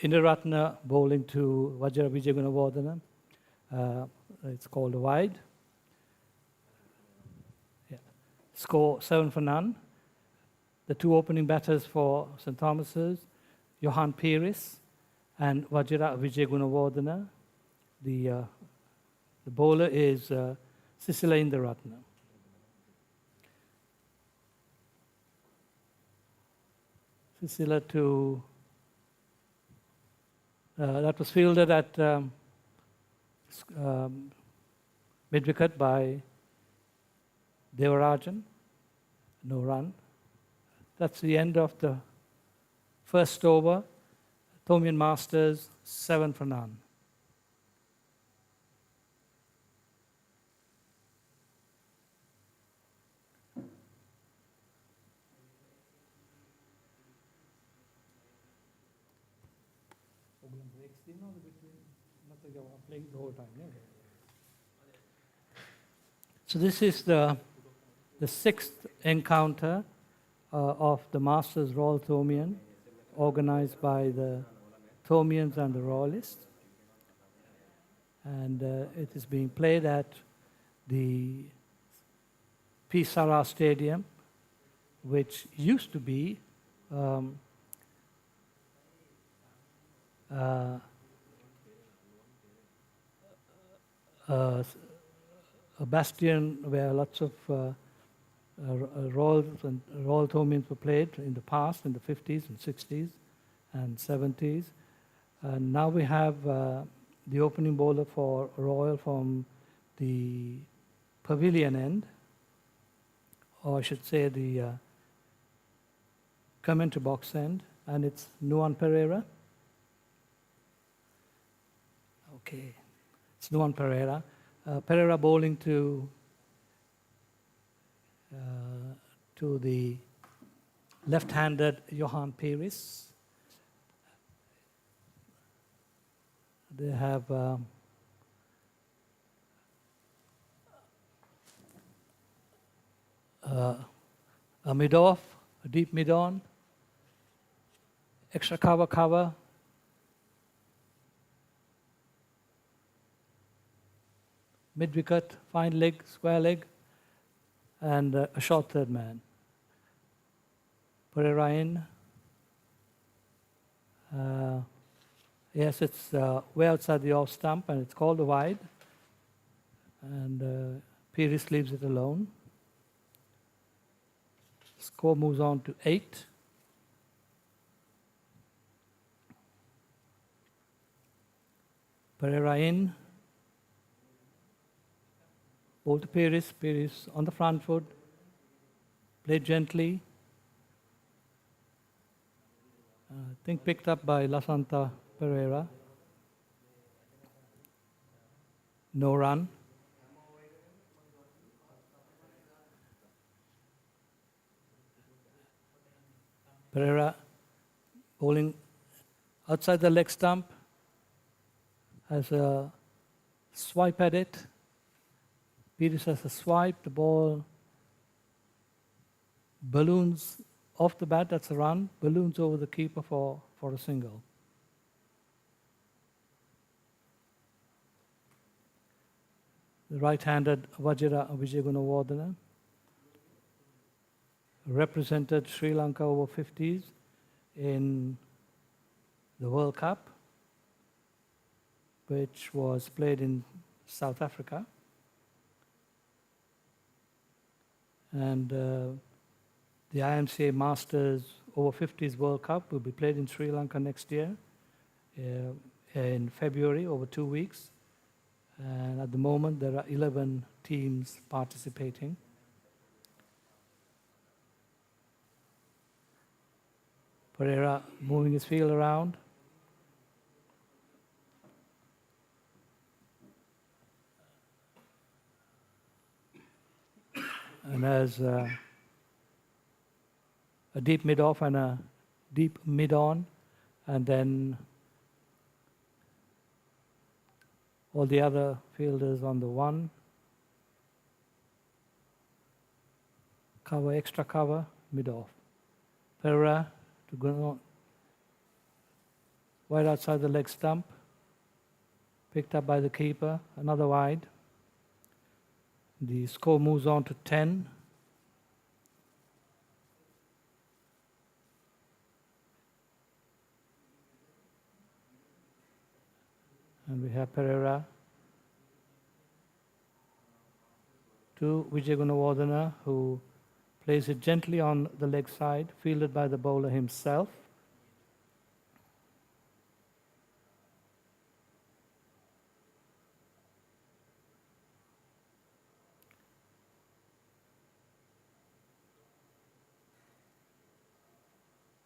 Indaratna bowling to Vajra Vijayagunavardhana. It's called a wide. Yeah. Score 7 for none. The two opening batters for St. Thomas's, Johan Pires and Vajra Vijayagunavardhana. The bowler is Sisila Indaratna. Sisila to that was fielded at mid-wicket by Devarajan. No run. That's the end of the first over. Thomian Masters 7 for none. The whole time. Yeah. So this is the sixth encounter of the Masters Royal Thomian, organized by the Thomians and the Royalists. And it is being played at the P. Sara Stadium, which used to be a bastion where lots of Royal Thomians were played in the past, in the 50s and 60s and 70s. And now we have the opening bowler for Royal from the pavilion end, or I should say the commentary box end, and it's Nuwan Pereira. Okay. It's Nuwan Pereira. Pereira bowling to the left-handed Johan Pires. They have a mid-off, a deep mid-on, extra cover, mid-wicket, fine leg, square leg, and a short third man. Pereira in. Yes, it's way outside the off stump, and it's called a wide. And Pires leaves it alone. Score moves on to 8. Pereira in. Ball to Pires. Pires on the front foot. Played gently. I think picked up by Lasanta Pereira. No run. Pereira bowling outside the leg stump, has a swipe at it. Pires has a swipe, the ball balloons off the bat, that's a run, balloons over the keeper for a single. The right-handed Vajra Vijayagunavardhana represented Sri Lanka over 50s in the World Cup, which was played in South Africa. And the IMCA Masters over 50s World Cup will be played in Sri Lanka next year in February, over 2 weeks. And at the moment, there are 11 teams participating. Pereira moving his field around. And has a deep mid-off and a deep mid-on, and then all the other fielders on the one. Cover, extra cover, mid-off. Pereira to go on. Wide outside the leg stump. Picked up by the keeper. Another wide. The score moves on to 10. And we have Pereira to Vijay Gunawardena, who plays it gently on the leg side, fielded by the bowler himself.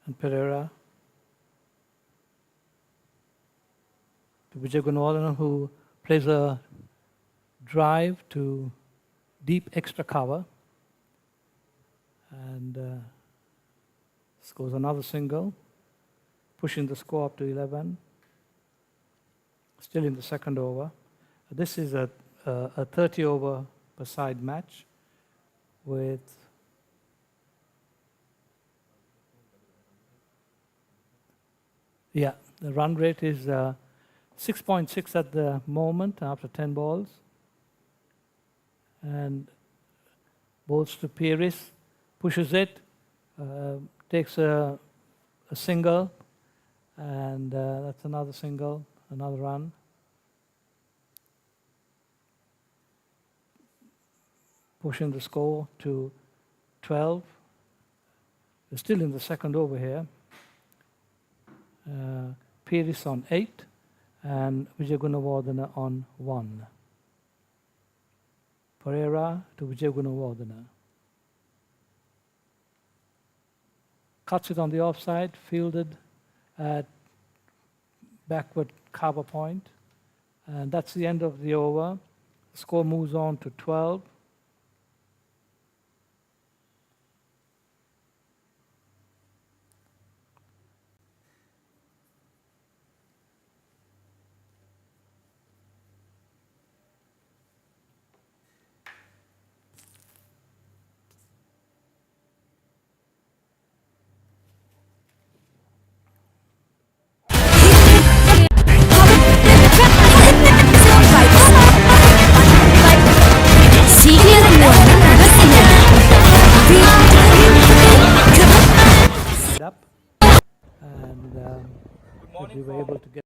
And Pereira to Vijay Gunawardena, who plays a drive to deep extra cover and scores another single, pushing the score up to 11. Still in the second over. This is a 30 over per side match with the run rate is 6.6 at the moment after 10 balls. And bowls to Pires, pushes it, takes a single, and that's another single, another run. Pushing the score to 12. We're still in the second over here. Pires on 8 and Vijay Gunawardena on 1. Pereira to Vijay Gunawardena. Cuts it on the offside, fielded at backward cover point. And that's the end of the over. The score moves on to 12. We were able to get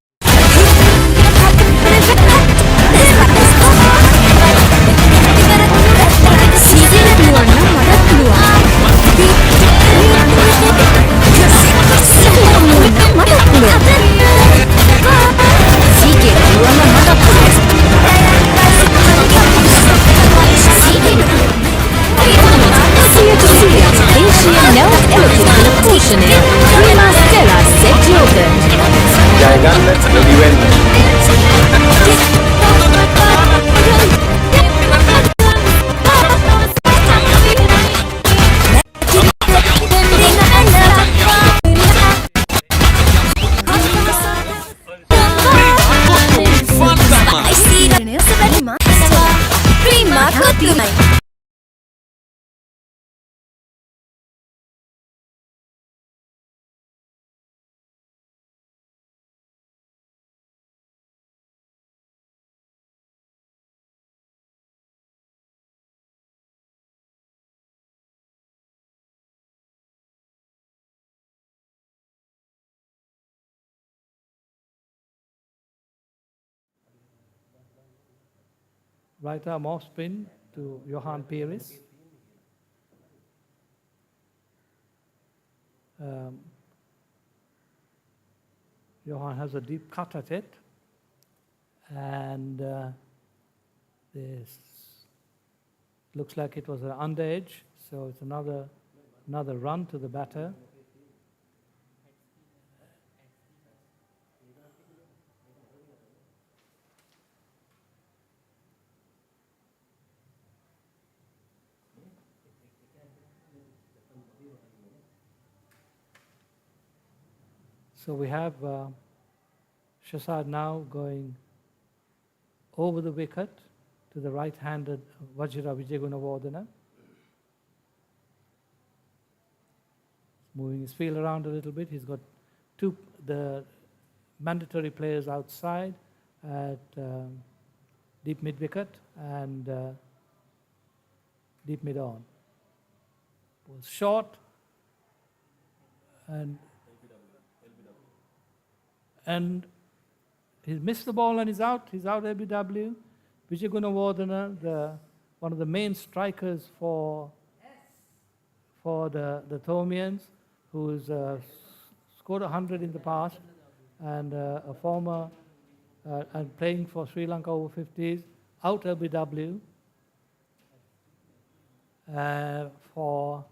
right arm off spin to Johan Pires. Johan has a deep cut at it, and this looks like it was an under edge, so it's another run to the batter. So we have Shasad now going over the wicket to the right-handed Vajra Vijay Gunawardena. Moving his field around a little bit. He's got the mandatory players outside at deep mid wicket and deep mid on. Was short and he's missed the ball and he's out. He's out LBW. Vijay Gunawardena, one of the main strikers for the Thomians, who's scored 100 in the past and a former and playing for Sri Lanka over 50s, out LBW for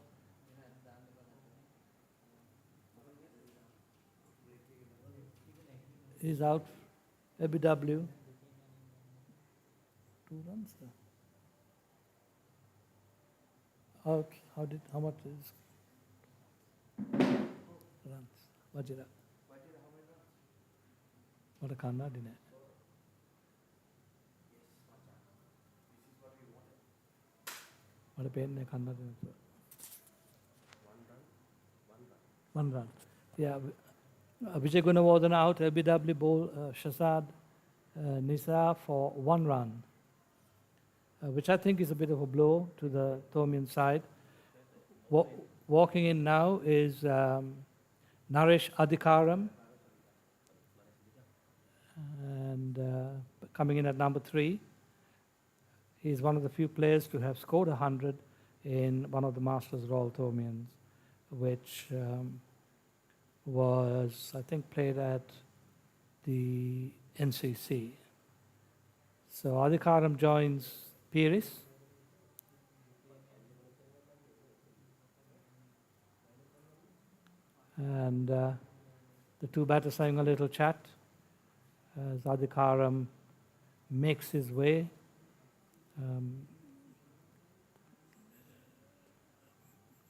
he's out LBW 2 runs. Out. How much is runs? Vajira. What a Kannada in it. What a pain Kannada in it. 1 run. Yeah. Vijay Gunawardena out, LBW ball, Shazad Nisa for 1 run, which I think is a bit of a blow to the Thomian side. Walking in now is Naresh Adhikaram, and coming in at number 3. He's one of the few players to have scored 100 in one of the Masters Royal Thomians, which was, I think, played at the NCC. So Adhikaram joins Piris. And the 2 batters having a little chat as Adhikaram makes his way.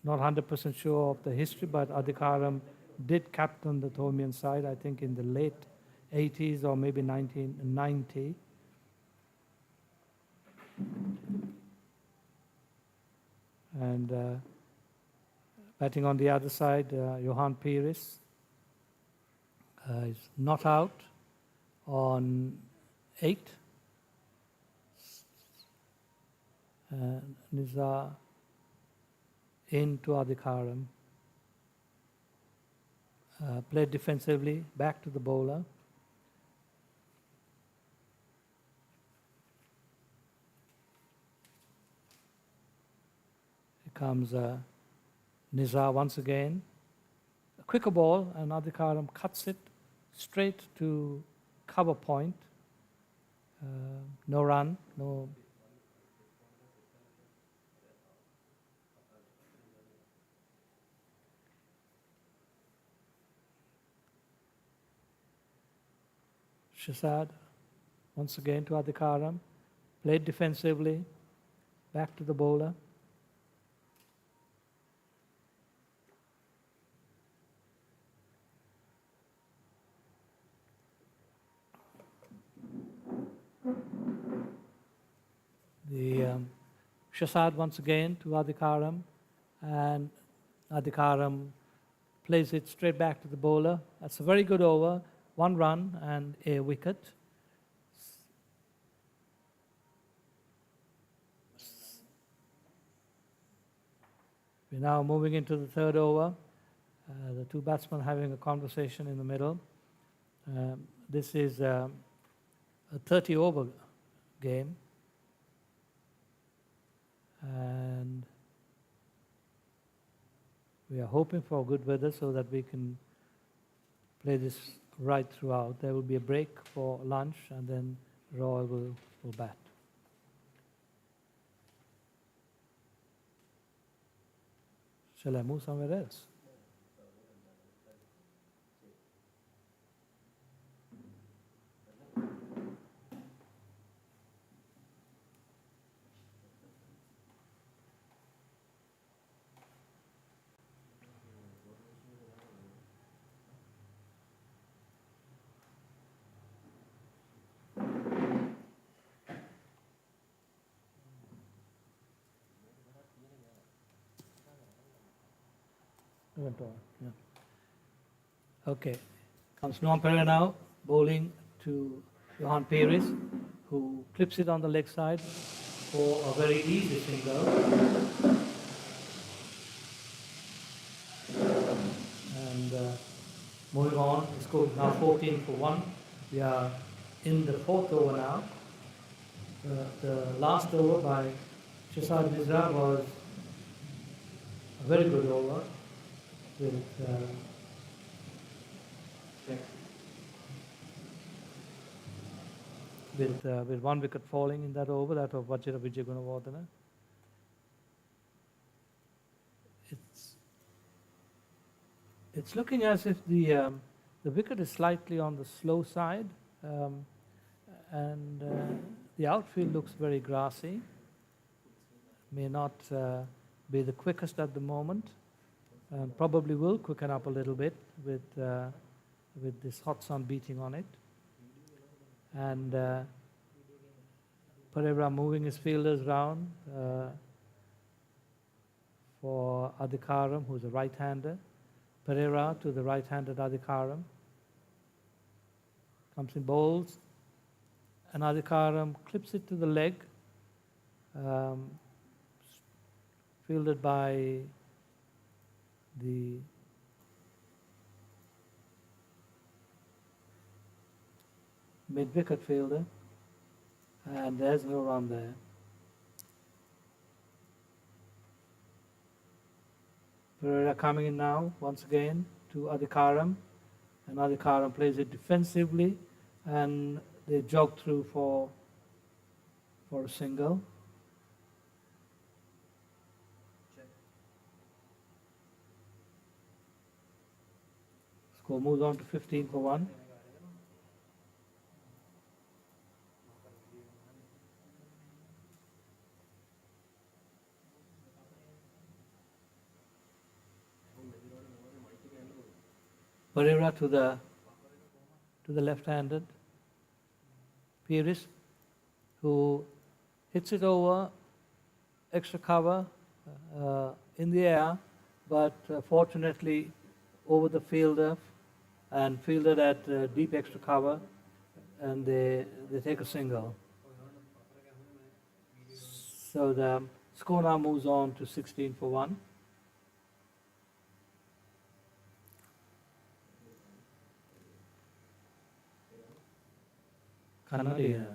Not 100% sure of the history, but Adhikaram did captain the Thomian side, I think in the late 80s or maybe 1990. And batting on the other side, Johan Piris is not out on 8. Nizar into Adhikaram. Played defensively, back to the bowler. Here comes Nizar once again. A quicker ball, and Adhikaram cuts it straight to cover point. No run, no. Shazad once again to Adhikaram, played defensively, back to the bowler. Shazad once again to Adhikaram, and Adhikaram plays it straight back to the bowler. That's a very good over. 1 run and a wicket. We're now moving into the 3rd over. The 2 batsmen having a conversation in the middle. This is a 30-over game. And we are hoping for good weather so that we can play this right throughout. There will be a break for lunch and then Roy will bat. Shall I move somewhere else? Yeah. Okay. Comes Noam Perera now. bowling to Johan Perez, who clips it on the leg side for a very easy single. And moving on, the score is now 14 for 1. We are in the fourth over now. The last over by Shahzad Mizra was a very good over with with one wicket falling in that over, that of Vajra Vijay Gunawardena. It's looking as if the wicket is slightly on the slow side, and the outfield looks very grassy. May not be the quickest at the moment, and probably will quicken up a little bit with this hot sun beating on it. And Pereira moving his fielders round for Adhikaram, who's a right-hander. Pereira to the right-handed Adhikaram. Comes in bowls, and Adhikaram clips it to the leg, fielded by the mid-wicket fielder, and there's no run there. Pereira coming in now once again to Adhikaram, and Adhikaram plays it defensively, and they jog through for a single. Score moves on to 15 for 1. Pereira to the left-handed Perez, who hits it over extra cover in the air, but fortunately over the fielder and fielded at deep extra cover, and they take a single. So the score now moves on to 16 for 1. Kannadi.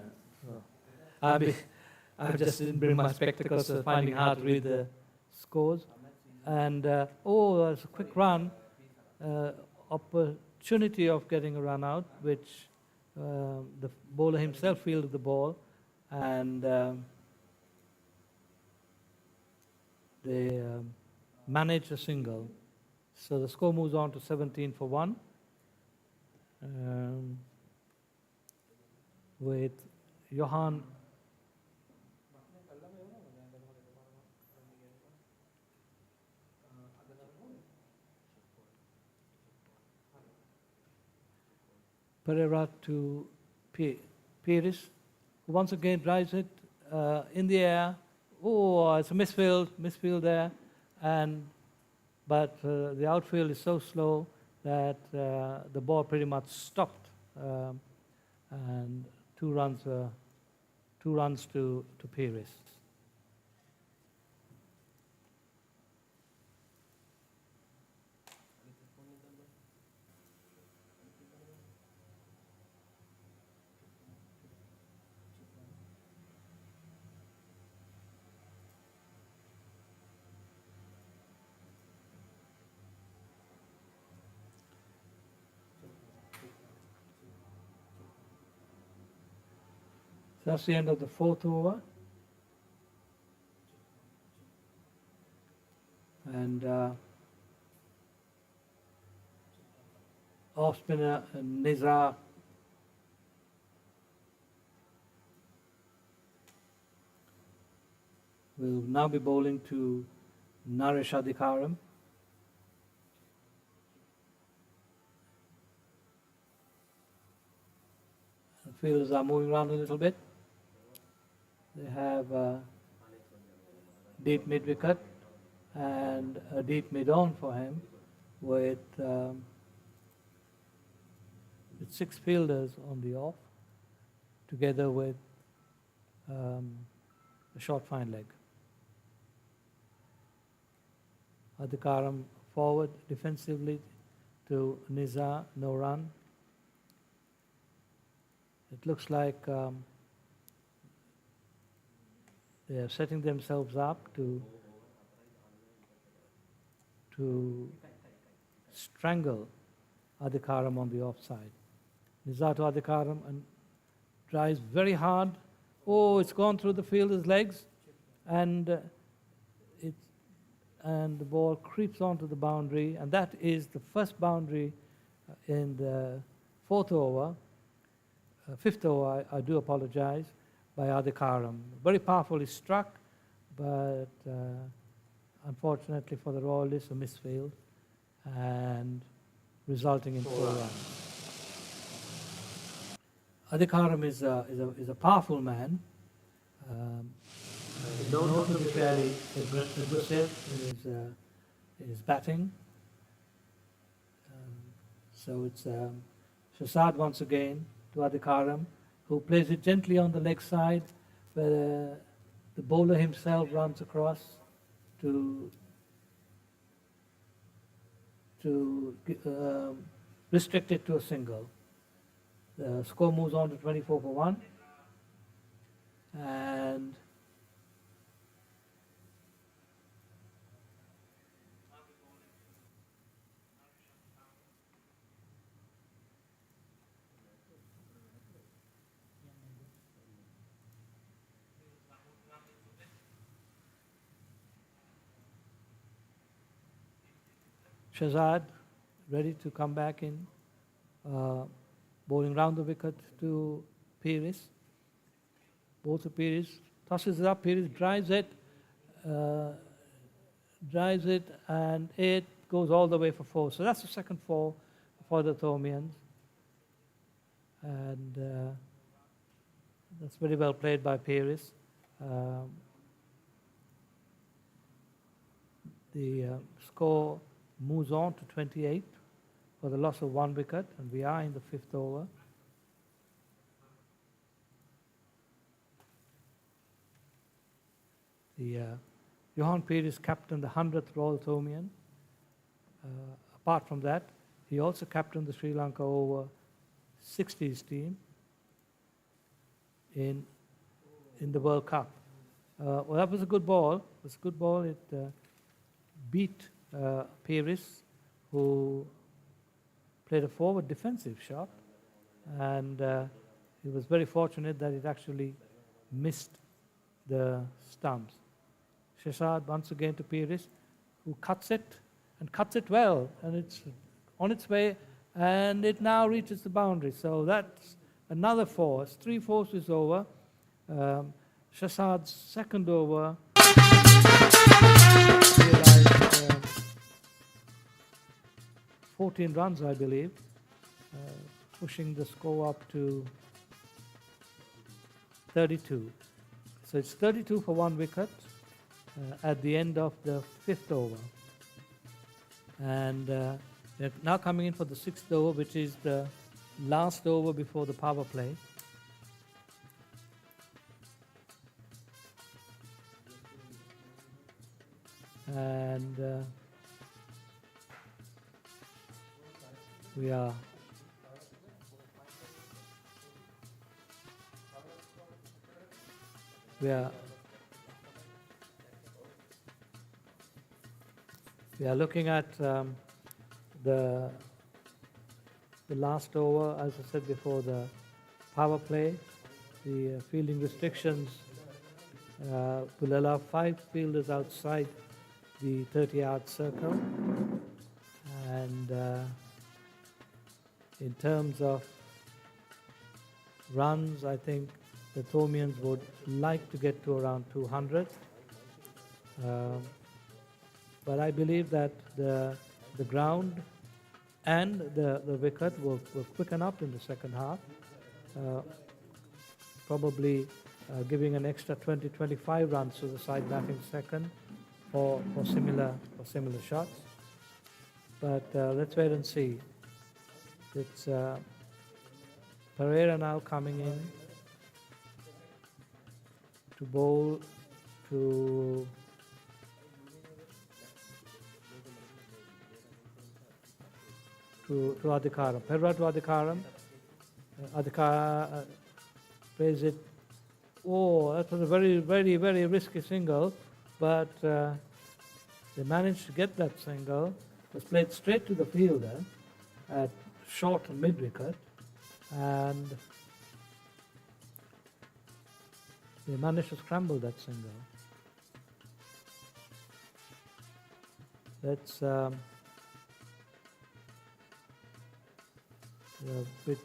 I just didn't bring my spectacles, so finding hard to read the scores. And there's a quick run, opportunity of getting a run out, which the bowler himself fielded the ball, and they managed a single. So the score moves on to 17 for 1. With Johan Pereira to Perez, who once again drives it in the air. Oh, it's a misfield there, but the outfield is so slow that the ball pretty much stopped, and two runs to Perez. That's the end of the fourth over. And off spinner Nizar will now be bowling to Naresh Adhikaram. The fielders are moving around a little bit. They have a deep mid-wicket and a deep mid-on for him, with with 6 fielders on the off, together with a short fine leg. Adhikaram forward defensively to Nizar, no run. It looks like they are setting themselves up to strangle Adhikaram on the offside. Nizar to Adhikaram and drives very hard. Oh, it's gone through the fielder's legs, and the ball creeps onto the boundary, and that is the first boundary in the fifth over, I do apologize, by Adhikaram. Very powerfully struck, but unfortunately for the Royalists, a misfield, and resulting in 4 runs. Adhikaram is a powerful man. Known to be fairly aggressive in his batting. So it's Shasad once again to Adhikaram, who plays it gently on the leg side, where the bowler himself runs across to restrict it to a single. The score moves on to 24 for 1, and Shazad ready to come back in, bowling round the wicket to Pires. Bowls to Pires, tosses it up, Pires drives it, and it goes all the way for 4. So that's the second 4 for the Thomians. And that's very well played by Pires. The score moves on to 28 for the loss of 1 wicket, and we are in the 5th over. Johan Pires captained the 100th Royal Thomian. Apart from that, he also captained the Sri Lanka over 60s team in the World Cup. Well, that was a good ball. It was a good ball. It beat Pires, who played a forward defensive shot, and he was very fortunate that it actually missed the stumps. Shashad once again to Pires, who cuts it, and cuts it well, and it's on its way, and it now reaches the boundary. So that's another 4. It's 3 4s is over. Shashad's second over realized 14 runs, I believe, pushing the score up to 32. So it's 32 for 1 wicket at the end of the 5th over. And they're now coming in for the 6th over, which is the last over before the power play. And we are looking at the last over, as I said before, the power play. The fielding restrictions will allow 5 fielders outside the 30-yard circle, and in terms of runs, I think the Thomians would like to get to around 200, but I believe that the ground and the wicket will quicken up in the second half, probably giving an extra 20-25 runs to the side batting second for similar shots. But let's wait and see. It's Pereira now coming in to bowl to Adhikaram. Pereira to Adhikaram. Adhikara plays it. Oh, that was a very, very, very risky single, but they managed to get that single. It was played straight to the fielder at short and mid wicket, and they managed to scramble that single. That's a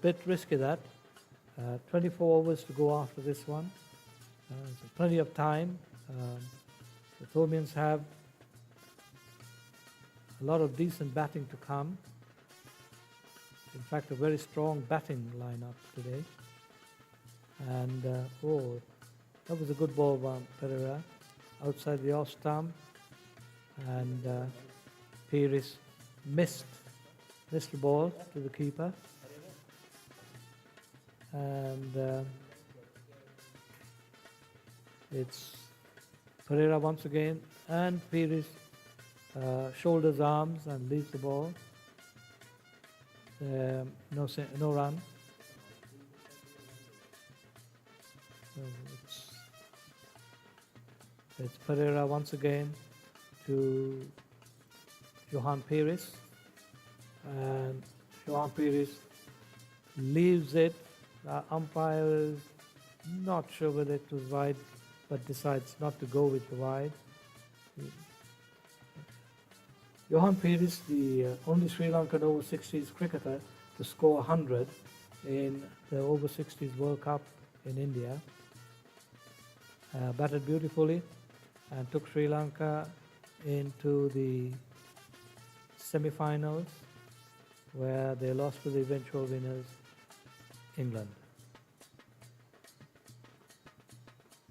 bit risky that. 24 overs to go after this one. So plenty of time. The Thomians have a lot of decent batting to come. In fact, a very strong batting lineup today. And that was a good ball by Pereira outside the off stump, and Pires missed the ball to the keeper. And it's Pereira once again, and Pires shoulders arms and leaves the ball. No run. So it's Pereira once again to Johan Pires, and Johan Pires leaves it. The umpire is not sure whether it was wide, but decides not to go with the wide. Johan Pires, the only Sri Lankan over 60s cricketer to score 100 in the over 60s World Cup in India, batted beautifully and took Sri Lanka into the semi-finals, where they lost to the eventual winners, England.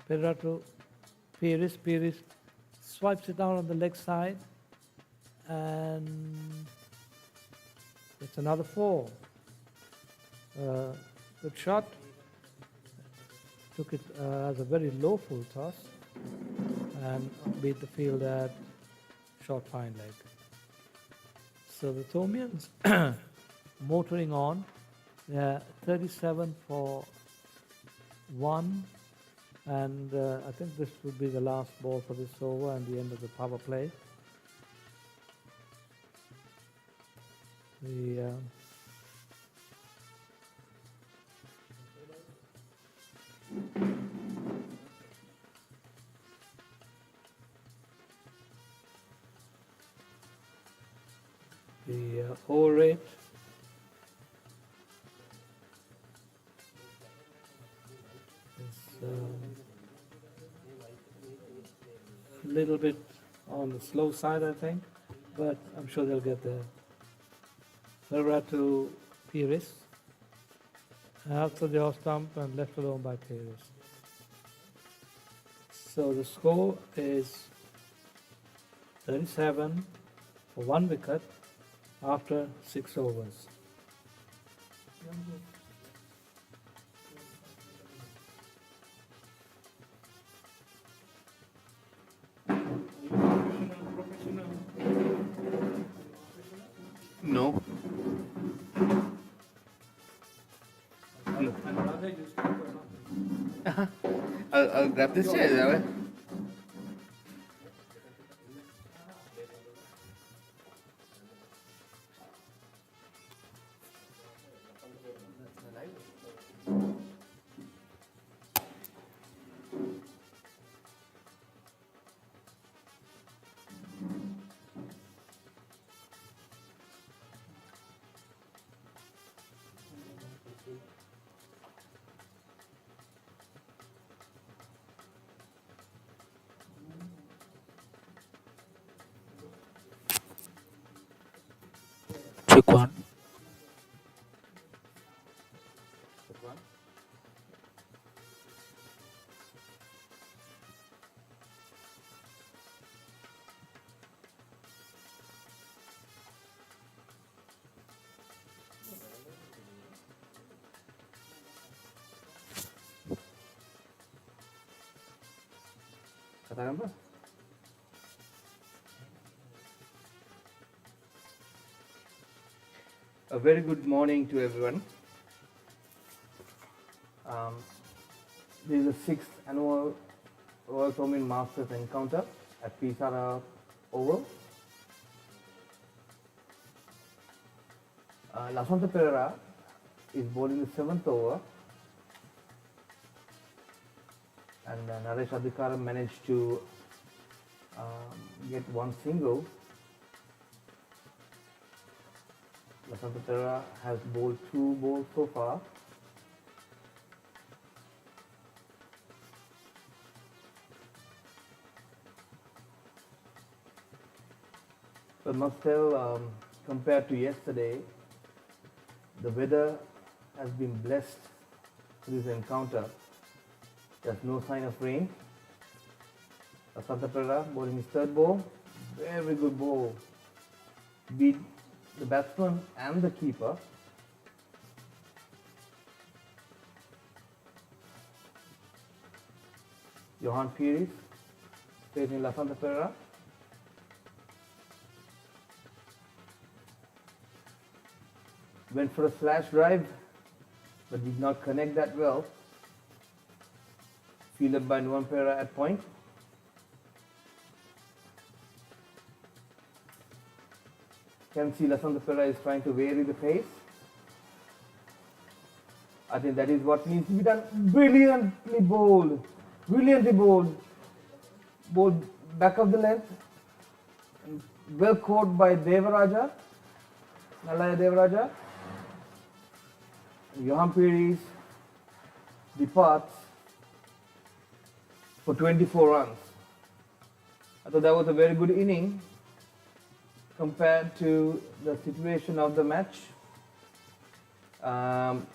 Pereira to Pires. Pires swipes it down on the leg side, and it's another 4. Good shot. Took it as a very low full toss and beat the field at short fine leg. So the Thomians motoring on. Yeah, 37 for 1, and I think this would be the last ball for this over and the end of the power play. The over rate is a little bit on the slow side, I think, but I'm sure they'll get there. Pereira to Pires, after the off stump and left alone by Pires. So the score is 37 for 1 wicket after 6 overs. No. I'll grab this chair that way. Trick one. Katakan. A very good morning to everyone. This is the 6th annual Royal Thomian Masters encounter at Pisara Oval. Lasanta Pereira is bowling the 7th over, and Naresh Adhikaram managed to get one single. Lasanta Pereira has bowled 2 balls so far. But must tell, compared to yesterday, the weather has been blessed for this encounter. There's no sign of rain. Lasanta Pereira bowling his 3rd ball. Very good ball. Beat the batsman and the keeper. Johan Pires facing Lasanta Pereira. Went for a slash drive, but did not connect that well. Fielded by Nuwan Pereira at point. Can see Lasanta Pereira is trying to vary the pace. I think that is what needs to be done. Brilliantly bowled. Brilliantly bowled. Bowled back of the length. And well caught by Devaraja. Nallaya Devaraja. Johan Pires departs for 24 runs. I thought that was a very good inning compared to the situation of the match. Johan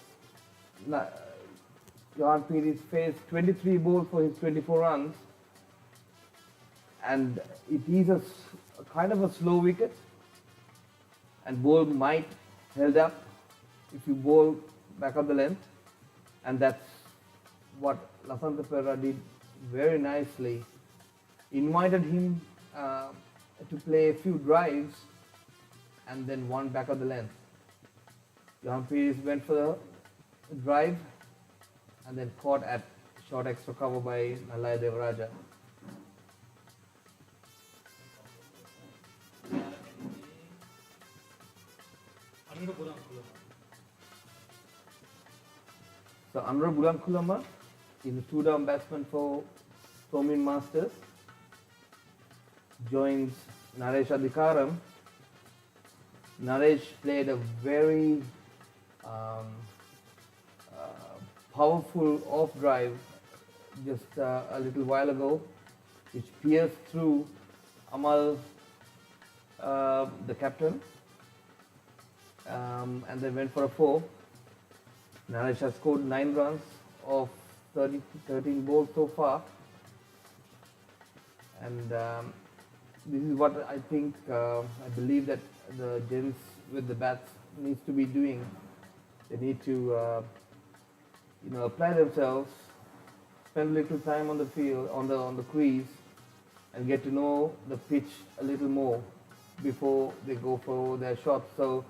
Pires faced 23 balls for his 24 runs, and it is a kind of a slow wicket, and ball might held up if you bowl back of the length, and that's what Lasanta Pereira did very nicely. Invited him to play a few drives and then one back of the length. Johan Pires went for the drive and then caught at short extra cover by Nallaya Devaraja. So Anura Bulankulama is a 2-down batsman for Thomian Masters. Joins Naresh Adhikaram. Naresh played a very powerful off drive just a little while ago, which pierced through Amal, the captain, and then went for a 4. Naresh has scored 9 runs of 13 balls so far, and this is what I think, I believe that the gents with the bats needs to be doing. They need to apply themselves, spend a little time on the field, on the crease, and get to know the pitch a little more before they go for their shots. So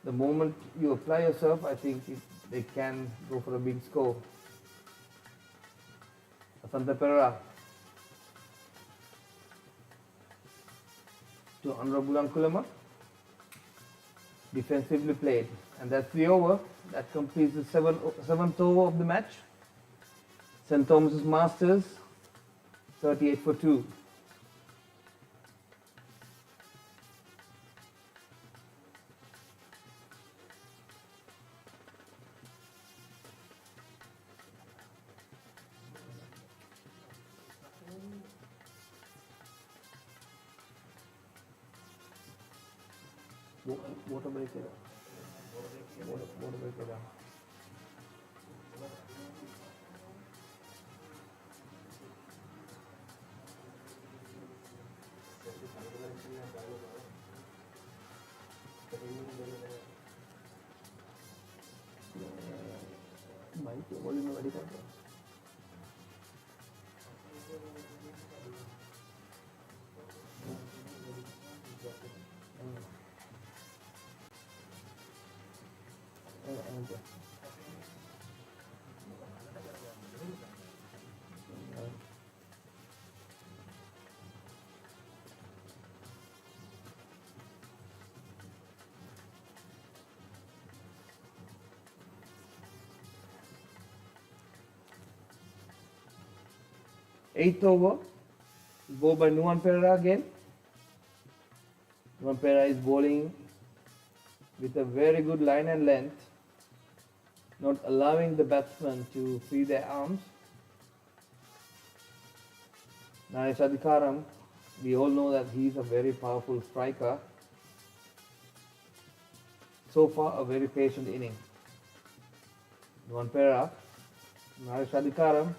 the moment you apply yourself, I think they can go for a big score. Lasanta Pereira to Anura Bulankulama. Defensively played, and that's the over. That completes the 7th over of the match. St. Thomas's Masters 38 for 2. Water break है water break है भाई volume में बड़ी कर दो Eighth over, bowled by Nuwan Pereira again. Nuwan Pereira is bowling with a very good line and length, not allowing the batsman to free their arms. Naresh Adhikaram, we all know that he's a very powerful striker. So far, a very patient inning. Nuwan Pereira, Naresh Adhikaram,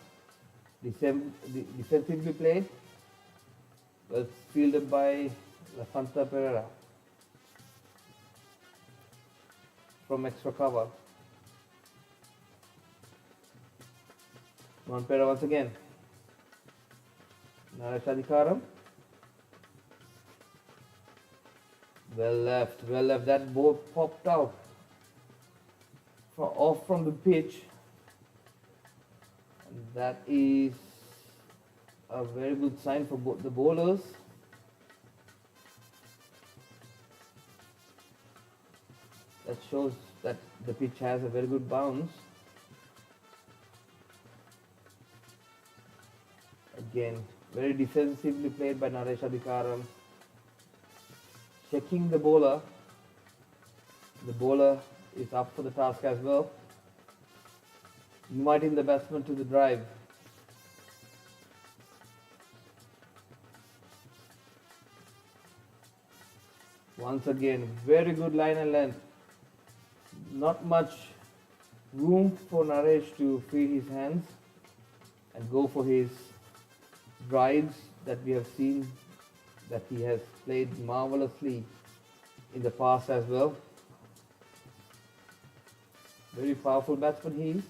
defensively played, well fielded by Lasantha Pereira from extra cover. Nuwan Pereira once again. Naresh Adhikaram. Well left. That ball popped out off from the pitch. And that is a very good sign for both the bowlers. That shows that the pitch has a very good bounce. Again, very defensively played by Naresh Adhikaram. Checking the bowler. The bowler is up for the task as well. Inviting the batsman to the drive. Once again, very good line and length. Not much room for Naresh to free his hands and go for his drives that we have seen that he has played marvelously in the past as well. Very powerful batsman he is.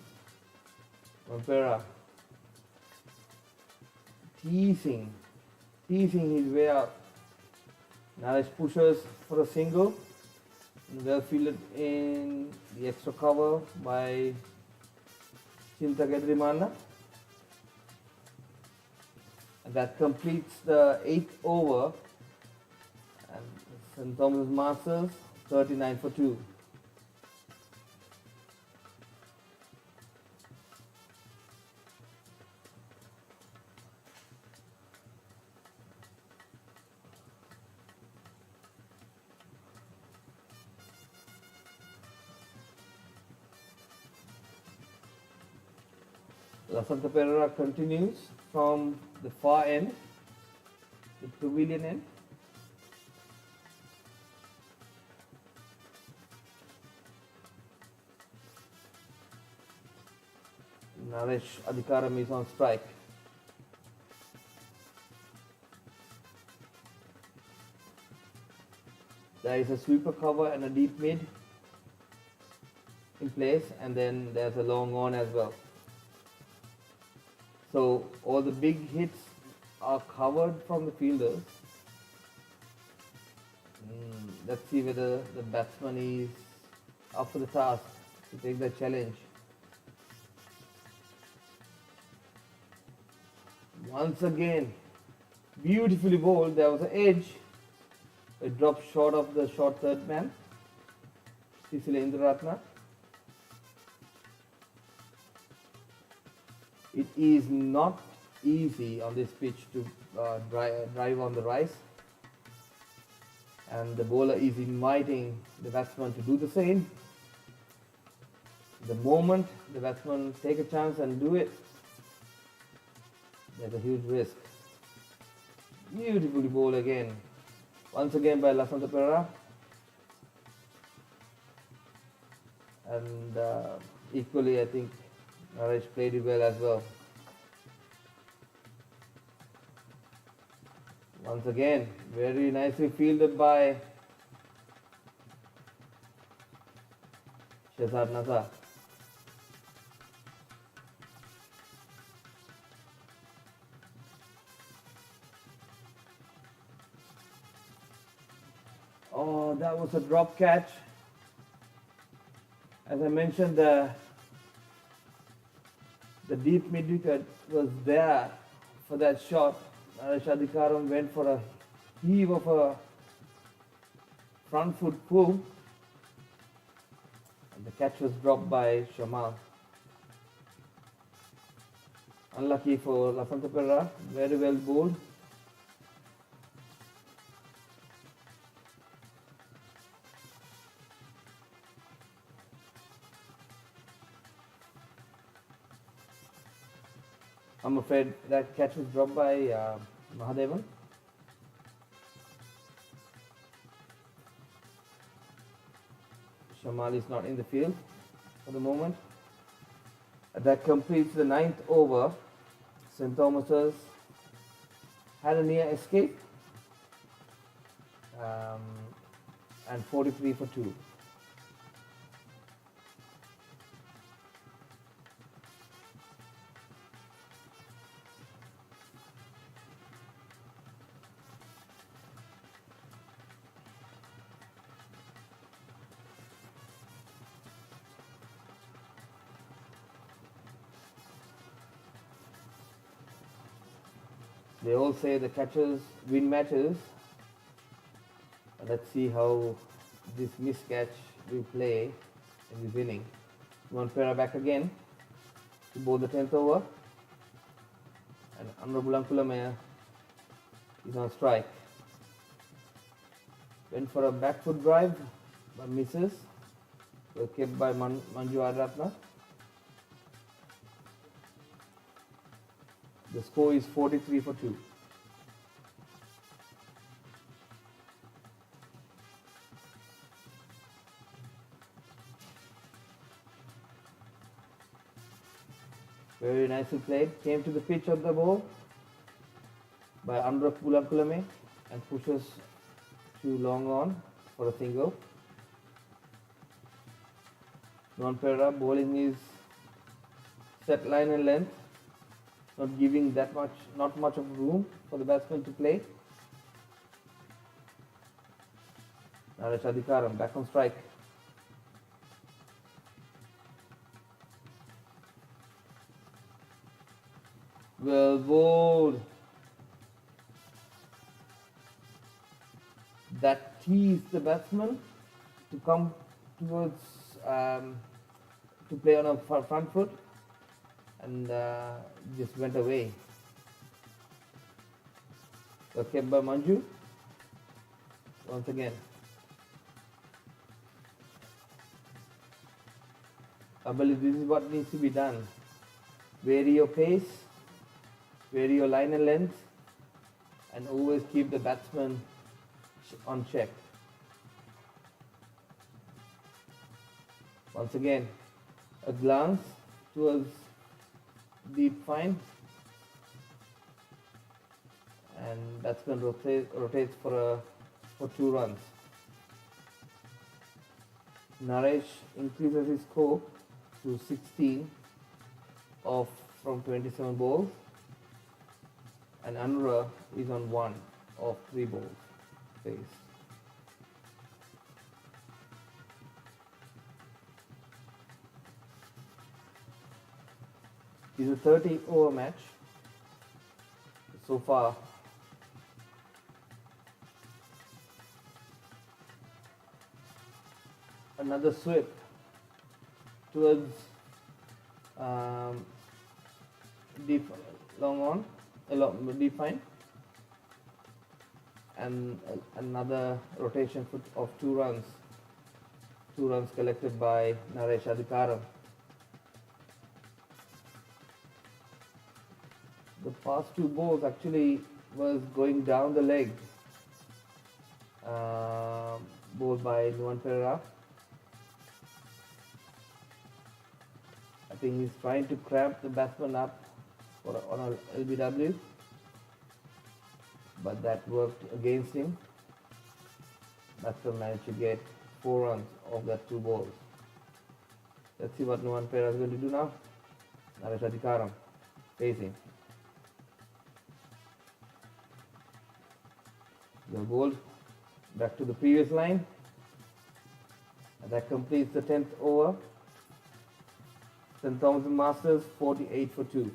Pereira teasing his way out. Naresh pushes for a single. Well fielded in the extra cover by Chinta Gedrimana. And that completes the 8th over. And St. Thomas Masters 39 for 2. Lasantha Pereira continues from the far end, the pavilion end. Naresh Adhikaram is on strike. There is a sweeper cover and a deep mid in place, and then there's a long on as well. So all the big hits are covered from the fielders. Let's see whether the batsman is up for the task to take the challenge. Once again, beautifully bowled. There was an edge. It dropped short of the short third man, Sisile Indraratna. It is not easy on this pitch to drive on the rise, and the bowler is inviting the batsman to do the same. The moment the batsman take a chance and do it, there's a huge risk. Beautifully bowled again. Once again by Lasantha Pereira. And equally, I think Naresh played it well as well. Once again, very nicely fielded by Shehzad Nazar. Oh, that was a drop catch. As I mentioned, the deep mid wicket was there for that shot. Naresh Adhikaram went for a heave of a front foot pull, and the catch was dropped by Shamal. Unlucky for Lasantha Perera, very well bowled. I'm afraid that catch was dropped by Mahadevan. Shamal is not in the field for the moment. That completes the 9th over. St. Thomas's had a near escape and 43 for 2. They all say the catchers win matches. Let's see how this miscatch will play in this inning. Nuwan Perera back again to bowl the 10th over. And Anura Bulankulamaya is on strike. Went for a back foot drive but misses. Well kept by Manju Adratna. The score is 43 for 2. Very nicely played. Came to the pitch of the ball by Anura Bulankulamaya and pushes to long on for a single. Nuwan Perera bowling his set line and length, not giving not much of room for the batsman to play. Naresh Adhikaram back on strike. Well bowled. That teased the batsman to come towards to play on a front foot, and just went away. So kept by Manju once again. I believe this is what needs to be done. Vary your pace, vary your line and length, and always keep the batsman on check. Once again, a glance towards deep fine, and batsman rotates for 2 runs. Naresh increases his score to 16 from 27 balls, and Anura is on 1 of 3 balls faced. It's a 30-over match so far. Another sweep towards deep fine, and another rotation of 2 runs. 2 runs collected by Naresh Adhikaram. The past 2 balls actually was going down the leg, bowled by Nuwan Perera. I think he's trying to cramp the batsman up on a LBW, but that worked against him. Batsman managed to get 4 runs off that 2 balls. Let's see what Nuwan Perera is going to do now. Naresh Adhikaram facing. Well bowled. Back to the previous line. And that completes the 10th over. St. Thomas Masters 48 for 2.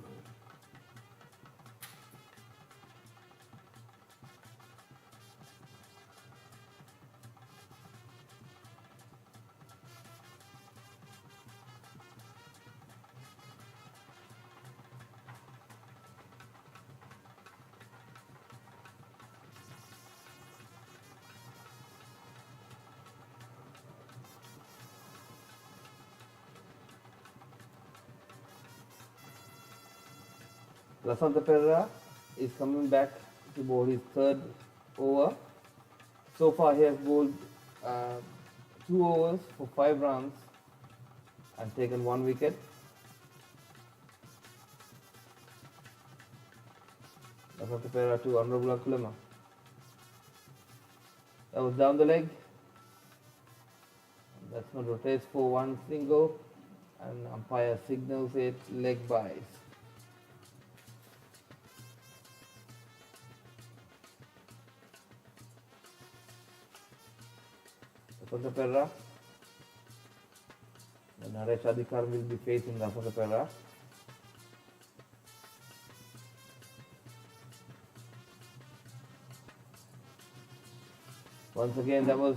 Lasanta Pereira is coming back to bowl his third over. So far he has bowled 2 overs for 5 runs and taken 1 wicket. Lasanta Pereira to Honorable Kulema. That was down the leg. Batsman rotates for 1 single and umpire signals it leg byes. Lasanta Pereira. Naresh Adhikar will be facing Lasanta Pereira. Once again, that was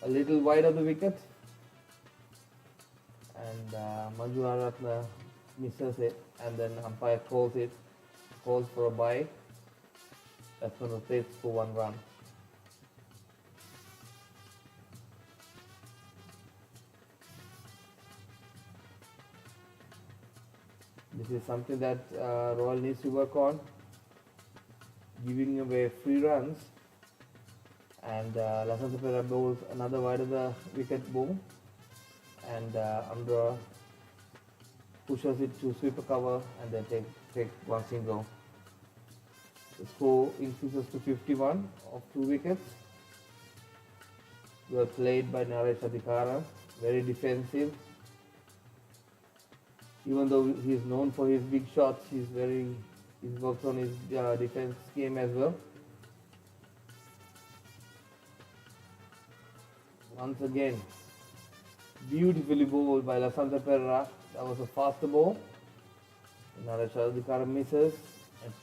a little wide of the wicket, and Manju Aratna misses it, and then umpire calls for a bye. That's going to rotates for 1 run. This is something that Royal needs to work on, giving away free runs. And Lasanta Pereira bowls another wide of the wicket boom, and Amra pushes it to sweeper cover and then take 1 single. The score increases to 51 of 2 wickets. Well played by Naresh Adhikara, very defensive. Even though he is known for his big shots, he's worked on his defense game as well. Once again, beautifully bowled by Lasanta Pereira. That was a faster ball. Naresh Adhikara misses. And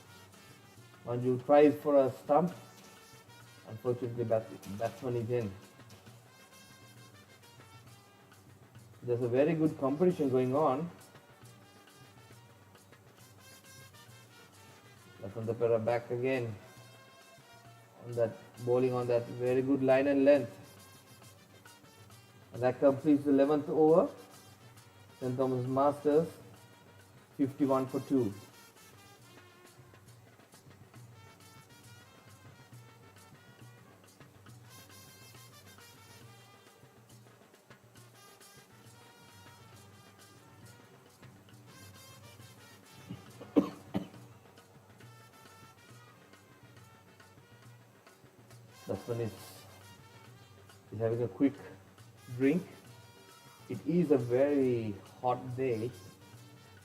Manju tries for a stump. Unfortunately, batsman is in. There's a very good competition going on. Lasanta Pereira back again on that bowling on that very good line and length. And that completes the 11th over. St. Thomas Masters 51 for 2. Batsman is having a quick drink. It is a very hot day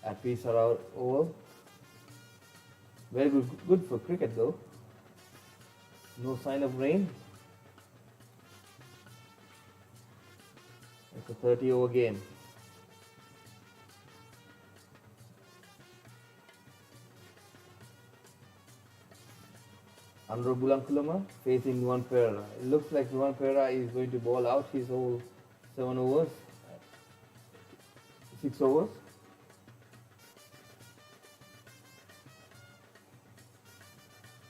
at Pisara Oval. Very good for cricket though. No sign of rain. It's a 30 over game. Andro Bulankulama facing Nuwan Pereira. It looks like Nuwan Pereira is going to bowl out his whole 7 overs, 6 overs.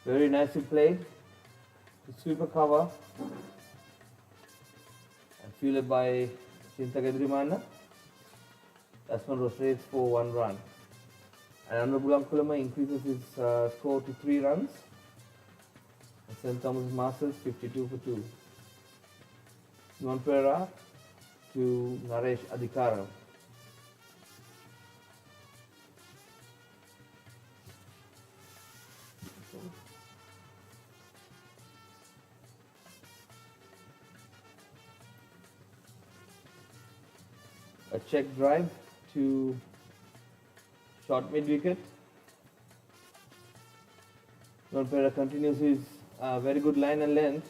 Very nicely played. Sweeper cover and fielded by Chinta Gedrimana. That's one rotates for 1 run. And Andro Bulankulama increases his score to 3 runs. St. Thomas Masters 52 for 2. Nuwan Pereira to Naresh Adhikara. A check drive to short mid wicket. Nuwan Pereira continues his very good line and length.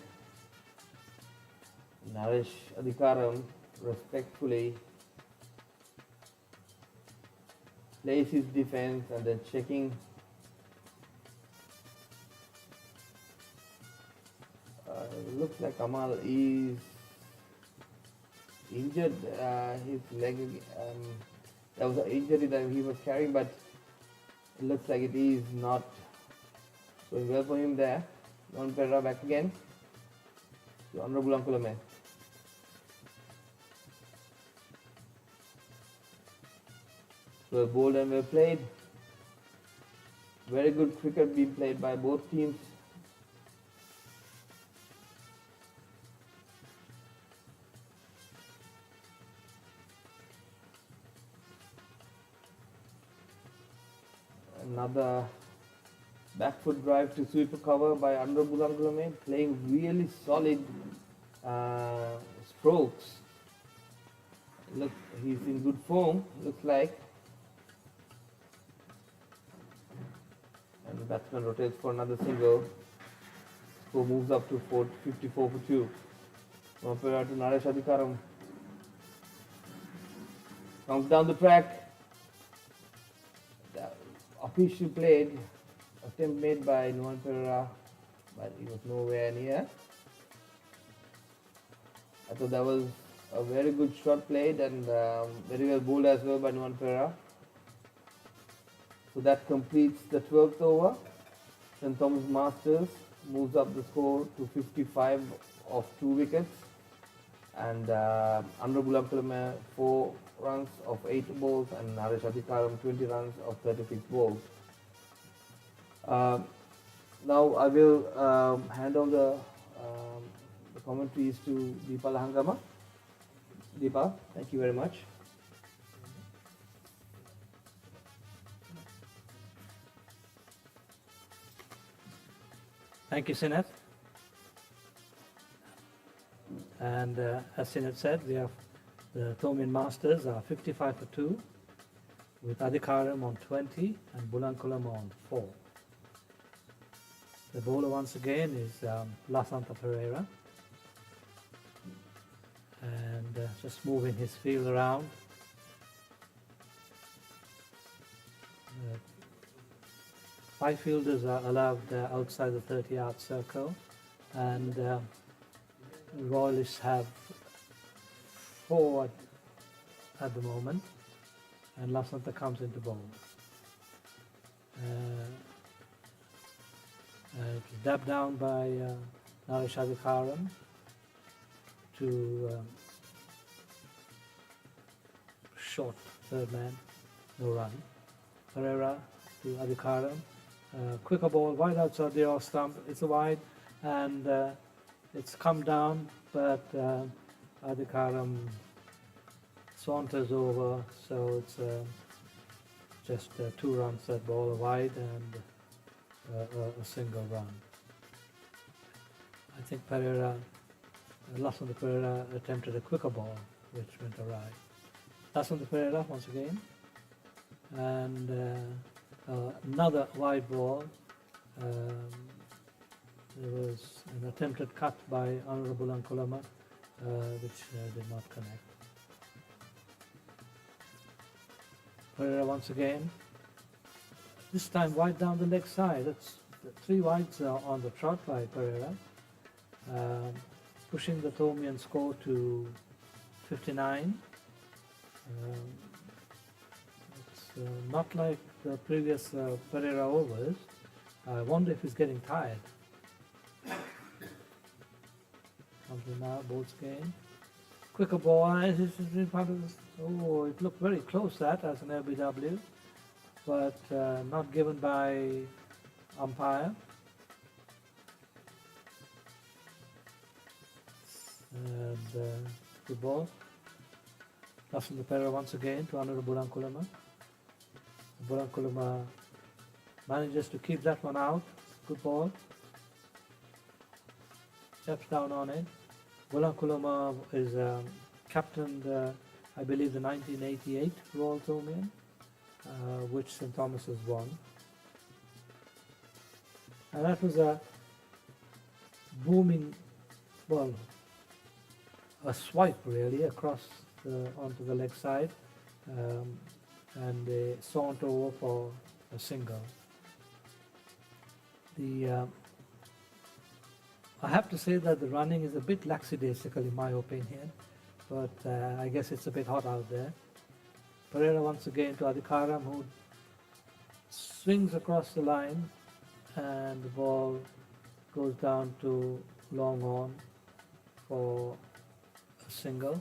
Naresh Adhikaram respectfully place his defense and then checking. Looks like Kamal is injured. His leg. That was an injury that he was carrying, but it looks like it is not going well for him there. Don Pereira back again to Honorable Ankulame. Well bowled and well played. Very good cricket being played by both teams. Another back foot drive to sweep a cover by Honorable Ankulame, playing really solid strokes. Look, he's in good form, looks like. And the batsman rotates for another single. Score moves up to 54 for 2. Now Pereira to Naresh Adhikaram. Comes down the track. The official played. Attempt made by Nuwan Pereira, but he was nowhere near. I thought that was a very good shot played and very well bowled as well by Nuwan Pereira. So that completes the 12th over. St. Thomas Masters moves up the score to 55 of 2 wickets. And Honorable Ankulame 4 runs of 8 balls and Naresh Adhikaram 20 runs of 36 balls. Now I will hand over the commentaries to Deepa Lahangama. Deepa, thank you very much. Thank you, Sinet. And as Sinet said, we have the Thomian Masters are 55 for 2, with Adhikaram on 20 and Bulankulam on 4. The bowler once again is Lasantha Pereira, and just moving his field around. Five fielders are allowed outside the 30-yard circle, and Royalists have 4 at the moment, and Lasantha comes into bowl. It's dabbed down by Naresh Adhikaram to short third man, no run. Pereira to Adhikaram, quicker ball wide outside the off stump. It's a wide, and it's come down, but Adhikaram saunters over, so it's just 2 runs that ball wide and a single run. I think Pereira, Lasantha Pereira attempted a quicker ball, which went awry. Lasantha Pereira once again, and another wide ball. There was an attempted cut by Honorable Ankulama, which did not connect. Pereira once again, this time wide down the leg side. That's 3 wides on the trot by Pereira, pushing the Thomian score to 59. It's not like the previous Pereira overs. I wonder if he's getting tired. Comes in now, bowls game. Quicker ball. Oh, it looked very close that as an LBW, but not given by umpire. And good ball. Lasantha Pereira once again to Honorable Ankulama. Bulankulama manages to keep that one out. Good ball. Steps down on it. Bulankulama is captained, I believe, the 1988 Royal Thomian, which St. Thomas has won. And that was a booming, well, a swipe really across onto the leg side. and they saunter over for a single. I have to say that the running is a bit lackadaisical in my opinion, but I guess it's a bit hot out there. Pereira once again to Adhikaram, who swings across the line, and the ball goes down to long on for a single,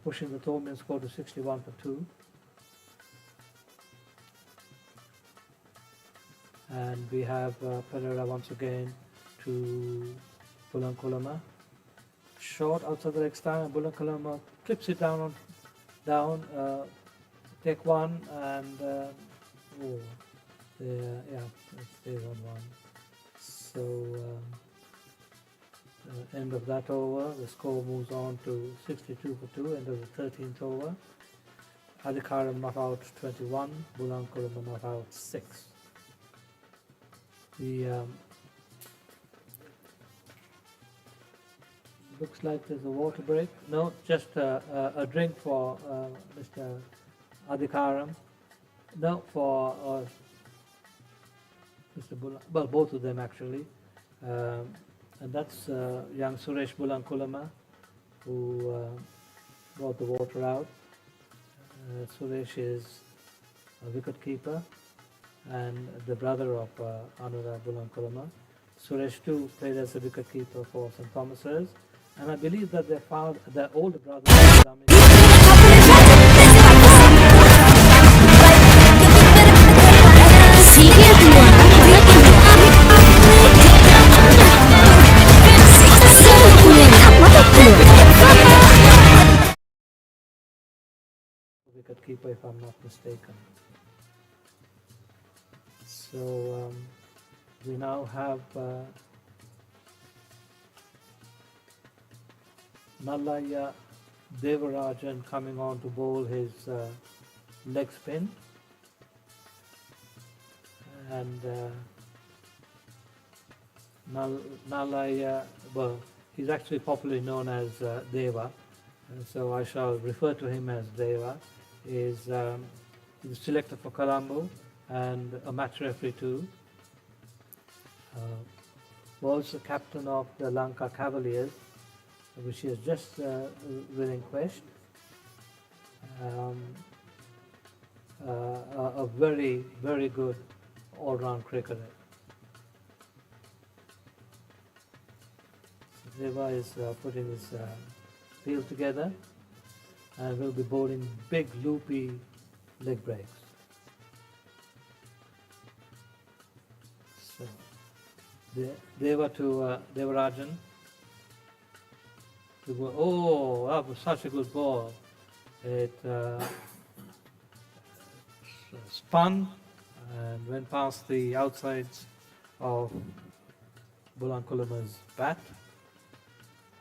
pushing the Thomian score to 61 for 2. And we have Pereira once again to Bulankulama. Short outside the leg stump, and Bulankulama clips it down, take one, and it stays on one. So end of that over, the score moves on to 62 for 2, end of the 13th over. Adhikaram not out 21, Bulankulama not out 6. Looks like there's a water break. No, just a drink for Mr. Adhikaram. No, for Mr. Bulan. Well, both of them actually. And that's young Suresh Bulankulama, who brought the water out. Suresh is a wicket keeper and the brother of Anurag Bulankulama. Suresh too played as a wicket keeper for St. Thomas's, and I believe that their older brother wicket keeper, if I'm not mistaken. So we now have Nallaya Devarajan coming on to bowl his leg spin, and Nallaya, well, he's actually popularly known as Deva, and so I shall refer to him as Deva. He's selected for Colombo and a match referee too. Was the captain of the Lanka Cavaliers, which he has just relinquished. A very, very good all-round cricketer. Deva is putting his field together and will be bowling big loopy leg breaks. So, Deva to Devarajan. Oh, that was such a good ball. It spun and went past the outsides of Bulankulama's bat.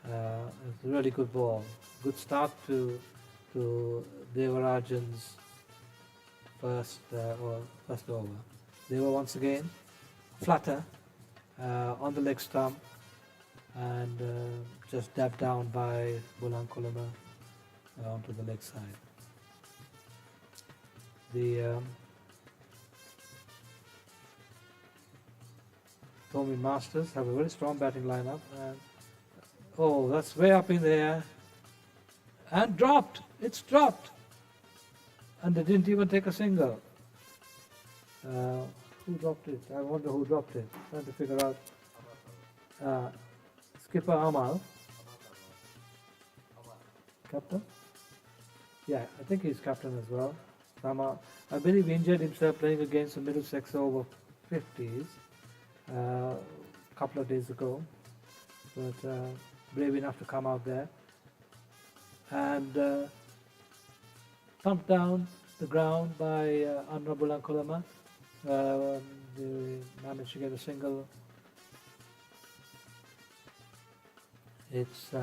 It's a really good ball. Good start to Devarajan's first over. Deva once again flutter on the leg stump and just dabbed down by Bulankulama onto the leg side. The Thomian Masters have a very strong batting lineup. Oh, that's way up in the air. And dropped. It's dropped. And they didn't even take a single. Who dropped it? I wonder who dropped it. Trying to figure out. Skipper Amal. Captain? Yeah, I think he's captain as well. I believe he injured himself playing against the Middlesex over 50s a couple of days ago. But brave enough to come out there. And thumped down the ground by Anurag Bulankulama. They managed to get a single. It's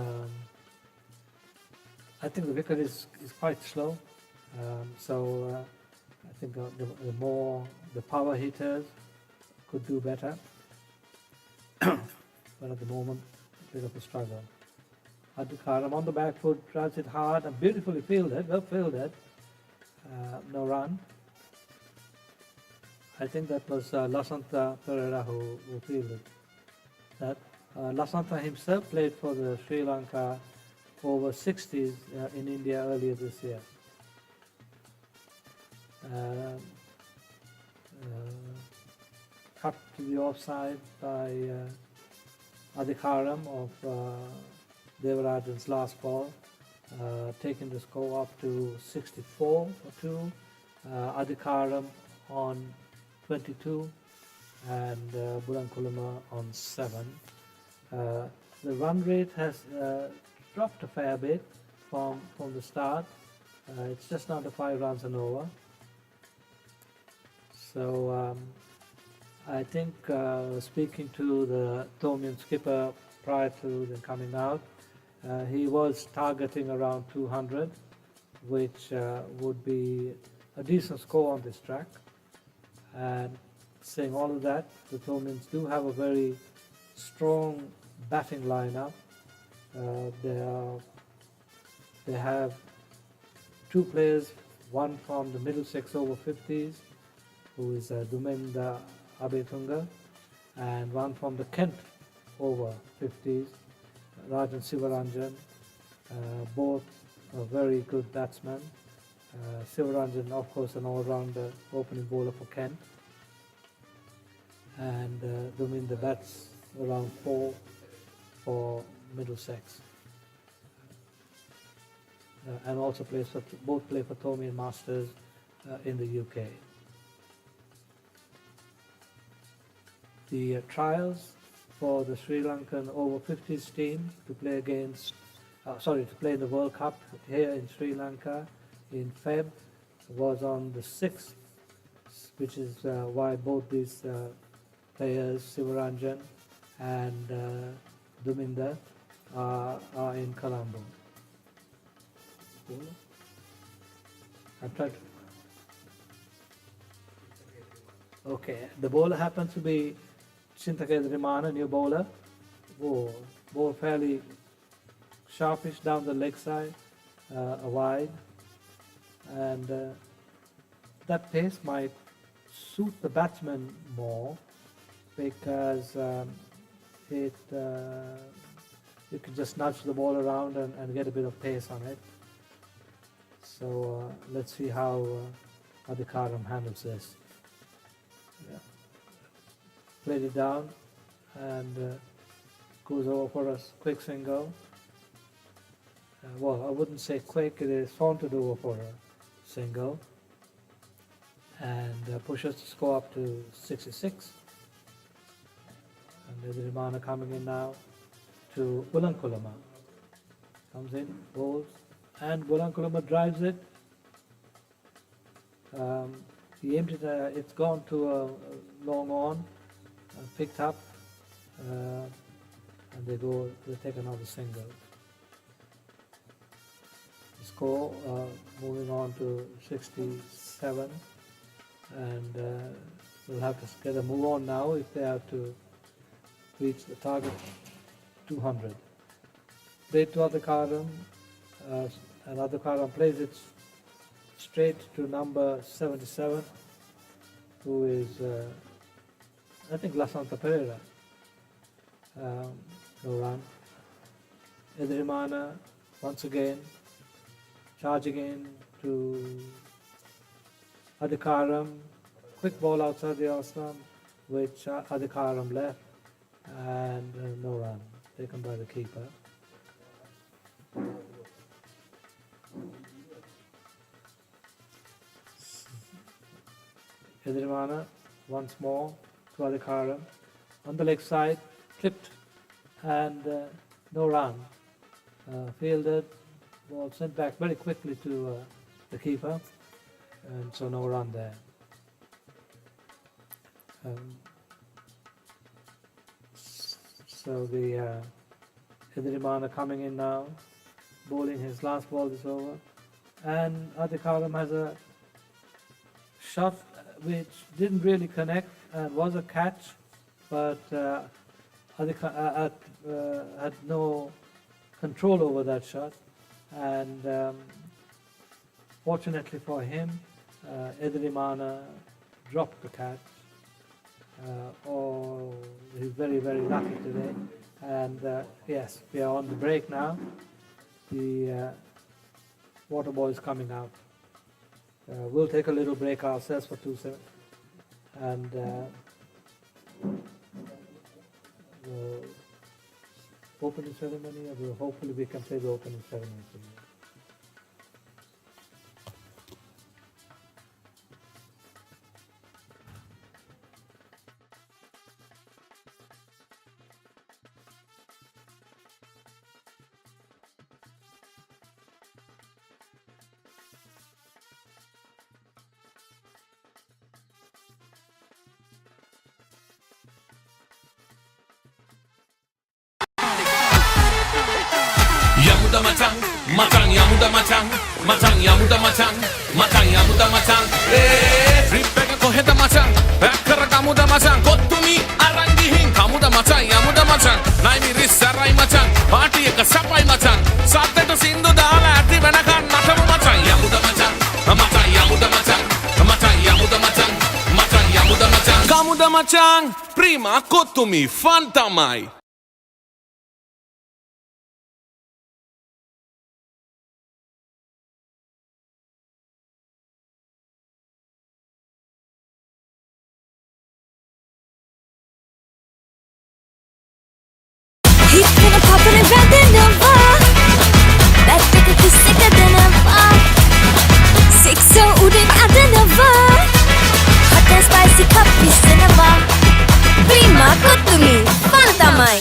I think the wicket is quite slow, so I think the power hitters could do better, but at the moment a bit of a struggle. Adhikaram on the back foot, drives it hard and beautifully fielded, well fielded, no run. I think that was Lasanta Pereira who fielded that. Lasanta himself played for the Sri Lanka over 60s in India earlier this year. Cut to the offside by Adhikaram of Devarajan's last ball, taking the score up to 64 for 2. Adhikaram on 22 and Bulankulama on 7. The run rate has dropped a fair bit from the start. It's just under 5 runs and over. So I think speaking to the Thomian skipper prior to them coming out, he was targeting around 200, which would be a decent score on this track. And saying all of that, the Thomians do have a very strong batting lineup. They have 2 players, one from the Middlesex over 50s, who is Duminda Abetunga, and one from the Kent over 50s, Rajan Sivaranjan, both are very good batsmen. Sivaranjan, of course, an all-rounder opening bowler for Kent, and Duminda bats around 4 for Middlesex, and also both play for Thomian Masters in the UK. The trials for the Sri Lankan over 50s team to play to play in the World Cup here in Sri Lanka in Feb was on the 6th, which is why both these players, Sivaranjan and Duminda, are in Colombo. I'm trying to. Okay, the bowler happens to be Chintaked, new bowler. Ball fairly sharpish down the leg side, wide, and that pace might suit the batsman more because you can just nudge the ball around and get a bit of pace on it. So let's see how Adhikaram handles this. Yeah. Played it down and goes over for a quick single. Well, I wouldn't say quick, it is sauntered over for a single and pushes the score up to 66. And the Rimana coming in now to Bulankulama. Comes in, bowls, and Bulankulama drives it. He aimed it, it's gone to a long on, picked up, and they take another single. The score moving on to 67, and they'll have to get a move on now if they have to reach the target 200. Played to Adhikaram, and Adhikaram plays it straight to number 77, who is, I think, Lasanta Pereira. No run. Edrimana, once again, charging in to Adhikaram. Quick ball outside the Aslam, which Adhikaram left, and no run, taken by the keeper. Edrimana once more to Adhikaram. On the leg side, clipped and no run. Fielded, ball sent back very quickly to the keeper, and so no run there. So the Edrimana coming in now, bowling his last ball this over, and Adhikaram has a shot which didn't really connect and was a catch, but had no control over that shot, and Fortunately for him, Edrimana dropped the catch. He's very, very lucky today. And yes, we are on the break now. The water ball is coming out. We'll take a little break ourselves for 2 seconds. And we'll open the ceremony, and hopefully we can play the opening ceremony for you. Yamuda matang, yamuda matang, yamuda matang, yamuda matang. Ripega koheda matang, bakkara kamuda matang. Kottumi arangihin kamuda matang, yamuda matang. Naimi rissarai matang, party eka sapai matang. Satteta sindu dala ati venakan natamu matang, yamuda matang, matang, yamuda matang, matang, yamuda matang, matang, yamuda matang. Kamuda matang, prima kottumi fantamai. He's gonna pop in and grab the number. That's because he's sicker than ever. Sick so udin ada never. Hot and spicy cup is cinema. Prima kottumi fantamai.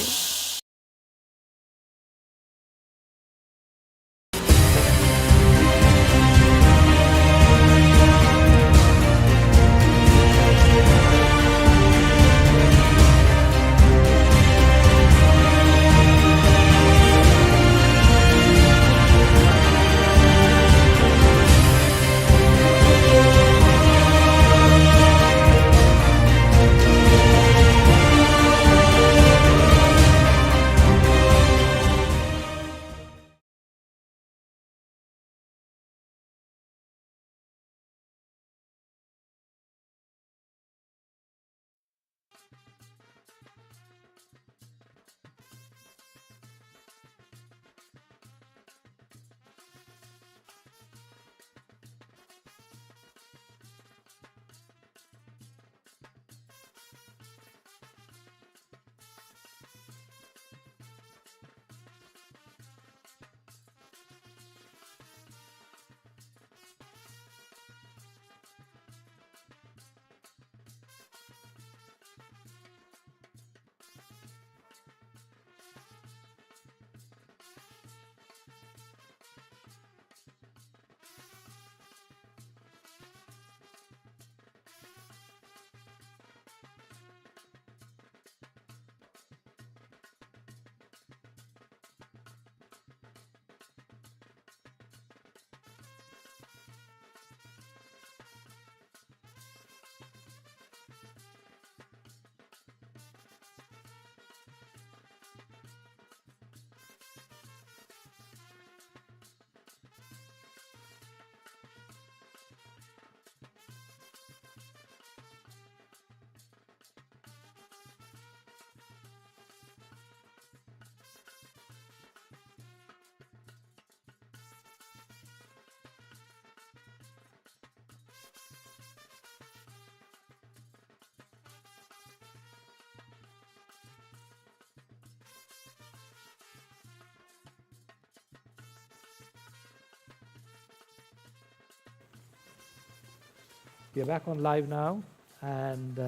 We are back on live now, and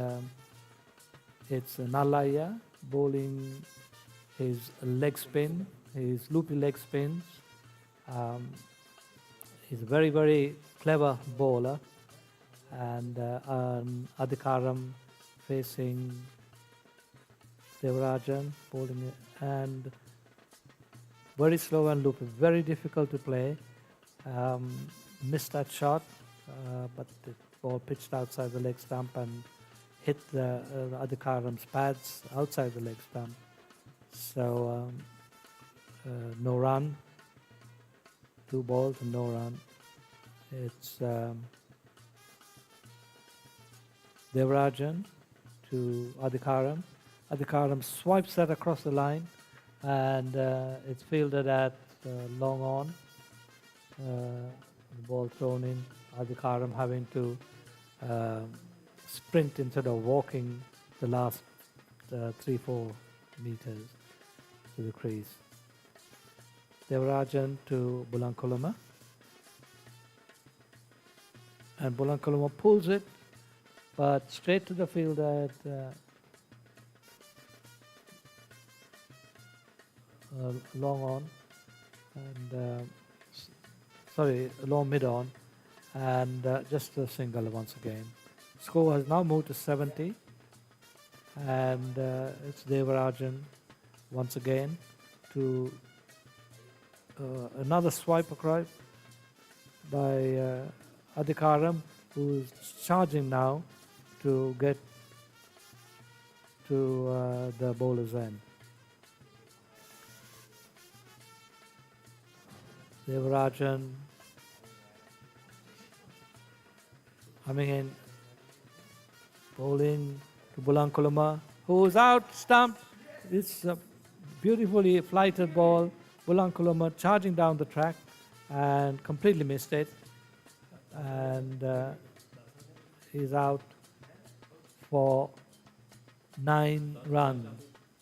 it's Nalaya bowling his leg spin, his loopy leg spins. He's a very, very clever bowler, and Adhikaram facing Devarajan bowling it, and very slow and loopy, very difficult to play. Missed that shot, but the ball pitched outside the leg stump and hit the Adhikaram's pads outside the leg stump. So no run, 2 balls and no run. It's Devarajan to Adhikaram. Adhikaram swipes that across the line, and it's fielded at long on. The ball thrown in, Adhikaram having to sprint instead of walking the last 3-4 meters to the crease. Devarajan to Bulankulama, and Bulankulama pulls it, but straight to the field at long on, and long mid on, and just a single once again. Score has now moved to 70, and it's Devarajan once again to another swipe across by Adhikaram, who's charging now to get to the bowler's end. Devarajan coming in, bowling to Bulankulama, who's out, stumped. It's a beautifully flighted ball. Bulankulama charging down the track and completely missed it. And he's out for 9 runs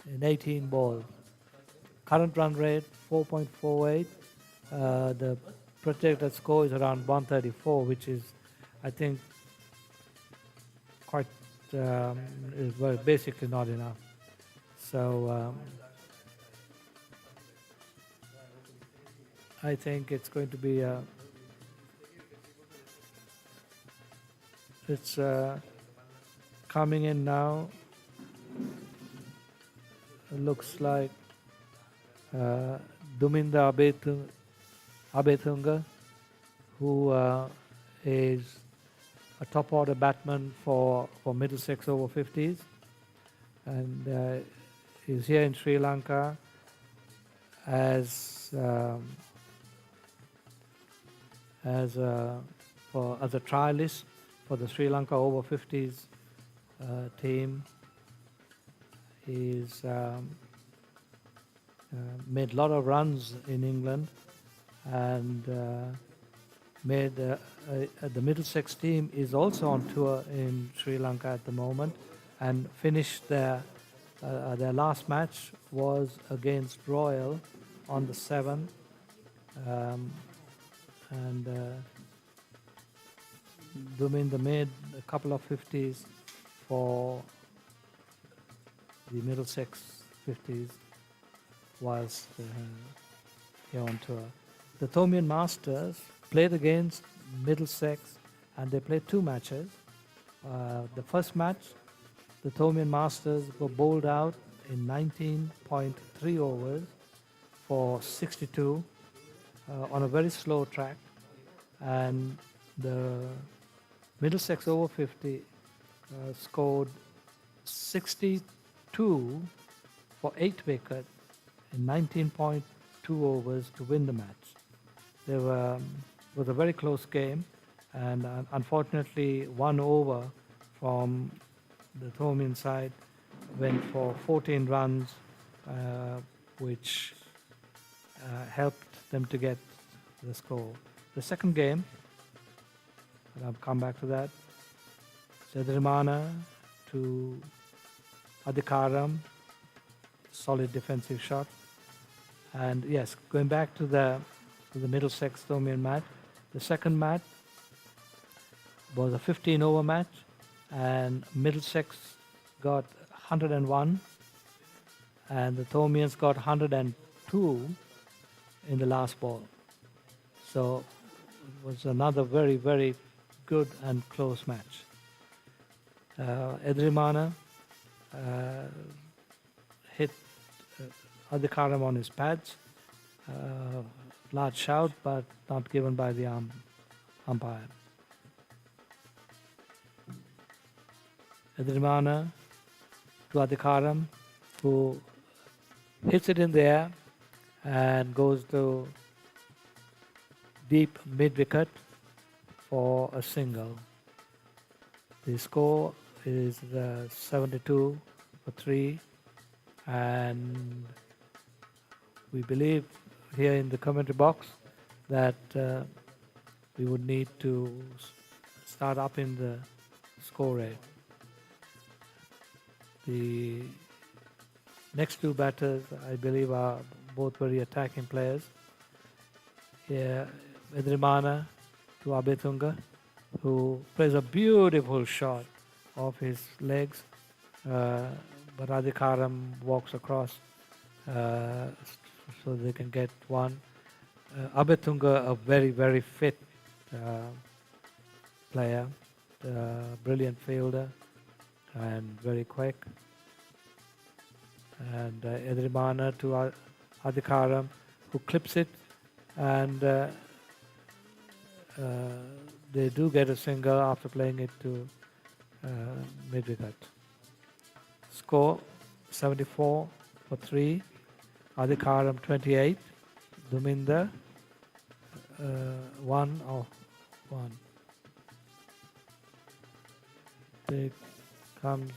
in 18 balls. Current run rate 4.48. The projected score is around 134, which is, I think, quite is well, basically not enough. So I think it's going to be it's coming in now. It looks like Duminda Abethunga, who is a top order batsman for Middlesex over 50s, and is here in Sri Lanka as a trialist for the Sri Lanka over 50s team. He's made a lot of runs in England, and made the Middlesex team is also on tour in Sri Lanka at the moment, and finished their last match was against Royal on the 7th, and Duminda made a couple of 50s for the Middlesex 50s whilst here on tour. The Thomian Masters played against Middlesex, and they played 2 matches. The first match, the Thomian Masters were bowled out in 19.3 overs for 62 on a very slow track, and the Middlesex over 50 scored 62 for 8 wickets in 19.2 overs to win the match. There was a very close game, and unfortunately 1 over from the Thomian side went for 14 runs, which helped them to get the score. The second game, and I'll come back to that, Sedrimana to Adhikaram, solid defensive shot. And yes, going back to the Middlesex Thomian match, the second match was a 15-over match, and Middlesex got 101, and the Thomians got 102 in the last ball. So it was another very, very good and close match. Edrimana hit Adhikaram on his pads. Large shout, but not given by the umpire. Edrimana to Adhikaram, who hits it in the air and goes to deep mid-wicket, for a single. The score is 72 for 3, and we believe here in the commentary box that we would need to start up in the score rate. The next two batters, I believe, are both very attacking players. Here, Edrimana to Abetunga, who plays a beautiful shot off his legs, but Adhikaram walks across so they can get one. Abetunga, a very, very fit player, brilliant fielder and very quick. And Edrimana to Adhikaram, who clips it, and they do get a single after playing it to mid-wicket. Score 74 for 3, Adhikaram 28, Duminder 1 of 1. There comes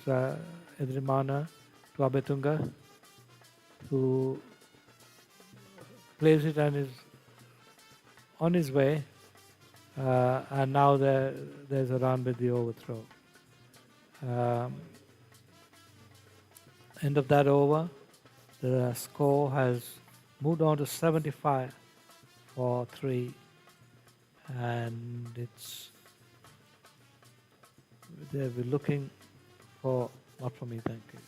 Edrimana to Abetunga, who plays it and is on his way, and now there's a run with the overthrow. End of that over, the score has moved on to 75 for 3, and they'll be looking for, not for me, thank you.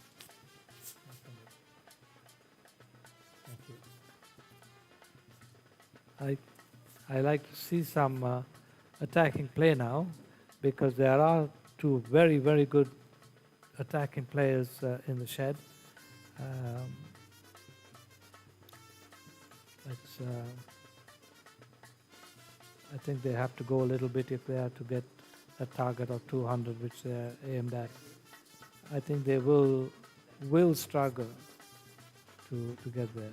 I like to see some attacking play now, because there are two very, very good attacking players in the shed. I think they have to go a little bit if they are to get a target of 200, which they are aimed at. I think they will struggle to get there.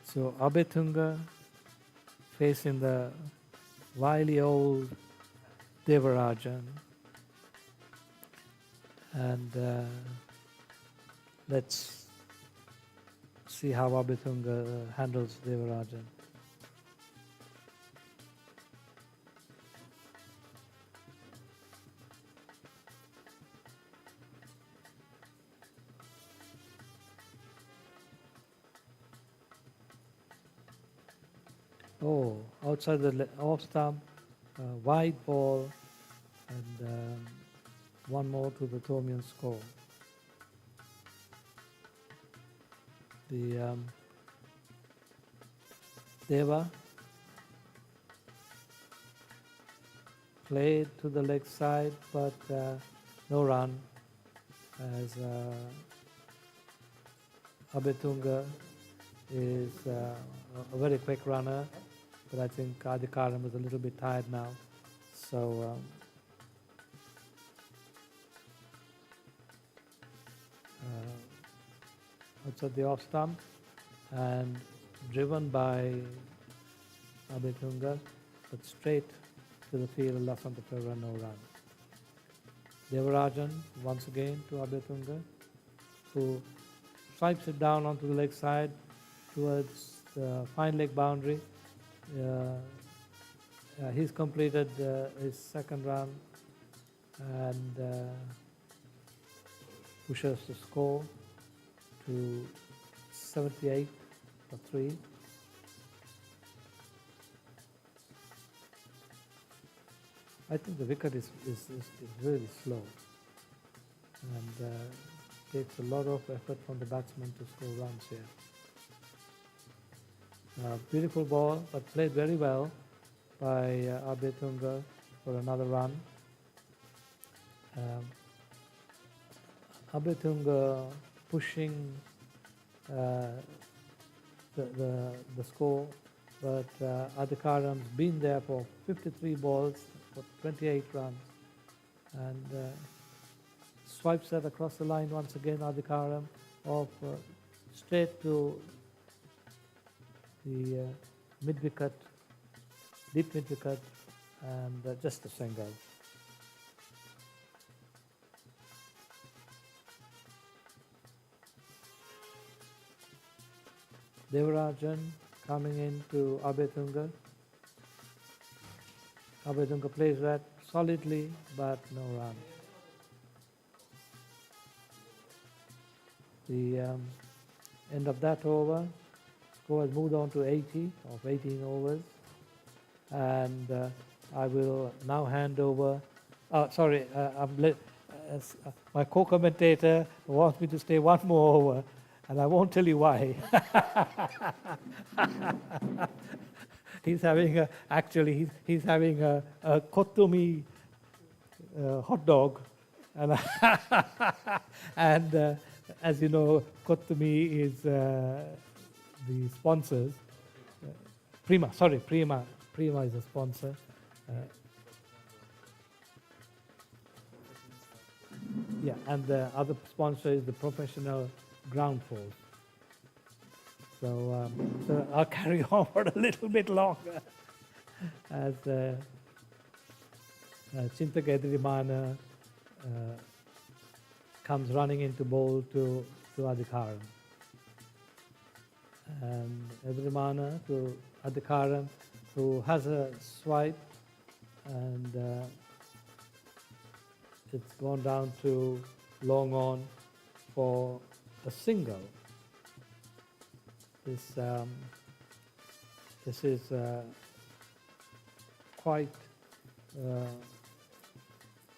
So Abetunga facing the wily old Devarajan, and let's see how Abetunga handles Devarajan. Oh, outside the off stump, wide ball, and one more to the Thomian score. The Deva played to the leg side, but no run, as Abetunga is a very quick runner, but I think Adhikaram is a little bit tired now. So outside the off stump and driven by Abetunga, but straight to the field, left on the field, no run. Devarajan once again to Abetunga, who swipes it down onto the leg side towards the fine leg boundary. He's completed his second run and pushes the score to 78 for 3. I think the wicket is really slow, and takes a lot of effort from the batsman to score runs here. Beautiful ball, but played very well by Abetunga for another run. Abetunga pushing the score, but Adhikaram's been there for 53 balls for 28 runs, and swipes that across the line once again. Adhikaram off straight to the mid-wicket deep mid wicket, and just a single. Devarajan coming into Abetunga. Abetunga plays that solidly, but no run. The end of that over, score has moved on to 80 of 18 overs, and I will now hand over. My co-commentator wants me to stay one more over, and I won't tell you why. He's having he's having a kottumi hot dog, and and as you know, kottumi is the sponsors. Prima is a sponsor. Yeah, and the other sponsor is the professional ground force. So, so I'll carry on for a little bit longer as Chintak Edirimana comes running into bowl to Adhikaram. And Edirimana to Adhikaram, who has a swipe, and it's gone down to long on for a single. This is quite,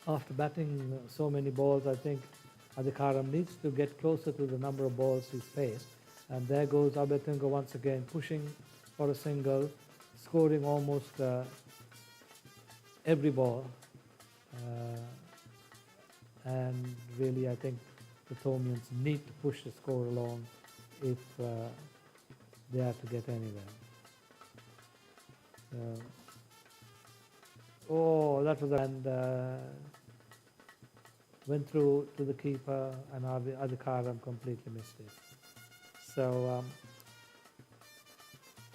after batting so many balls, I think Adhikaram needs to get closer to the number of balls he's faced. And there goes Abetunga once again, pushing for a single, scoring almost every ball. And really, I think the Thomians need to push the score along if they are to get anywhere. Oh, that was, and went through to the keeper, and Adhikaram completely missed it. So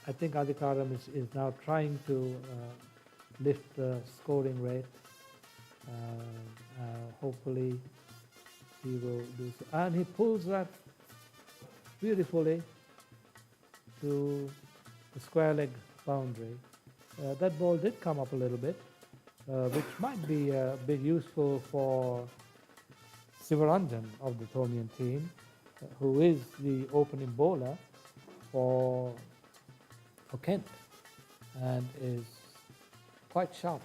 I think Adhikaram is now trying to lift the scoring rate. Hopefully he will do so. And he pulls that beautifully to the square leg boundary. That ball did come up a little bit, which might be a bit useful for Sivaranjan of the Thomian team, who is the opening bowler for Kent and is quite sharp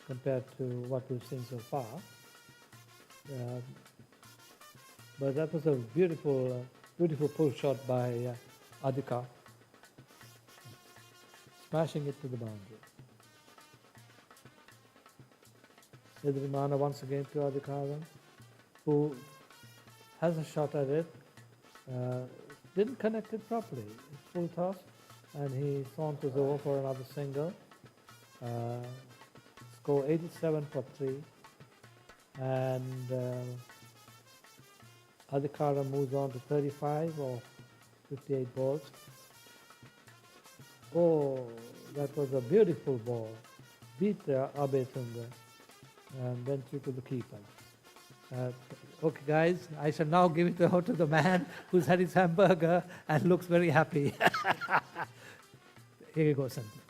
compared to what we've seen so far. But that was a beautiful pull shot by Adhika, smashing it to the boundary. Edirimana once again to Adhikaram, who has a shot at it, didn't connect it properly. It's full toss, and he saunters over for another single. Score 87 for 3, and Adhikaram moves on to 35 or 58 balls. Oh, that was a beautiful ball. Beat Abetunga and went through to the keeper. Okay, guys, I shall now give it over to the man who's had his hamburger and looks very happy. Here you go, Sandeep.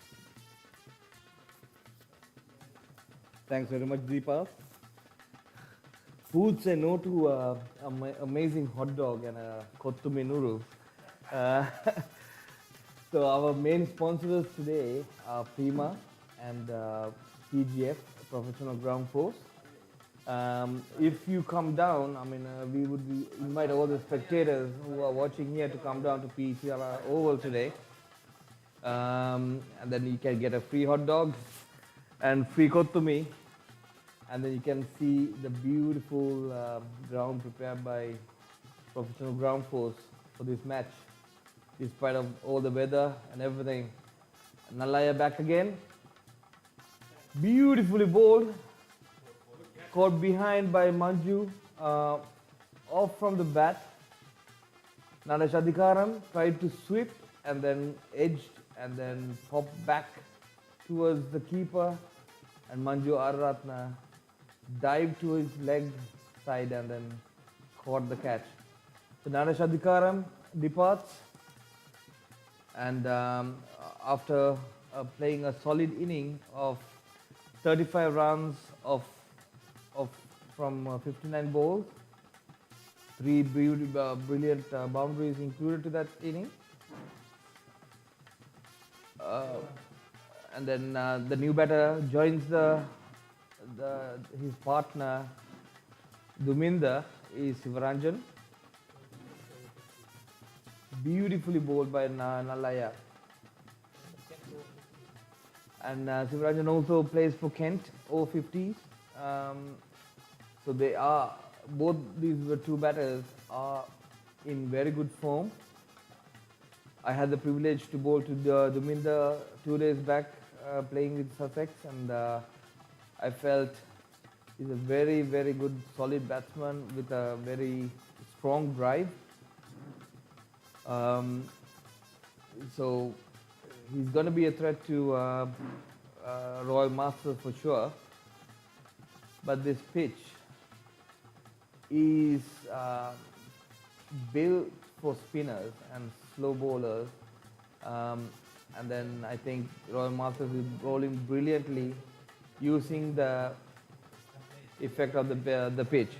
Thanks very much, Deepa. Food say no to amazing hot dog and a kottumi noodle. So our main sponsors today are Prima and PGF, Professional Ground Force. If you come down, I mean, we would invite all the spectators who are watching here to come down to PECR Oval today. And then you can get a free hot dog and free kottumi, and then you can see the beautiful ground prepared by Professional Ground Force for this match, despite of all the weather and everything. Nallaya back again, beautifully bowled, caught behind by Manju, off from the bat. Naresh Adhikaram tried to sweep and then edged and then pop back towards the keeper, and Manju Aratna dived to his leg side and then caught the catch. So Naresh Adhikaram departs, and after playing a solid inning of 35 runs from 59 balls, three brilliant boundaries included to that inning. And then the new batter joins his partner Duminda is Sivaranjan. Beautifully bowled by Nalaya. And Sivaranjan also plays for Kent over 50s. So they are, both these two batters are in very good form. I had the privilege to bowl to Duminda 2 days back playing with Sussex, and I felt he's a very, very good solid batsman with a very strong drive. So he's going to be a threat to Royal Masters for sure. But this pitch is built for spinners and slow bowlers, and then I think Royal Masters is bowling brilliantly using the effect of the pitch.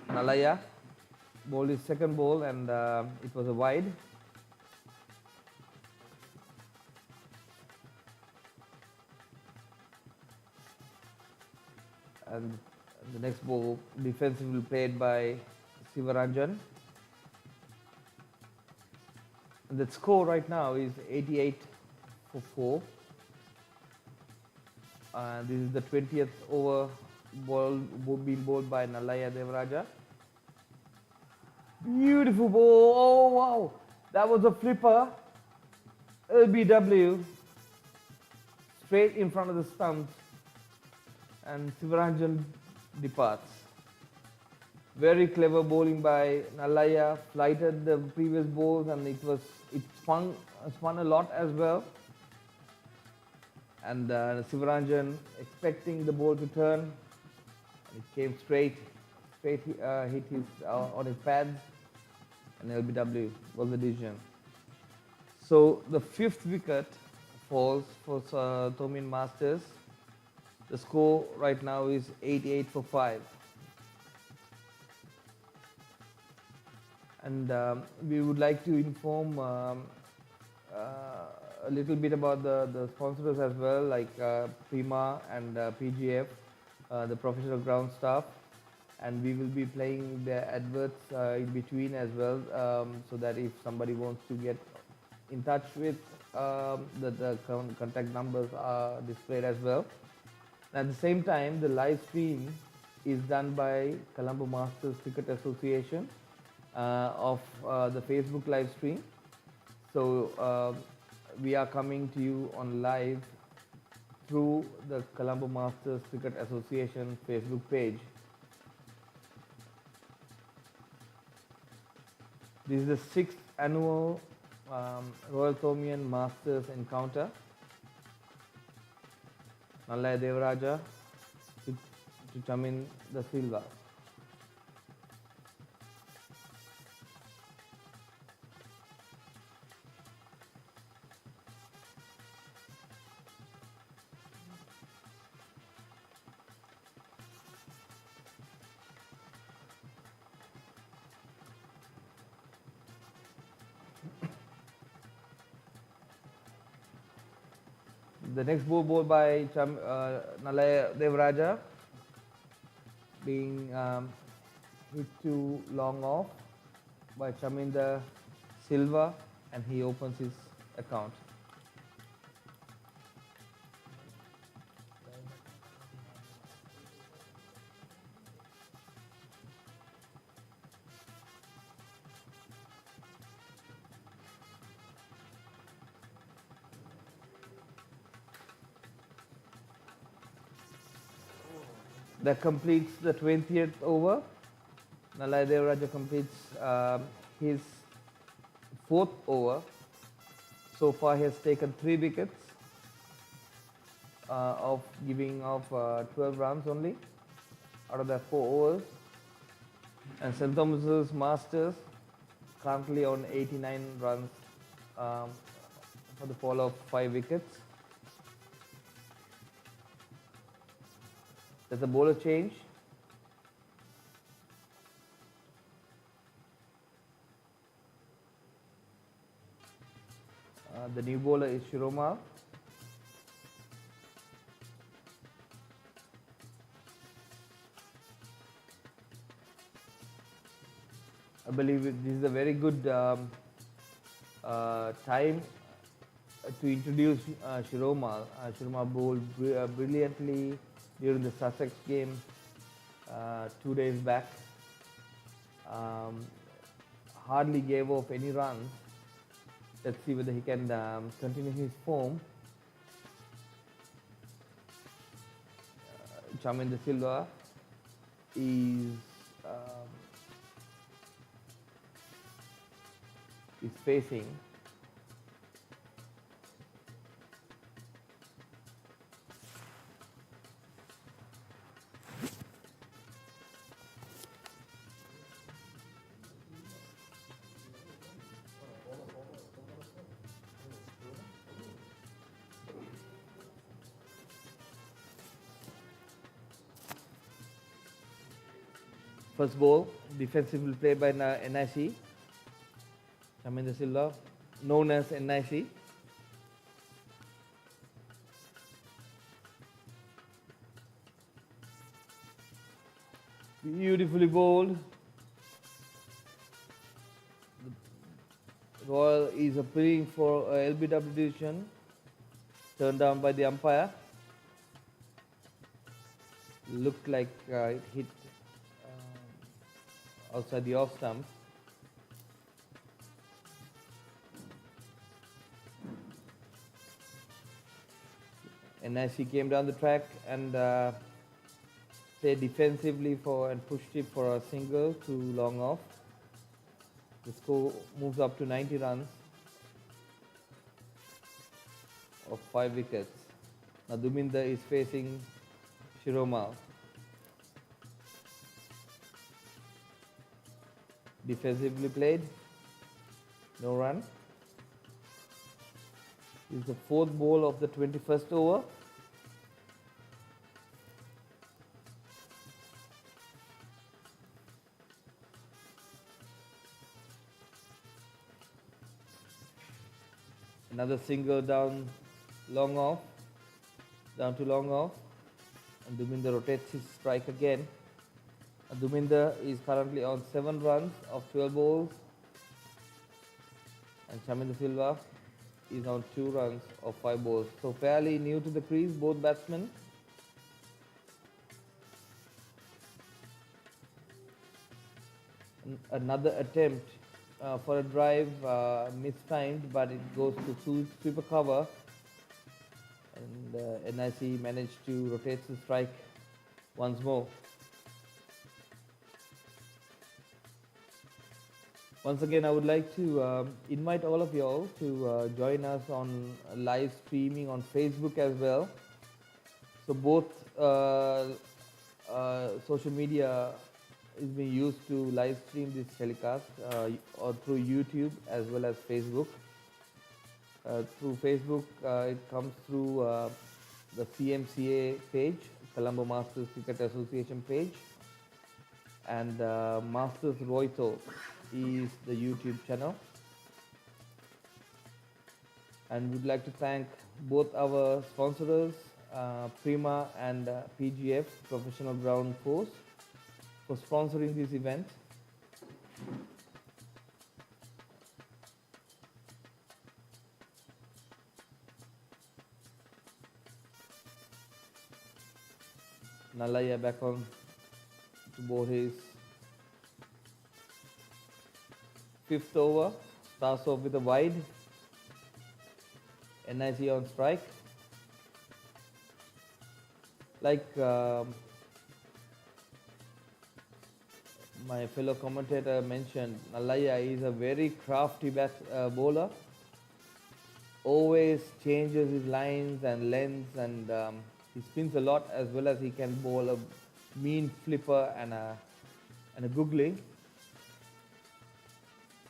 Nalaya bowled his second ball, and it was a wide. And the next ball defensively played by Sivaranjan. And the score right now is 88 for 4. This is the 20th over being bowled by Nalaya Devaraja. Beautiful ball. Oh wow, that was a flipper. LBW straight in front of the stumps, and Sivaranjan departs. Very clever bowling by Nalaya, flighted the previous balls, and it spun a lot as well. And Sivaranjan expecting the ball to turn, and it came straight hit his on his pads, and LBW was the decision. So the 5th wicket falls for Thomian Masters. The score right now is 88 for 5. And we would like to inform a little bit about the sponsors as well, like Prima and PGF, the professional ground staff. And we will be playing the adverts in between as well, so that if somebody wants to get in touch with, the contact numbers are displayed as well. At the same time, the live stream is done by Colombo Masters Cricket Association of the Facebook live stream. So we are coming to you on live through the Colombo Masters Cricket Association Facebook page. This is the 6th annual Royal Thomian Masters encounter. Nalaya Devaraja to Chamin the Silva. The next ball by Nalaya Devaraja being hit too long off by Chaminda Silva, and he opens his account. That completes the 20th over. Nalaya Devaraja completes his 4th over So far he has taken 3 wickets of giving off 12 runs only out of that 4 overs. And St. Thomas's Masters currently on 89 runs for the fall of 5 wickets. There's a bowler change. The new bowler is Shiroma. I believe this is a very good time to introduce Shiroma. Shiroma bowled brilliantly during the Sussex game 2 days back. Hardly gave off any runs. Let's see whether he can continue his form. Chaminda Silva is facing. First ball, defensively played by NIC. Chaminda Silva, known as NIC. Beautifully bowled. The Royal is appealing for LBW decision, turned down by the umpire. Looked like it hit outside the off stump. NIC came down the track and played defensively and pushed it for a single to long off. The score moves up to 90 runs of 5 wickets. Now Duminda is facing Shiroma. Defensively played, no run. This is the 4th ball of the 21st over. Another single down long off, down to long off, and Duminda rotates his strike again. Duminda is currently on 7 runs of 12 balls, and Chaminda Silva is on 2 runs of 5 balls. So fairly new to the crease, both batsmen. Another attempt for a drive, mistimed, but it goes to sweeper cover, and NIC managed to rotate the strike once more. Once again, I would like to invite all of you all to join us on live streaming on Facebook as well. So both social media is being used to live stream this telecast or through YouTube as well as Facebook. Through Facebook, it comes through the CMCA page, Colombo Masters Cricket Association page, and Masters Roito is the YouTube channel. And we'd like to thank both our sponsors, Prima and PGF, Professional Ground Force, for sponsoring this event. Nalaya back on to bowl his 5th over, starts off with a wide. NIC on strike. Like my fellow commentator mentioned, Nalaya is a very crafty bowler. always changes his lines and lengths, and he spins a lot, as well as he can bowl a mean flipper and a googly.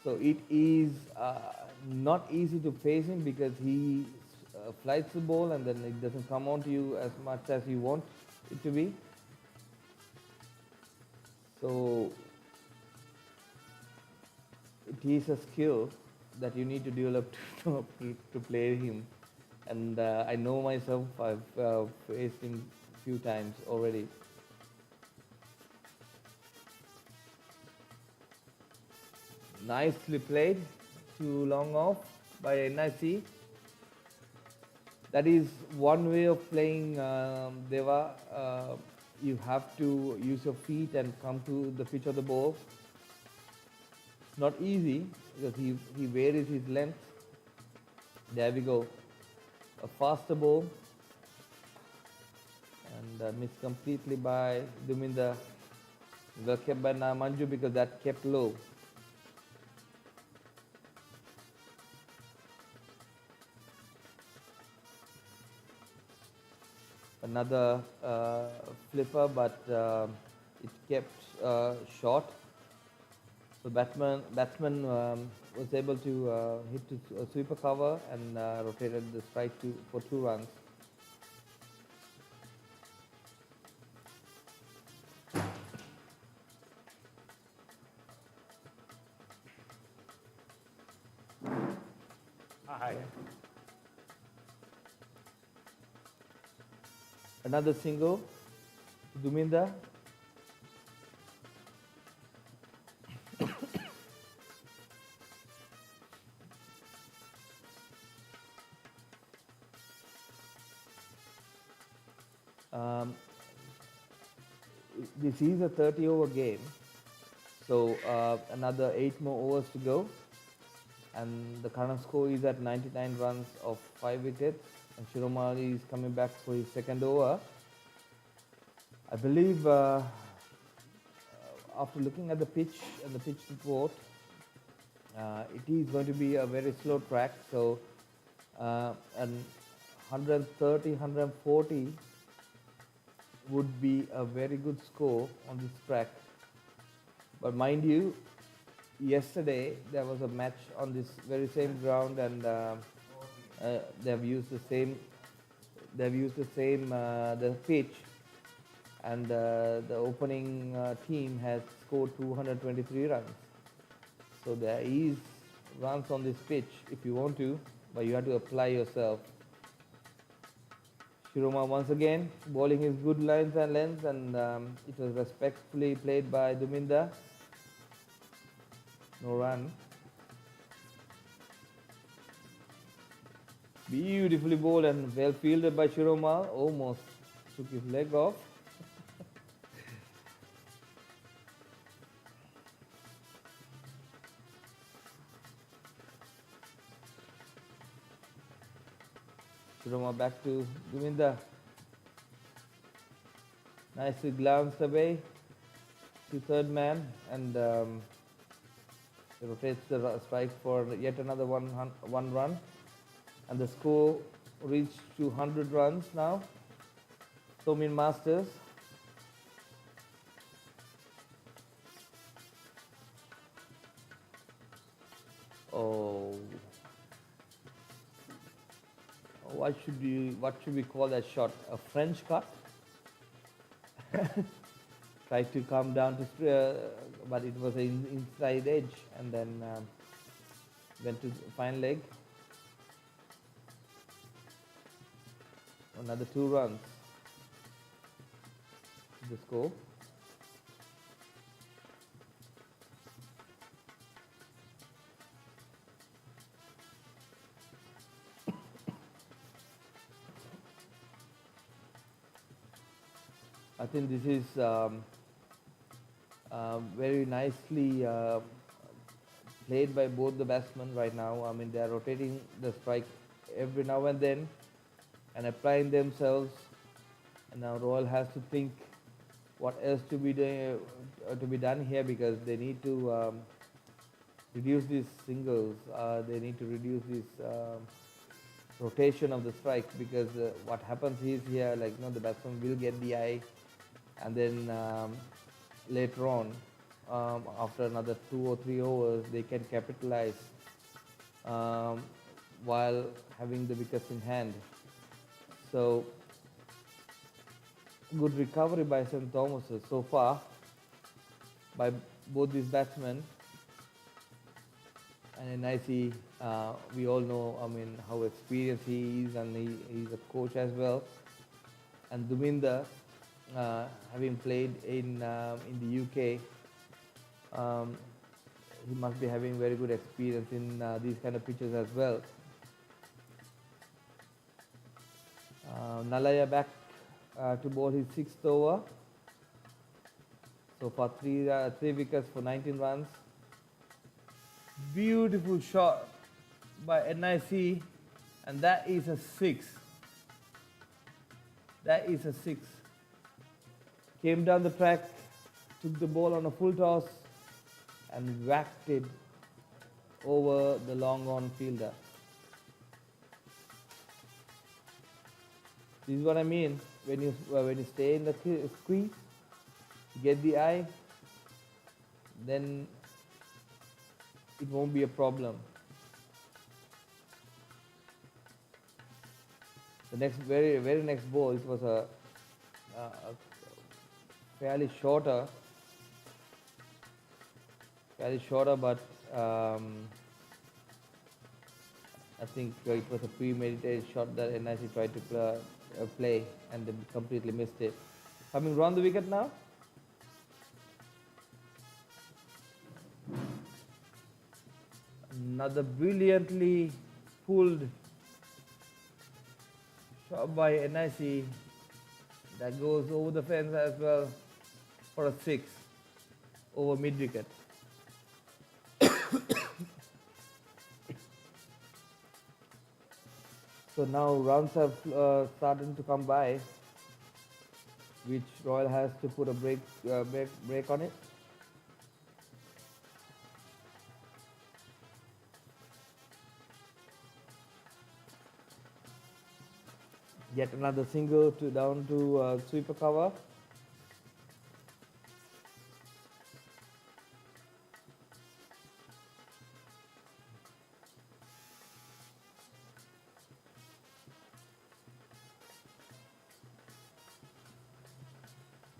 So it is not easy to face him because he flights the ball and then it doesn't come on to you as much as you want it to be. So it is a skill that you need to develop to play him. And I know myself, I've faced him a few times already. Nicely played, too long off by NIC. That is one way of playing Deva. You have to use your feet and come to the pitch of the ball. It's not easy because he varies his length. There we go. A faster ball and missed completely by Duminda. Well kept by Manju because that kept low. Another flipper, but it kept short. So batsman was able to hit a sweeper cover and rotated the strike for 2 runs. Hi. Another single, Duminda. This is a 30-over game, so another 8 more overs to go, and the current score is at 99 runs of 5 wickets, and Shiromali is coming back for his second over. I believe after looking at the pitch and the pitch report, it is going to be a very slow track, so and 130, 140 would be a very good score on this track. But mind you, yesterday there was a match on this very same ground, and they've used the same the pitch, and the opening team has scored 223 runs. So there is runs on this pitch if you want to, but you have to apply yourself. Shiroma once again bowling his good lines and lengths, and it was respectfully played by Duminda. No run. Beautifully bowled and well fielded by Shiroma. Almost took his leg off. Shiroma back to Duminda. Nicely glanced away to third man, and rotates the strike for yet another one run, and the score reached to 100 runs now. Thomian Masters. Oh, what should we call that shot? A French cut? Tried to come down to, but it was an inside edge, and then went to fine leg. Another 2 runs. The score. I think this is very nicely played by both the batsmen right now. I mean, they are rotating the strike every now and then and applying themselves. And now Royal has to think what else to be done here, because they need to reduce these singles. They need to reduce these rotation of the strike, because what happens is here, like the batsman will get the eye, and then later on, after another 2 or 3 overs, they can capitalize um, while having the wickets in hand. So good recovery by St. Thomas so far by both these batsmen. And NIC, we all know, how experienced he is, and he's a coach as well. And Duminda, having played in the UK, he must be having very good experience in these kind of pitches as well. Nalaya back to bowl his 6th over. So far, three wickets for 19 runs. Beautiful shot by NIC, and that is a 6. That is a 6. Came down the track, took the ball on a full toss, and whacked it over the long on fielder. This is what I mean when you stay in the squeeze, get the eye, then it won't be a problem. The very next ball, it was a fairly shorter, but I think it was a premeditated shot that NIC tried to play, and they completely missed it. Coming round the wicket now. Another brilliantly pulled shot by NIC that goes over the fence as well for a 6 over mid wicket. So now runs have started to come by, which Royal has to put a break on it. Yet another single down to sweeper cover.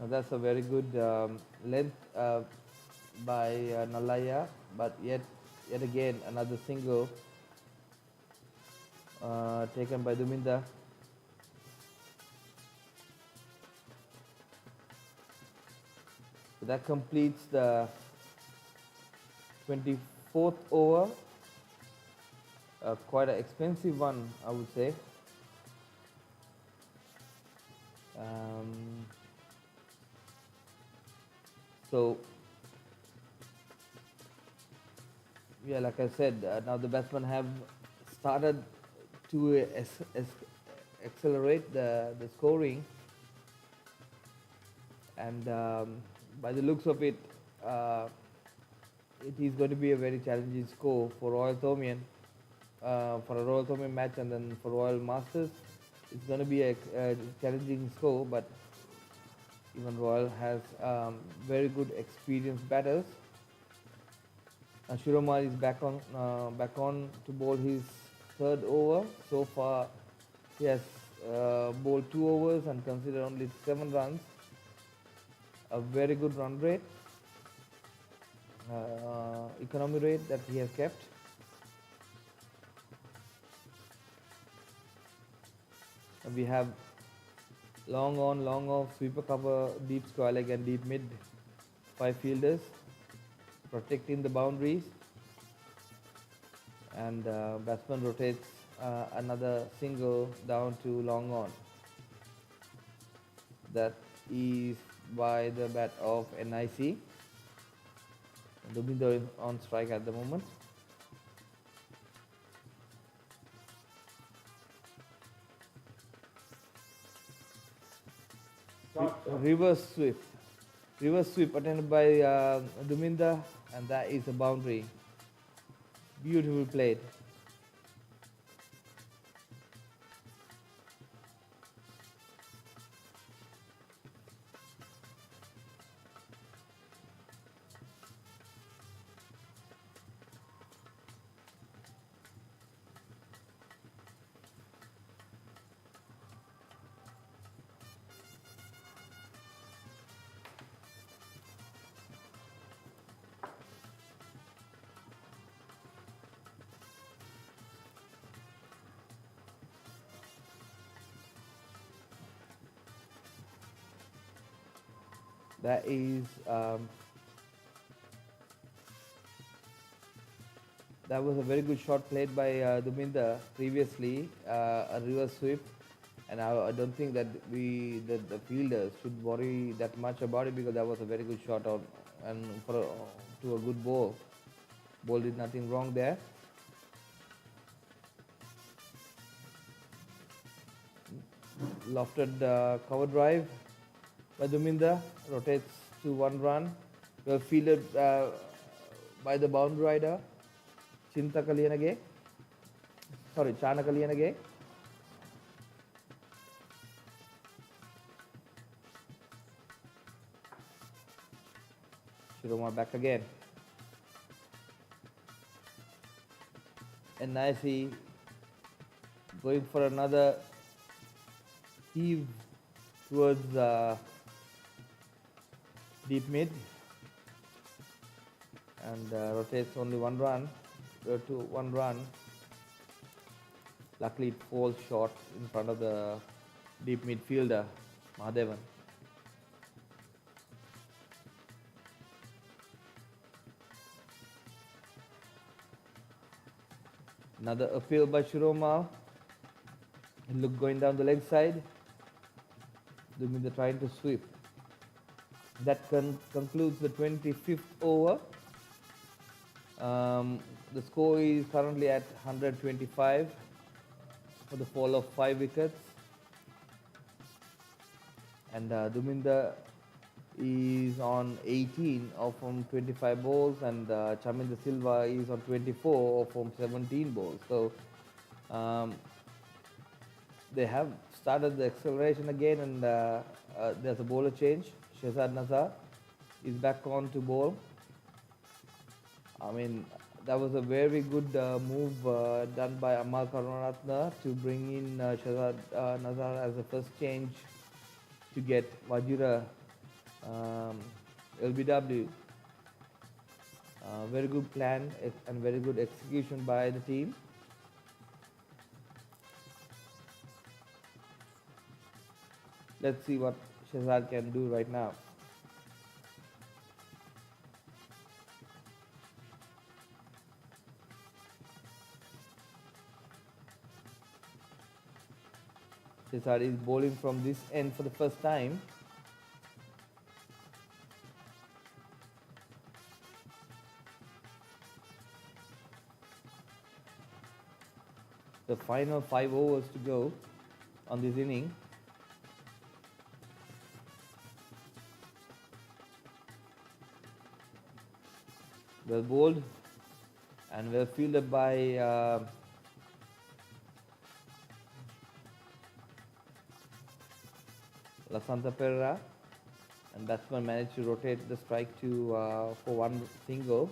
Now that's a very good length by Nalaya, but yet again another single taken by Duminda. So that completes the 24th over. Quite an expensive one, I would say. So yeah, like I said, now the batsmen have started to accelerate the scoring, and by the looks of it, it is going to be a very challenging score for Royal Thomian, for a Royal Thomian match, and then for Royal Masters, it's going to be a challenging score. But even Royal has very good experienced batters. Shiromar is back on to bowl his 3rd over. So far, he has bowled 2 overs and considered only 7 runs. A very good run rate, economy rate that he has kept. And we have long on, long off, sweeper cover, deep square leg and deep mid. 5 fielders protecting the boundaries, and batsman rotates another single down to long on. That is by the bat of NIC. Duminda is on strike at the moment. Reverse sweep attended by Duminda, and that is a boundary. Beautiful played. That is that was a very good shot played by Duminda previously, a reverse sweep, and I don't think that the fielders should worry that much about it because that was a very good shot on and to a good ball. Ball did nothing wrong there. Lofted cover drive by Duminda, rotates to 1 run. Well fielded by the boundary rider, Chintakalinage. Sorry, Chanakalinage. Shiroma back again. And nicely going for another heave towards deep mid and rotates only 1 run, to 1 run. Luckily it falls short in front of the deep midfielder, Mahadevan. Another appeal by Shiroma. And look going down the leg side. Duminda trying to sweep. That concludes the 25th over. The score is currently at 125 for the fall of 5 wickets. And Duminda is on 18 from 25 balls, and Chaminda Silva is on 24 from 17 balls. So they have started the acceleration again, and there's a bowler change. Shehzad Nazar is back on to bowl. I mean, that was a very good move done by Amal Karunaratne to bring in Shehzad Nazar as the first change to get Wajira LBW. Very good plan and very good execution by the team. Let's see what Shehzad can do right now. Shehzad is bowling from this end for the first time. The final 5 overs to go on this inning. Well bowled and well fielded by Lasanta Pereira, and batsman managed to rotate the strike to for 1 single.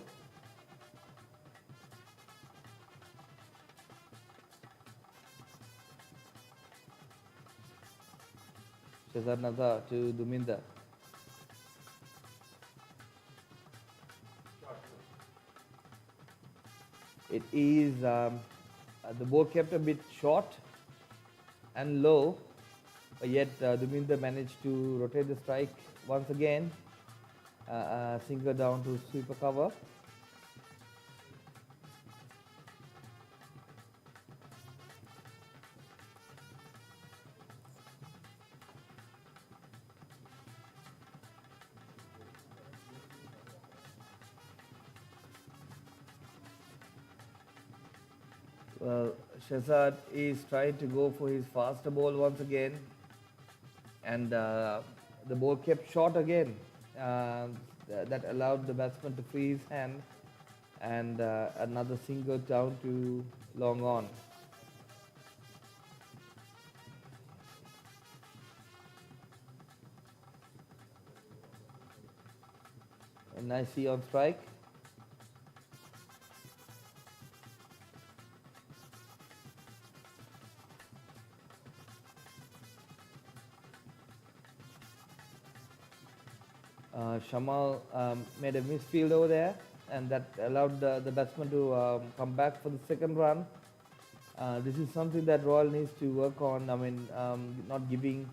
Shehzad Nazar to Duminda. It is the ball kept a bit short and low, but yet Duminda managed to rotate the strike once again, single down to sweeper cover. Well, Shehzad is trying to go for his faster ball once again, and the ball kept short again. That allowed the batsman to free his hand, and another single down to long on. A nice see on strike. Shamal made a misfield over there, and that allowed the batsman to come back for the second run. This is something that Royal needs to work on. I mean, not giving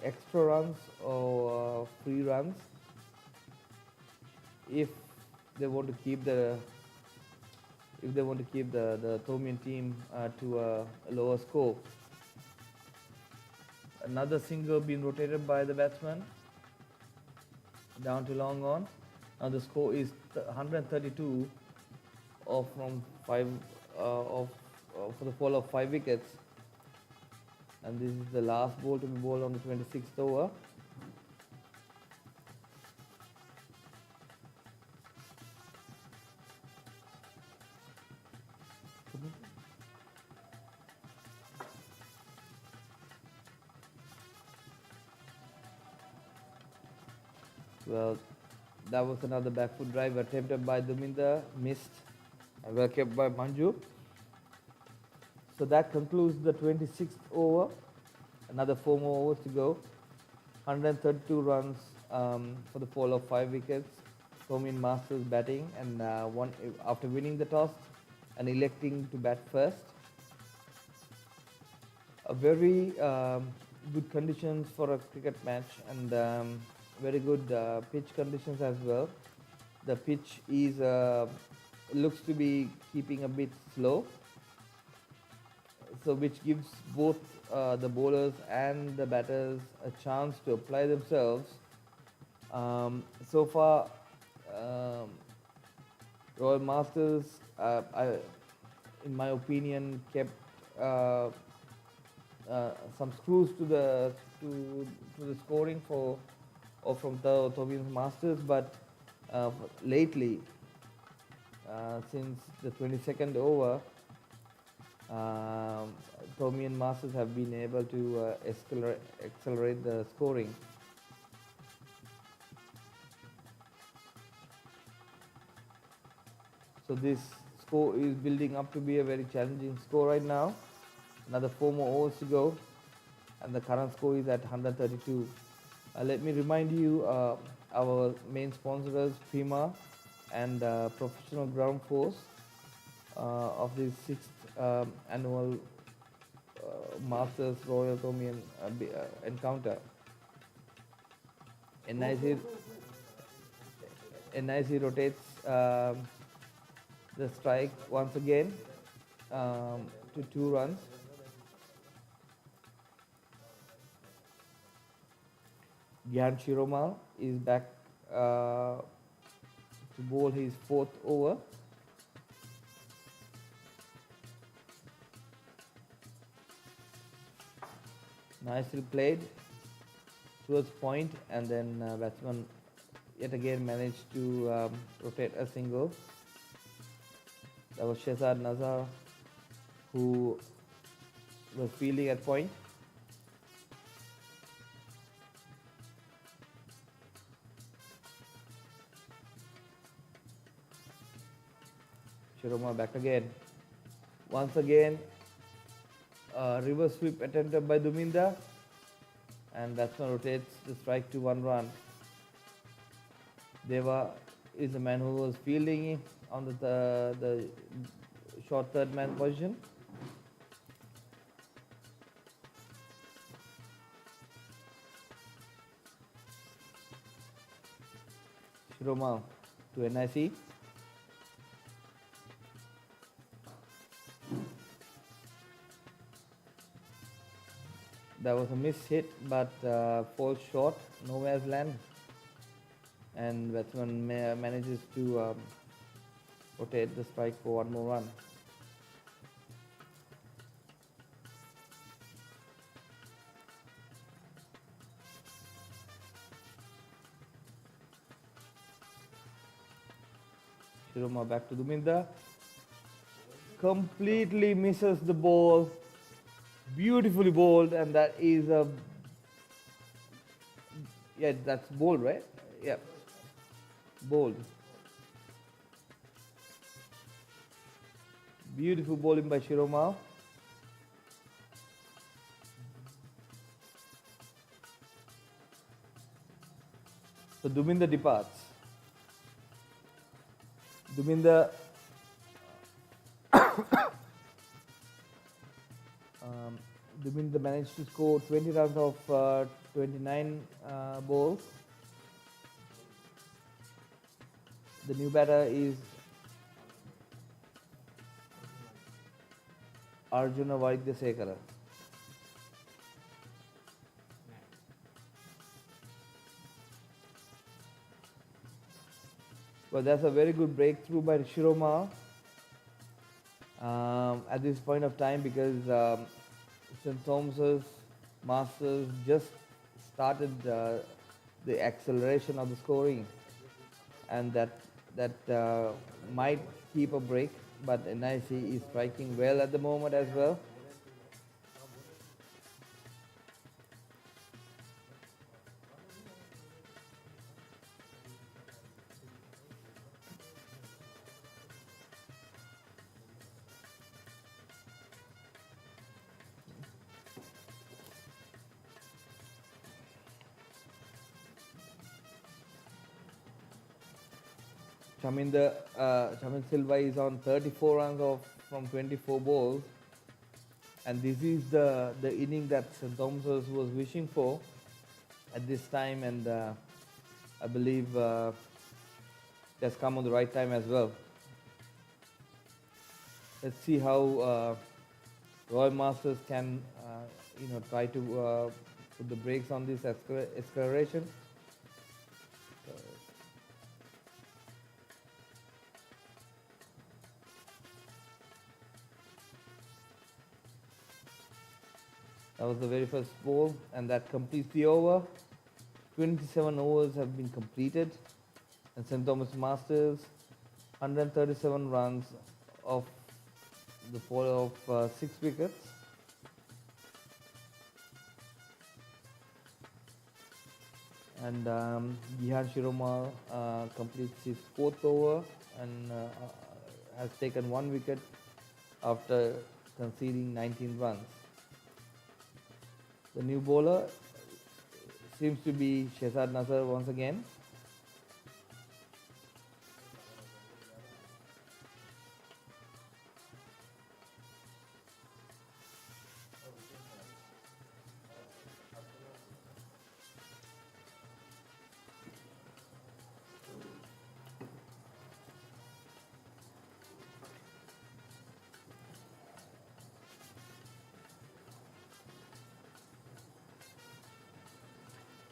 extra runs or free runs if they want to keep the the Thomian team to a lower score. Another single being rotated by the batsman down to long on. Now the score is 132 off from for the fall of 5 wickets, and this is the last ball to be bowled on the 26th over. Well, that was another back foot drive attempted by Duminda, missed, and well kept by Manju. So that concludes the 26th over. Another 4 more overs to go. 132 runs for the fall of 5 wickets. Thomian Masters batting and after winning the toss and electing to bat first. A very good conditions for a cricket match, and very good pitch conditions as well. The pitch is looks to be keeping a bit slow, so which gives both the bowlers and the batters a chance to apply themselves. So far, Royal Masters, in my opinion, kept some screws to the scoring from the Thomian Masters, but lately, since the 22nd over, Thomian Masters have been able to accelerate the scoring. So this score is building up to be a very challenging score right now. Another 4 more overs to go, and the current score is at 132. Let me remind you our main sponsors, Prima and Professional Ground Force of the 6th annual Masters Royal Thomian encounter. NIC rotates the strike once again to 2 runs. Gyan Shiromal is back to bowl his 4th over. Nicely played towards point, and then batsman yet again managed to rotate a single. That was Shehzad Nazar who was fielding at point. Shiroma back again. Once again, reverse sweep attempted by Duminda, and batsman rotates the strike to 1 run. Deva is the man who was fielding on the short third man position. Shiroma to NIC. That was a missed hit, but falls short, nowhere's land, and batsman manages to rotate the strike for 1 more run. Shiroma back to Duminda. Completely misses the ball. Beautifully bowled, and that is a that's bowled, right? Yeah, bowled. Beautiful bowling by Shiroma. So Duminda departs. Duminda they managed to score 20 runs of 29 balls. The new batter is Arjuna Vaidyasekara. Well, that's a very good breakthrough by Shiroma at this point of time, because St. Thomas's Masters just started the acceleration of the scoring, and that might keep a break, but NIC is striking well at the moment as well. Chamin Silva is on 34 runs from 24 balls, and this is the inning that St. Thomas's was wishing for at this time, and I believe it has come on the right time as well. Let's see how Royal Masters can try to put the brakes on this acceleration. That was the very first ball, and that completes the over. 27 overs have been completed, and St. Thomas Masters 137 runs off the fall of 6 wickets. And Gihan Shiroma completes his 4th over and has taken 1 wicket after conceding 19 runs. The new bowler seems to be Shehzad Nazar once again.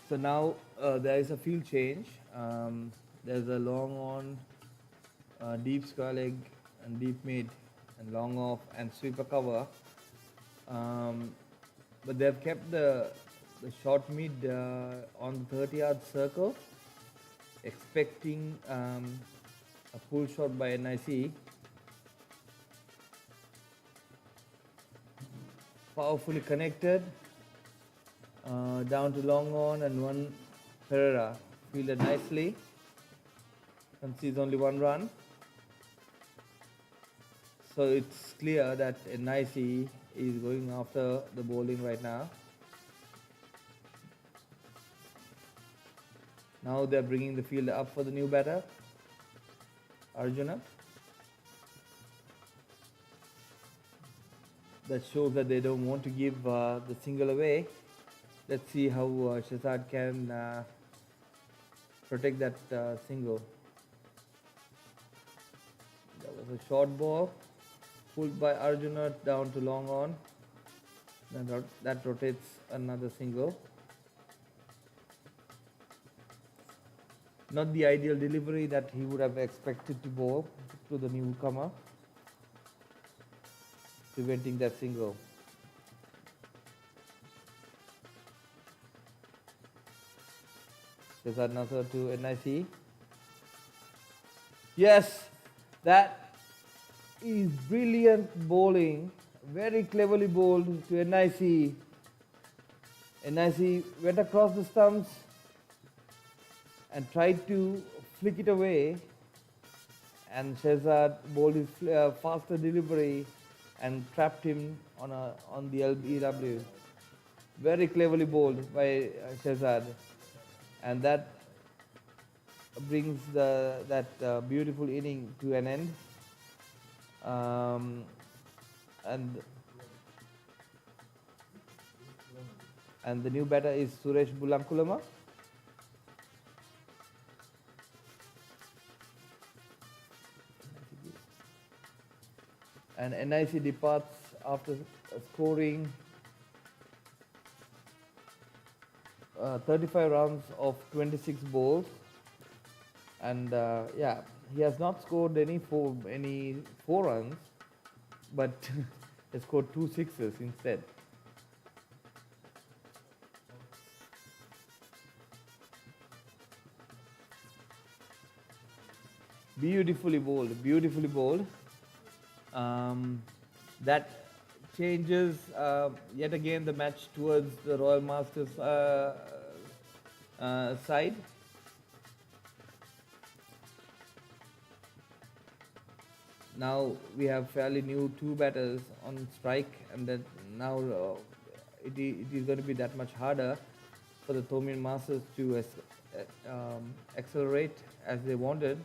So now there is a field change. There's a long on, deep square leg and deep mid, and long off and sweeper cover. But they've kept the short mid on the 30-yard circle, expecting a pull shot by NIC. Powerfully connected. Down to long on, and one Pereira fielded nicely, concedes only 1 run. So it's clear that NIC is going after the bowling right now. Now they're bringing the field up for the new batter, Arjuna. That shows that they don't want to give the single away. Let's see how Shehzad can protect that single. That was a short ball, pulled by Arjuna down to long on. Then that rotates another single. Not the ideal delivery that he would have expected to bowl to the newcomer, preventing that single. Shehzad Nazar to NIC. Yes, that is brilliant bowling. Very cleverly bowled to NIC. NIC went across the stumps and tried to flick it away, and Shehzad bowled his faster delivery and trapped him on the LBW. Very cleverly bowled by Shehzad. And that brings that beautiful inning to an end. And And the new batter is Suresh Bulankulama. And NIC departs after scoring 35 runs of 26 balls. And yeah, he has not scored any four runs, but he scored 2 sixes instead. Beautifully bowled. That changes yet again the match towards the Royal Masters side. Now we have fairly new 2 batters on strike, and then now it is going to be that much harder for the Thomian Masters to accelerate as they wanted.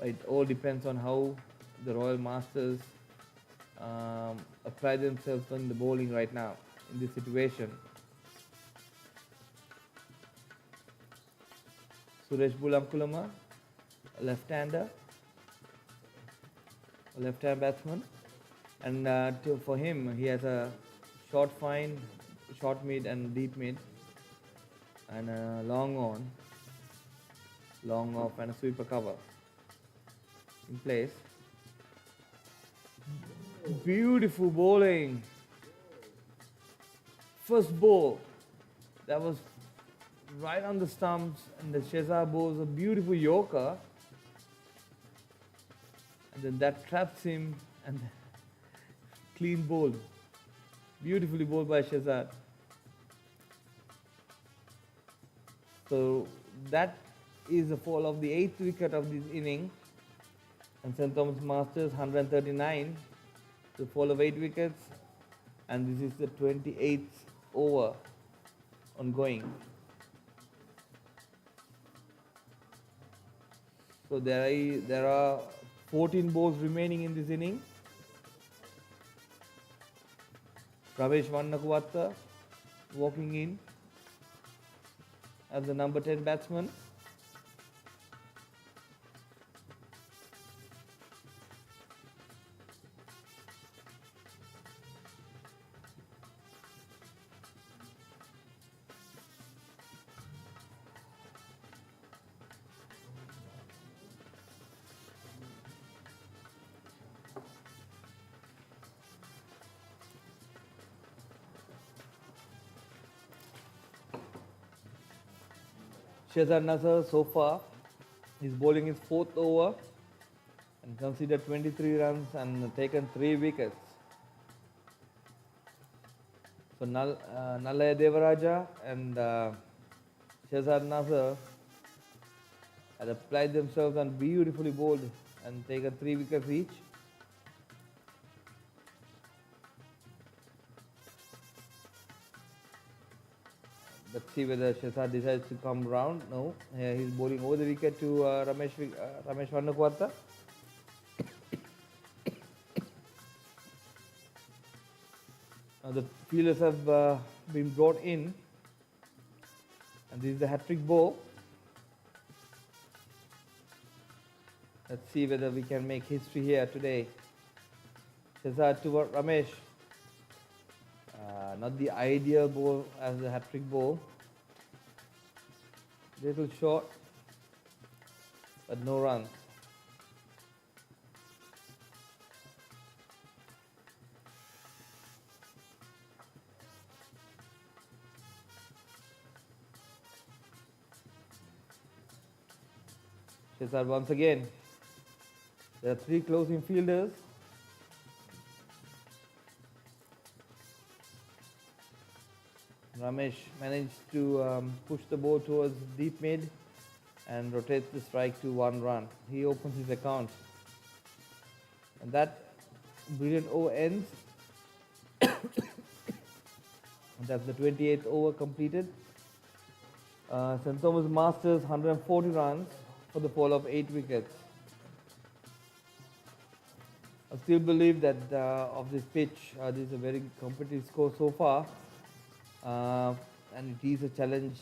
It all depends on how the Royal Masters apply themselves on the bowling right now in this situation. Suresh Bulankulama, a left-hander, a left-hand batsman, and for him he has a short fine, short mid and deep mid, and a long on, long off and a sweeper cover in place. Beautiful bowling. First ball, that was right on the stumps, and the Shezad bowls a beautiful yorker, and then that traps him, and clean bowled. Beautifully bowled by Shezad. So that is the fall of the 8th wicket of this inning, and St. Thomas Masters 139, the fall of 8 wickets, and this is the 28th over ongoing. So there are 14 balls remaining in this inning. Ramesh Vannakuwatta walking in as the number 10 batsman. Shezad Nasser so far is bowling his 4th over and considered 23 runs and taken 3 wickets. So Nallaya Devaraja and Shezad Nasser had applied themselves and beautifully bowled and taken 3 wickets each. Let's see whether Shezad decides to come round. No, he's bowling over the wicket to Ramesh Vannakuwatta. Now the fielders have been brought in, and this is the hat-trick ball. Let's see whether we can make history here today. Shezad to Ramesh. Not the ideal ball as the hat-trick ball. Little short, but no runs. Shezad once again. There are 3 closing fielders. Ramesh managed to push the ball towards deep mid and rotates the strike to 1 run. He opens his account. And that brilliant over ends. And that's the 28th over completed. St. Thomas Masters 140 runs for the fall of 8 wickets. I still believe that of this pitch, this is a very competitive score so far. and it is a challenge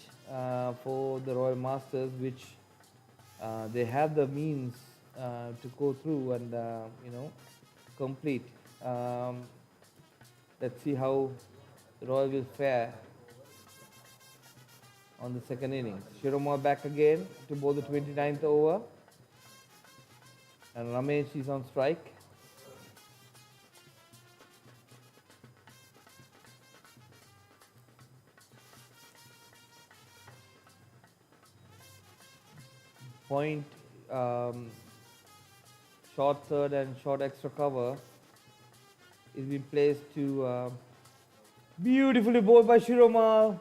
for the Royal Masters, which they have the means to go through and complete. Let's see how the Royal will fare on the second innings. Shiroma back again to bowl the 29th over, and Ramesh is on strike. Point, short third and short extra cover is being placed to beautifully bowled by Shiroma.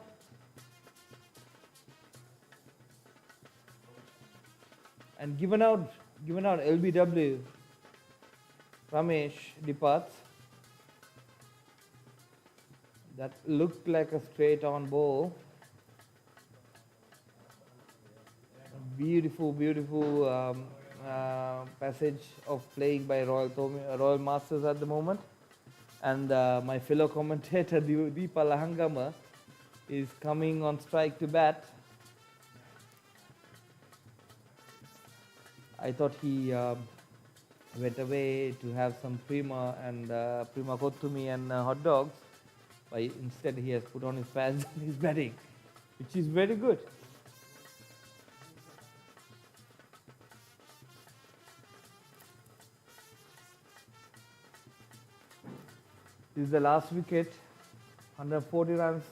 And given out LBW, Ramesh departs. That looked like a straight on ball. Beautiful passage of playing by Royal Masters at the moment. And my fellow commentator Deepa Lahangama is coming on strike to bat. I thought he went away to have some prima kottumi and hot dogs, but instead he has put on his pads and he's batting, which is very good. This is the last wicket, 140 runs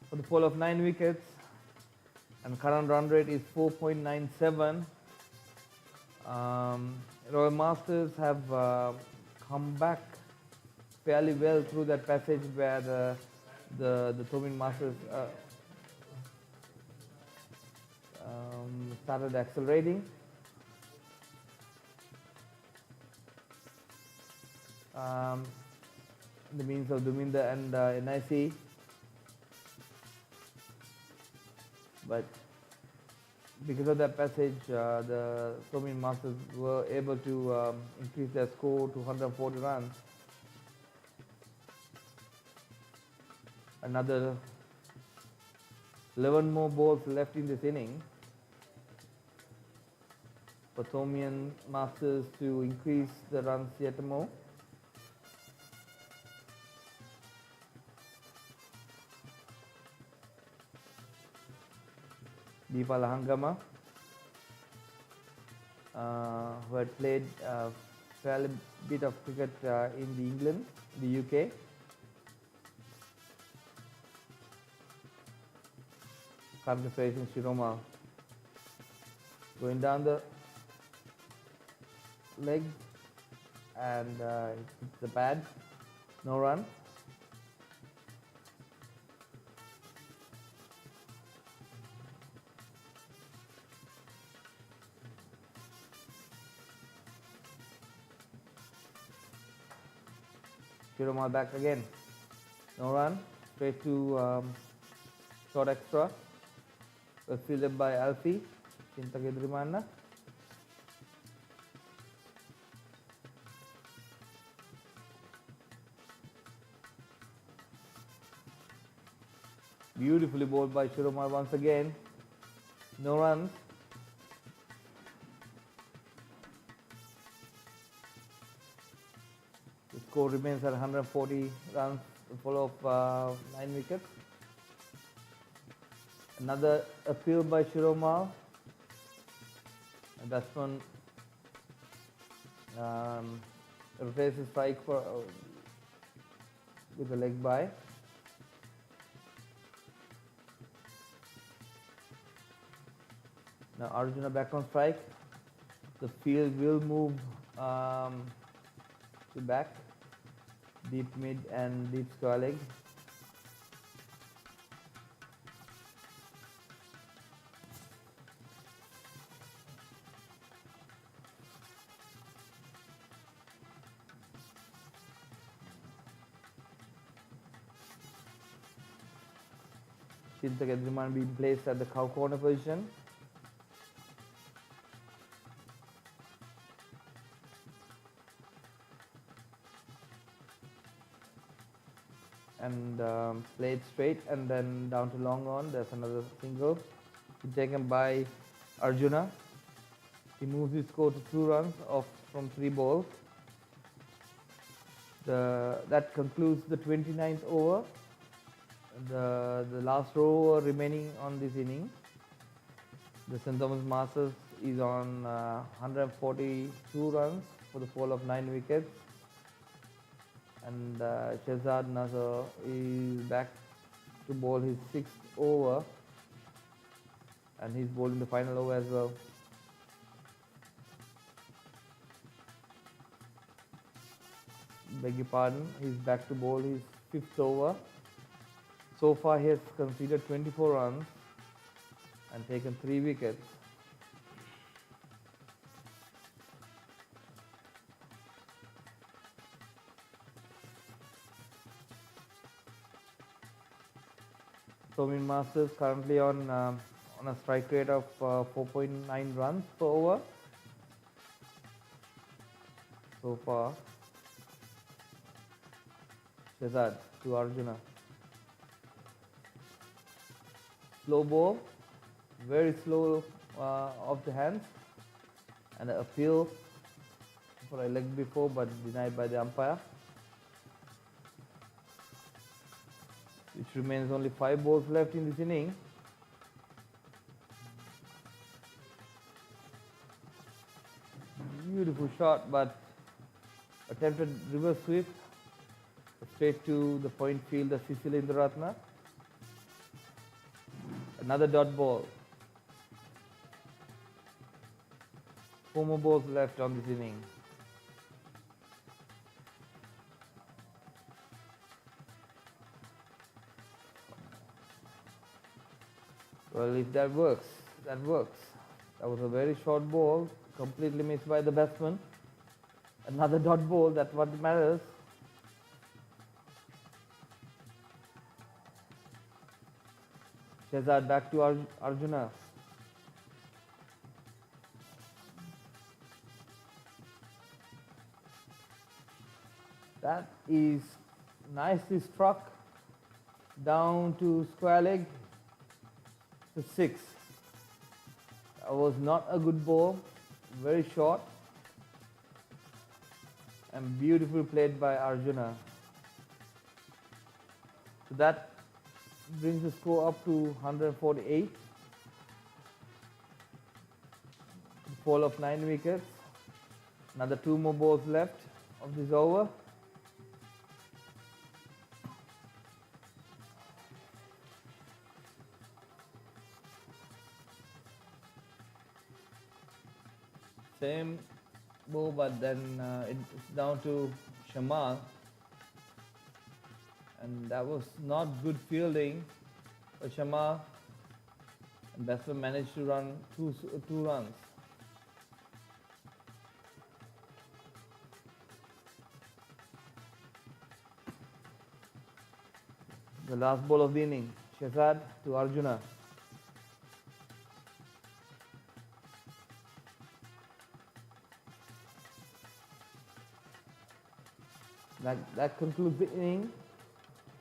for the fall of 9 wickets, and current run rate is 4.97. Royal Masters have come back fairly well through that passage where the Thomian Masters started accelerating. The means of Duminda and NIC, but because of that passage, the Thomian Masters were able to increase their score to 140 runs. Another 11 more balls left in this inning for Thomian Masters to increase the runs yet more. Deepa Lahangama, who had played a fairly bit of cricket in the UK. Currently facing Shiroma, going down the leg and hits the pad, no run. Shiroma back again, no run, straight to short extra, was fielded by Alfie, Cinta Kedrimana. Beautifully bowled by Shiroma once again, no runs. The score remains at 140 runs, full of 9 wickets. Another appeal by Shiroma. The batsman replaces strike for with a leg by. Now Arjuna back on strike. The field will move to back, deep mid and deep square leg. Cinta Kedrimana being placed at the cow corner position. and played straight, and then down to long on. There's another single taken by Arjuna. He moves his score to 2 runs off from 3 balls. That concludes the 29th over. The last over remaining on this inning. The St. Thomas Masters is on 142 runs for the fall of 9 wickets. And Shehzad Nasser is back to bowl his 6th over, and he's bowling the final over as well. Beg your pardon, he's back to bowl his 5th over. So far he has conceded 24 runs and taken 3 wickets. Thomian Masters currently on a strike rate of 4.9 runs per over so far. Shehzad to Arjuna. Slow ball, very slow off the hands, and an appeal for a leg before but denied by the umpire. Which remains only 5 balls left in this inning. Beautiful shot, but attempted reverse sweep straight to the point fielder Sicily Indaratna. Another dot ball. 4 more balls left on this inning. Well, if that works, that works. That was a very short ball, completely missed by the batsman. Another dot ball, that's what matters. Shehzad back to Arjuna. That is nicely struck down to square leg. To 6. That was not a good ball, very short and beautifully played by Arjuna. So that brings the score up to 148. The fall of 9 wickets. Another 2 more balls left of this over. Same ball, but then it's down to Shamal, and that was not good fielding for Shamal, and batsman managed to run two runs. The last ball of the inning, Shehzad to Arjuna. That concludes the inning.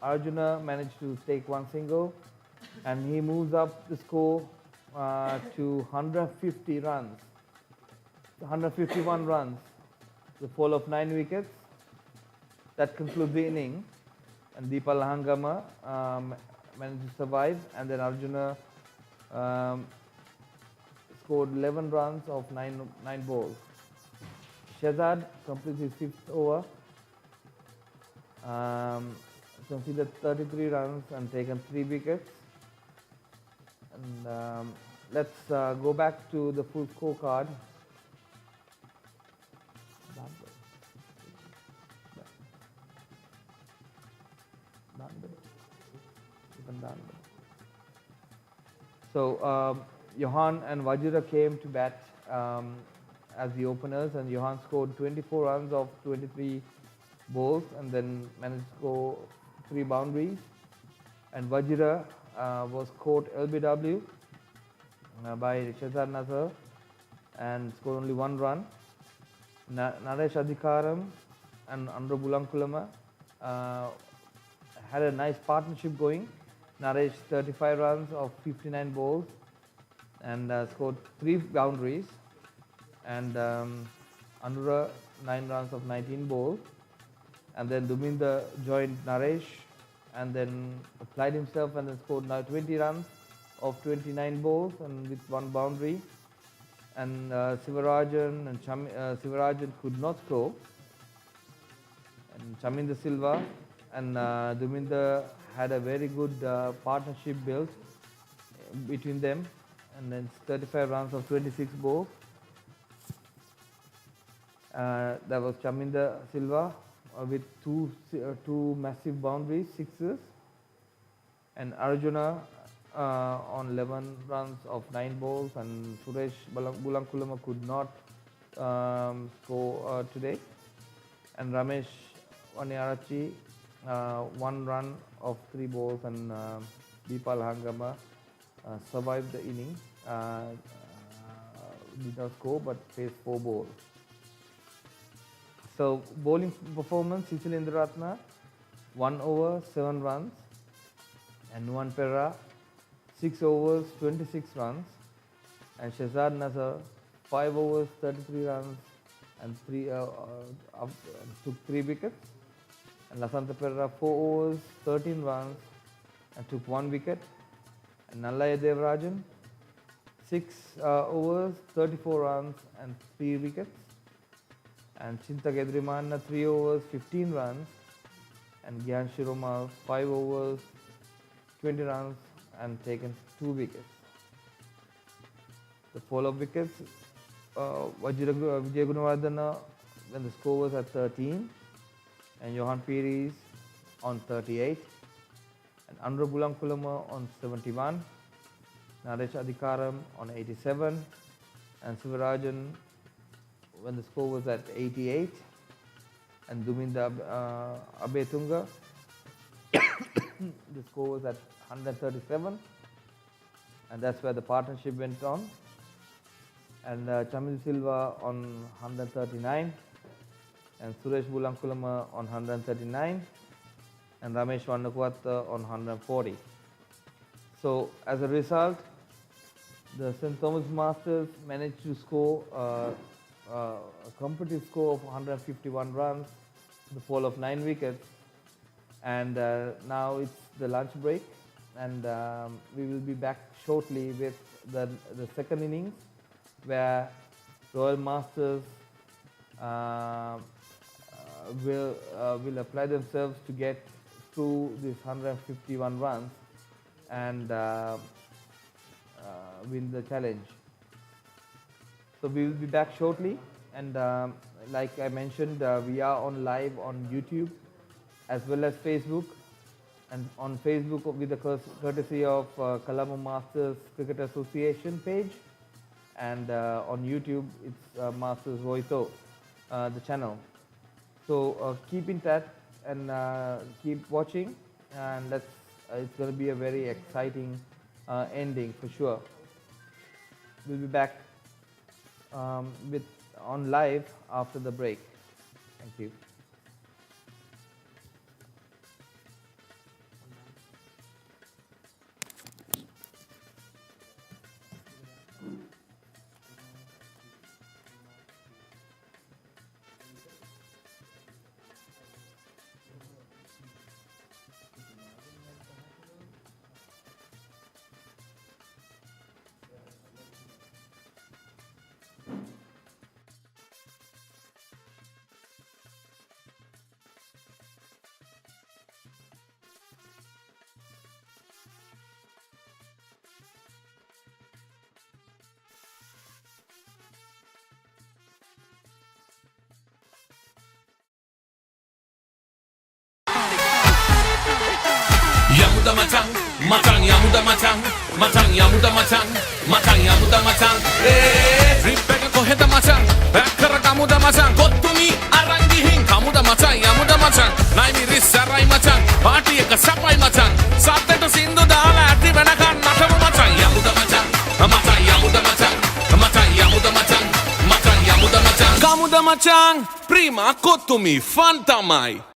Arjuna managed to take 1 single, and he moves up the score to 150 runs, 151 runs. The fall of 9 wickets. That concludes the inning, and Deepal Hangama managed to survive, and then Arjuna scored 11 runs of 9 balls. Shehzad completes his 5th over. Conceded 33 runs and taken 3 wickets. And let's go back to the full scorecard. So Johan and Vajira came to bat as the openers, and Johan scored 24 runs of 23 balls and then managed to score 3 boundaries. And Vajira was caught LBW by Shehzad Nasser and scored only 1 run. Naresh Adhikaram and Andro Bulankulama had a nice partnership going. Naresh 35 runs of 59 balls and scored 3 boundaries, and Anura 9 runs of 19 balls, and then Duminda joined Naresh and then applied himself and then scored now 20 runs of 29 balls and with 1 boundary, and Sivarajan could not score, and Chaminda Silva and Duminda had a very good partnership built between them, and then 35 runs of 26 balls. That was Chaminda Silva with two massive boundaries, sixes, and Arjuna on 11 runs of 9 balls, and Suresh Bulankulama could not score today, and Ramesh Waniarachi 1 run of 3 balls, and Deepal Hangama survived the inning, did not score but faced 4 balls. So bowling performance, Cecil Indraratna 1 over 7 runs, and Nuwan Perra 6 overs 26 runs, and Shazad Nazar 5 overs 33 runs and took 3 wickets, and Lasantha Perra 4 overs 13 runs and took 1 wicket, and Nallaya Devarajan 6 overs 34 runs and 3 wickets, and Chinta Gedrimanna 3 overs 15 runs, and Gyan Shiromal 5 overs 20 runs and taken 2 wickets. The follow-up wickets, Vijay Gunawardena when the score was at 13, and Johan Pires on 38, and Andra Bulankulama on 71, Naresh Adhikaram on 87, and Sivarajan when the score was at 88, and Duminda Abetunga the score was at 137, and that's where the partnership went on, and Chamil Silva on 139, and Suresh Bulankulama on 139, and Ramesh Vannakuatta on 140. So as a result, the St. Thomas Masters managed to score a competitive score of 151 runs, the fall of 9 wickets, and now it's the lunch break, and we will be back shortly with the second innings, where Royal Masters will apply themselves to get through these 151 runs and win the challenge. So we will be back shortly, and like I mentioned, we are on live on YouTube as well as Facebook, and on Facebook with the courtesy of Colombo Masters Cricket Association page, and on YouTube it's Masters Voito, the channel. So keep in touch and keep watching, and it's going to be a very exciting ending for sure. We'll be back on live after the break. Thank you. Yamuda matang, matang yamuda matang, matang yamuda matang, matang yamuda matang. Ripeka koheda matang, bakkara kamuda matang. Kottumi arangihin kamuda matang, yamuda matang. Naimi rissarai matang, party eka sapai matang. Satteta sindu dala atti venakan natamu matang, yamuda matang, matang yamuda matang, matang yamuda matang, matang yamuda matang. Kamuda matang, prima kottumi fantamai.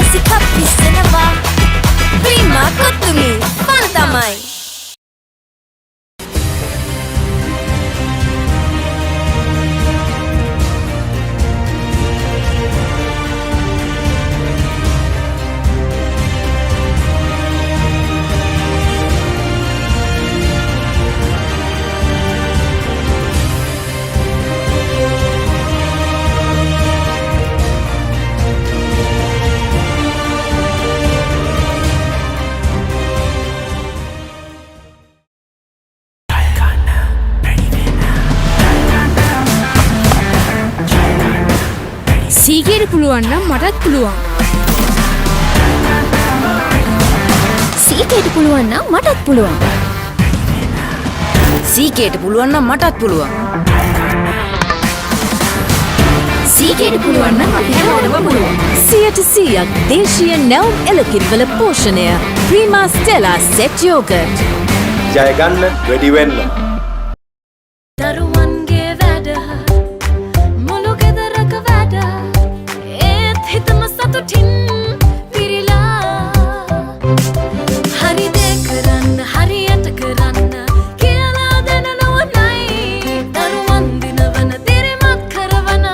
spicy cup pisanava prima kottumi fun tamai සීගේට පුළුවන් නම් මටත් පුළුවන්. සීකේට පුළුවන් නම් මටත් පුළුවන් සීකේට පුළුවන් නම් මටත් පුළුවන්. සීගේට පුළුවන් නම් අපි හැමෝටම පුළුවන්. 100% දේශීය නැවුම් එලකිරිවල පෝෂණය ප්‍රීමා ස්ටෙලා සෙට් යෝගට්. ජය ගන්න වැඩි වෙන්න. දරුවන්ගේ වැඩ මුළු ගෙදරක වැඩ ඒත් හිතම සතුටින් පිරිලා හරි දේ කරන්න හරියට කරන්න කියලා දෙන නොවනයි දරුවන් දිනවන දිරිමත් කරවන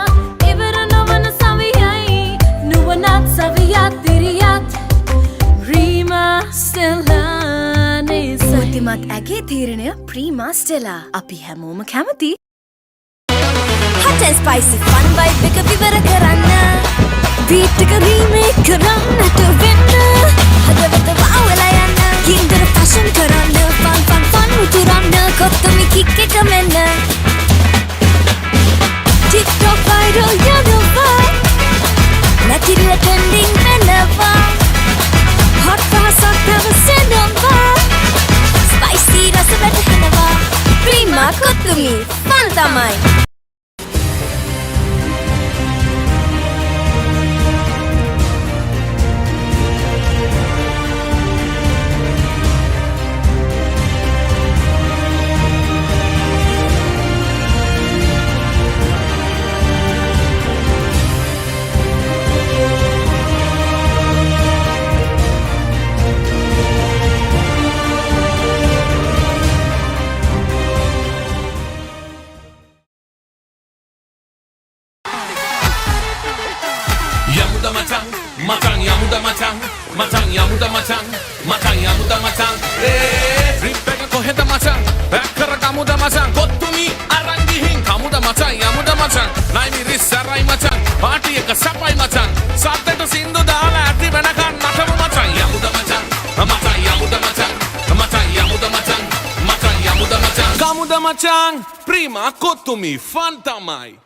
ඉවර නොවන සවියයි නුවණත් සවියත් දිරියත් ප්‍රීමා ස්ටෙලා නෙසතිමත් ඇගේ තීරණය ප්‍රීමා ස්ටෙලා අපි හැමෝම කැමති hot and spicy fun vibe එක විවර කරන්න beat එක remake කරන්නට වෙන්න හදවත වවලා යන්න ගින්දර fashion කරන්න fun උතුරන්න කොත්තමි kick එක මෙන්න TikTok viral යනවා නැතිරිල trending වෙනවා hot පහසක් පැවසෙනවා spicy රස වැටහෙනවා ප්‍රීමා කොතුමි fun තමයි Yamuda macang, macang yamuda macang, macang yamuda macang, macang yamuda macang. Trip එක කොහෙද macang? Back කර kamuda macang. කොත්තුමි අරන් ගිහින් kamuda macang, yamuda macang. නයිනි රිස්සරයි macang. Party එක සපයි macang. සද්දට සින්දු දාලා ඇති වෙනකන් නටමු macang. Yamuda macang, macang yamuda macang, macang yamuda macang, macang yamuda macang. Kamuda macang, prima කොත්තුමි fun තමයි.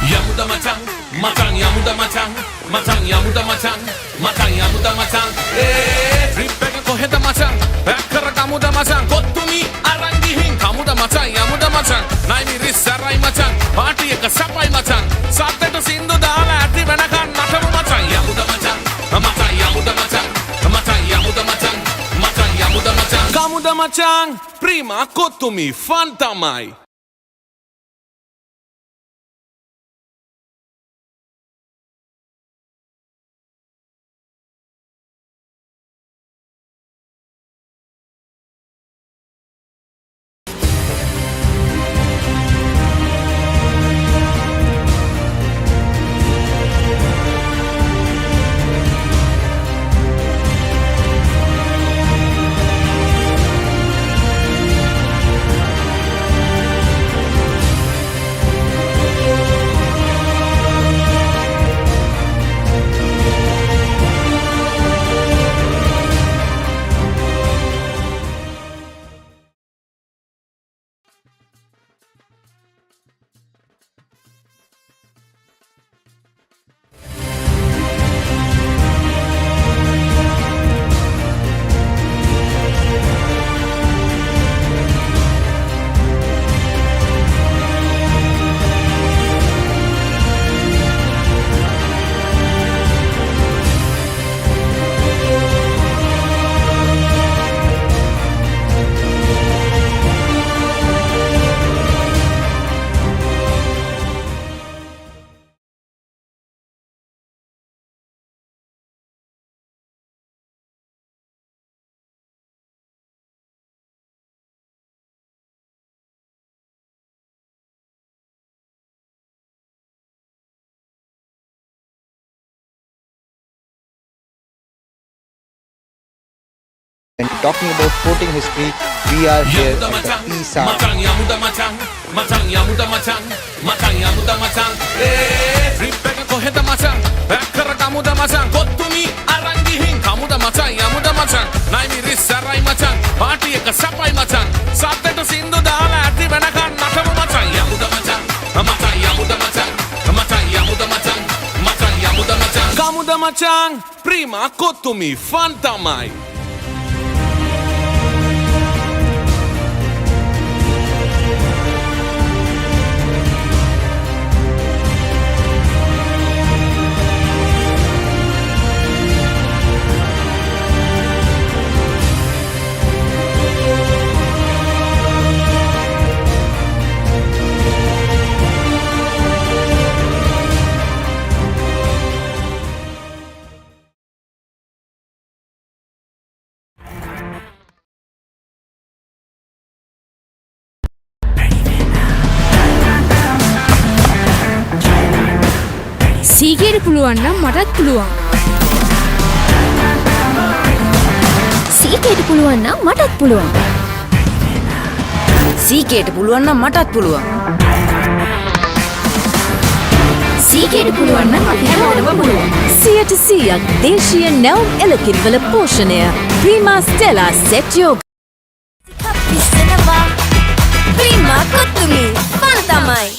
Yamuda macang, macang yamuda macang, macang yamuda macang, macang yamuda macang. Trip එක කොහෙද macang? Back කර kamuda macang. කොත්තුමි අරන් ගිහින් kamuda macang, yamuda macang. නයිනි රිස්සරයි macang. Party එක සපයි macang. සද්දට සින්දු දාලා ඇති වෙනකන් නටමු macang. Yamuda macang, macang yamuda macang, macang yamuda macang, macang yamuda macang. Kamuda macang, prima කොත්තුමි fun තමයි. talking about sporting history, we are here at the Sasi. Matang yamuda matang, matang yamuda matang, matang yamuda matang. Trip එක කොහෙද මචං? back කරගමුද මචං? කොත්තුමි අරන් ගිහින් කමුද මචං යමුද මචං? නයි මිරිස්සරයි මචං, පාටි එක සපයි මචං. සද්දට සින්දු දාලා ඇති වෙනකන් නටමු මචං යමුද මචං? මචං යමුද මචං? මචං යමුද මචං? මචං යමුද මචං? කමුද මචං? prima කොත්තුමි fun තමයි. සීගේට පුළුවන් නම් මටත් පුළුවන්. සීකේට පුළුවන් නම් මටත් පුළුවන්. සීකේට පුළුවන් නම් මටත් පුළුවන්. සීගේට පුළුවන් නම් අපි හැමෝටම පුළුවන්. 100% දේශීය නැවුම් එළකිරිවල පෝෂණය ප්‍රීමා ස්ටෙලා සෙට් යෝග පිස්සෙනවා. ප්‍රීමා කොත්තුමි ෆන් තමයි.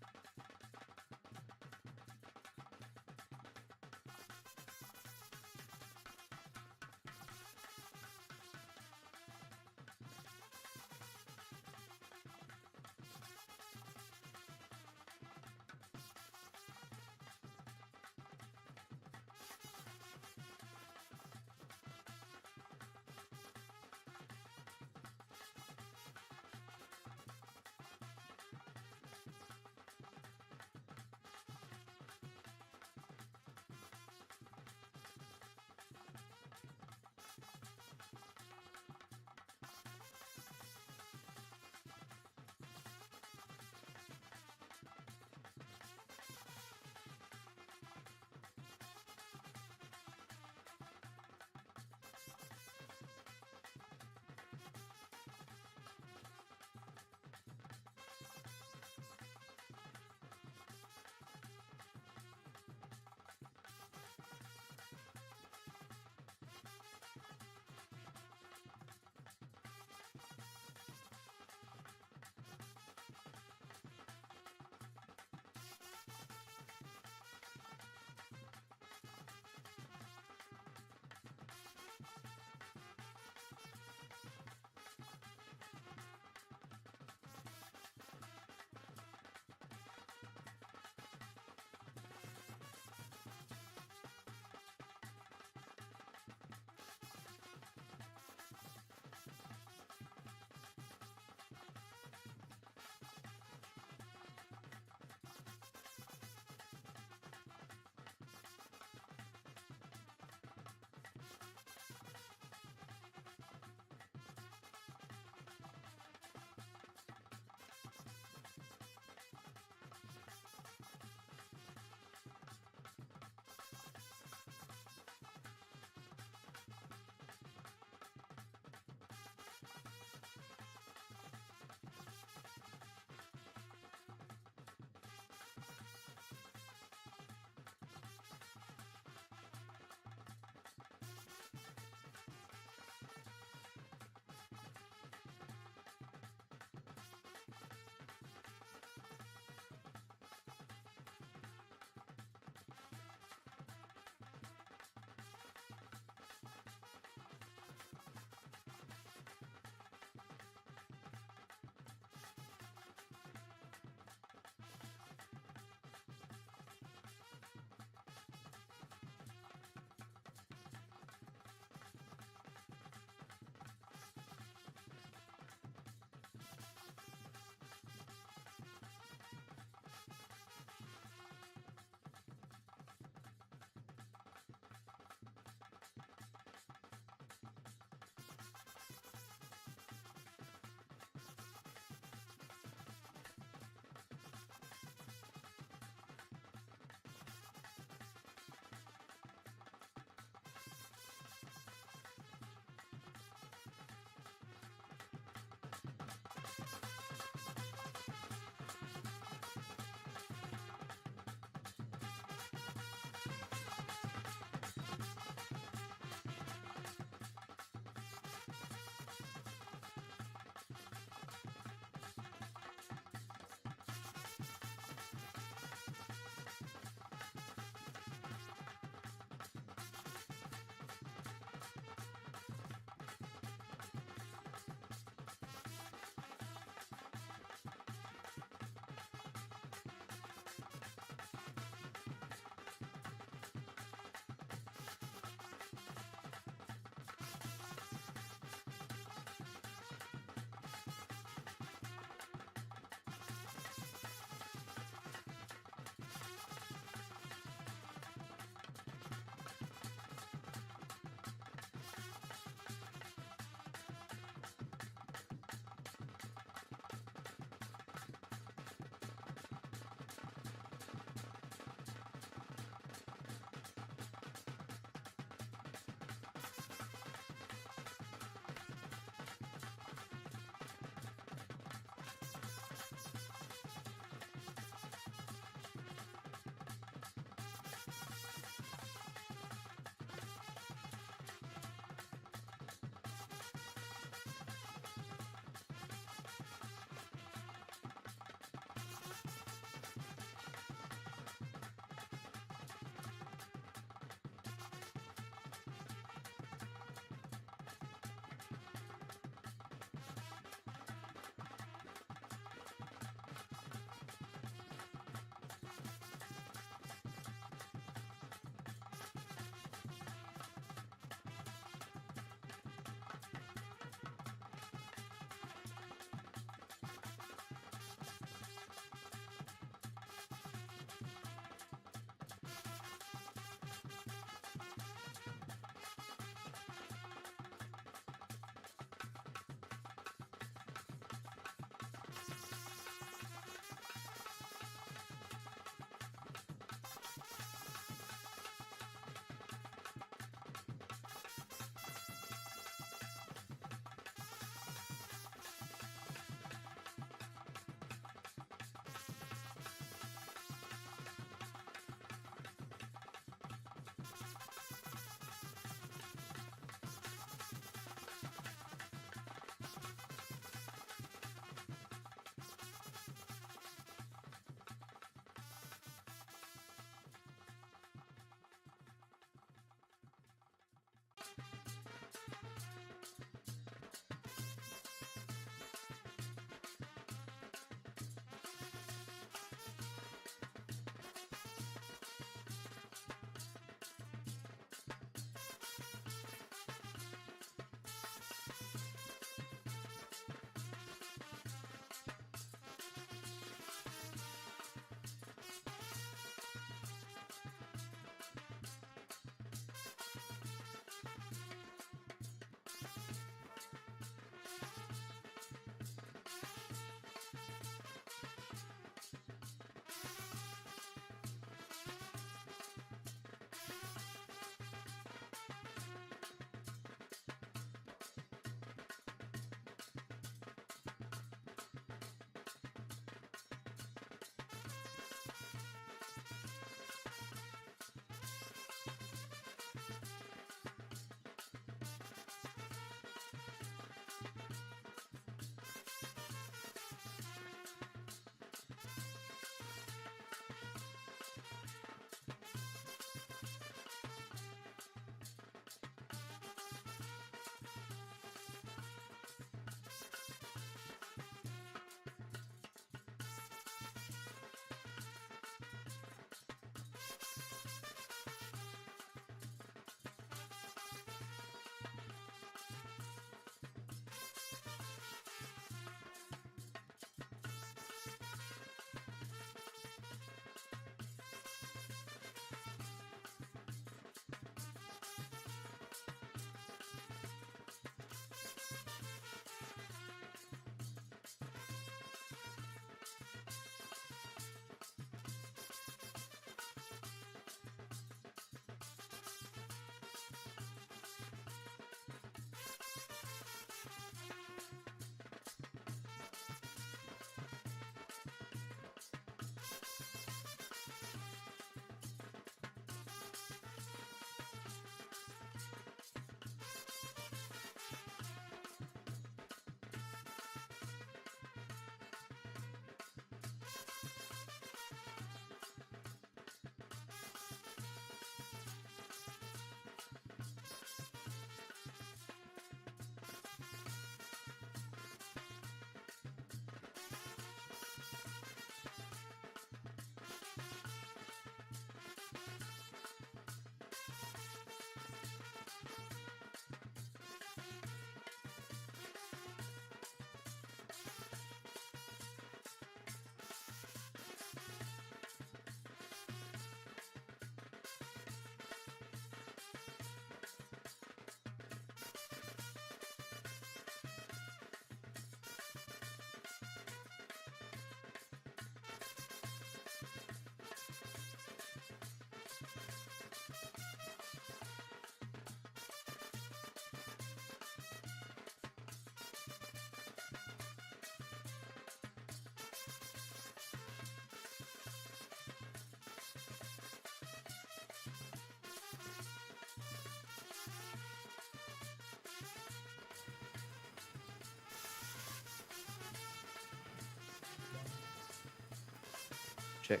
Check.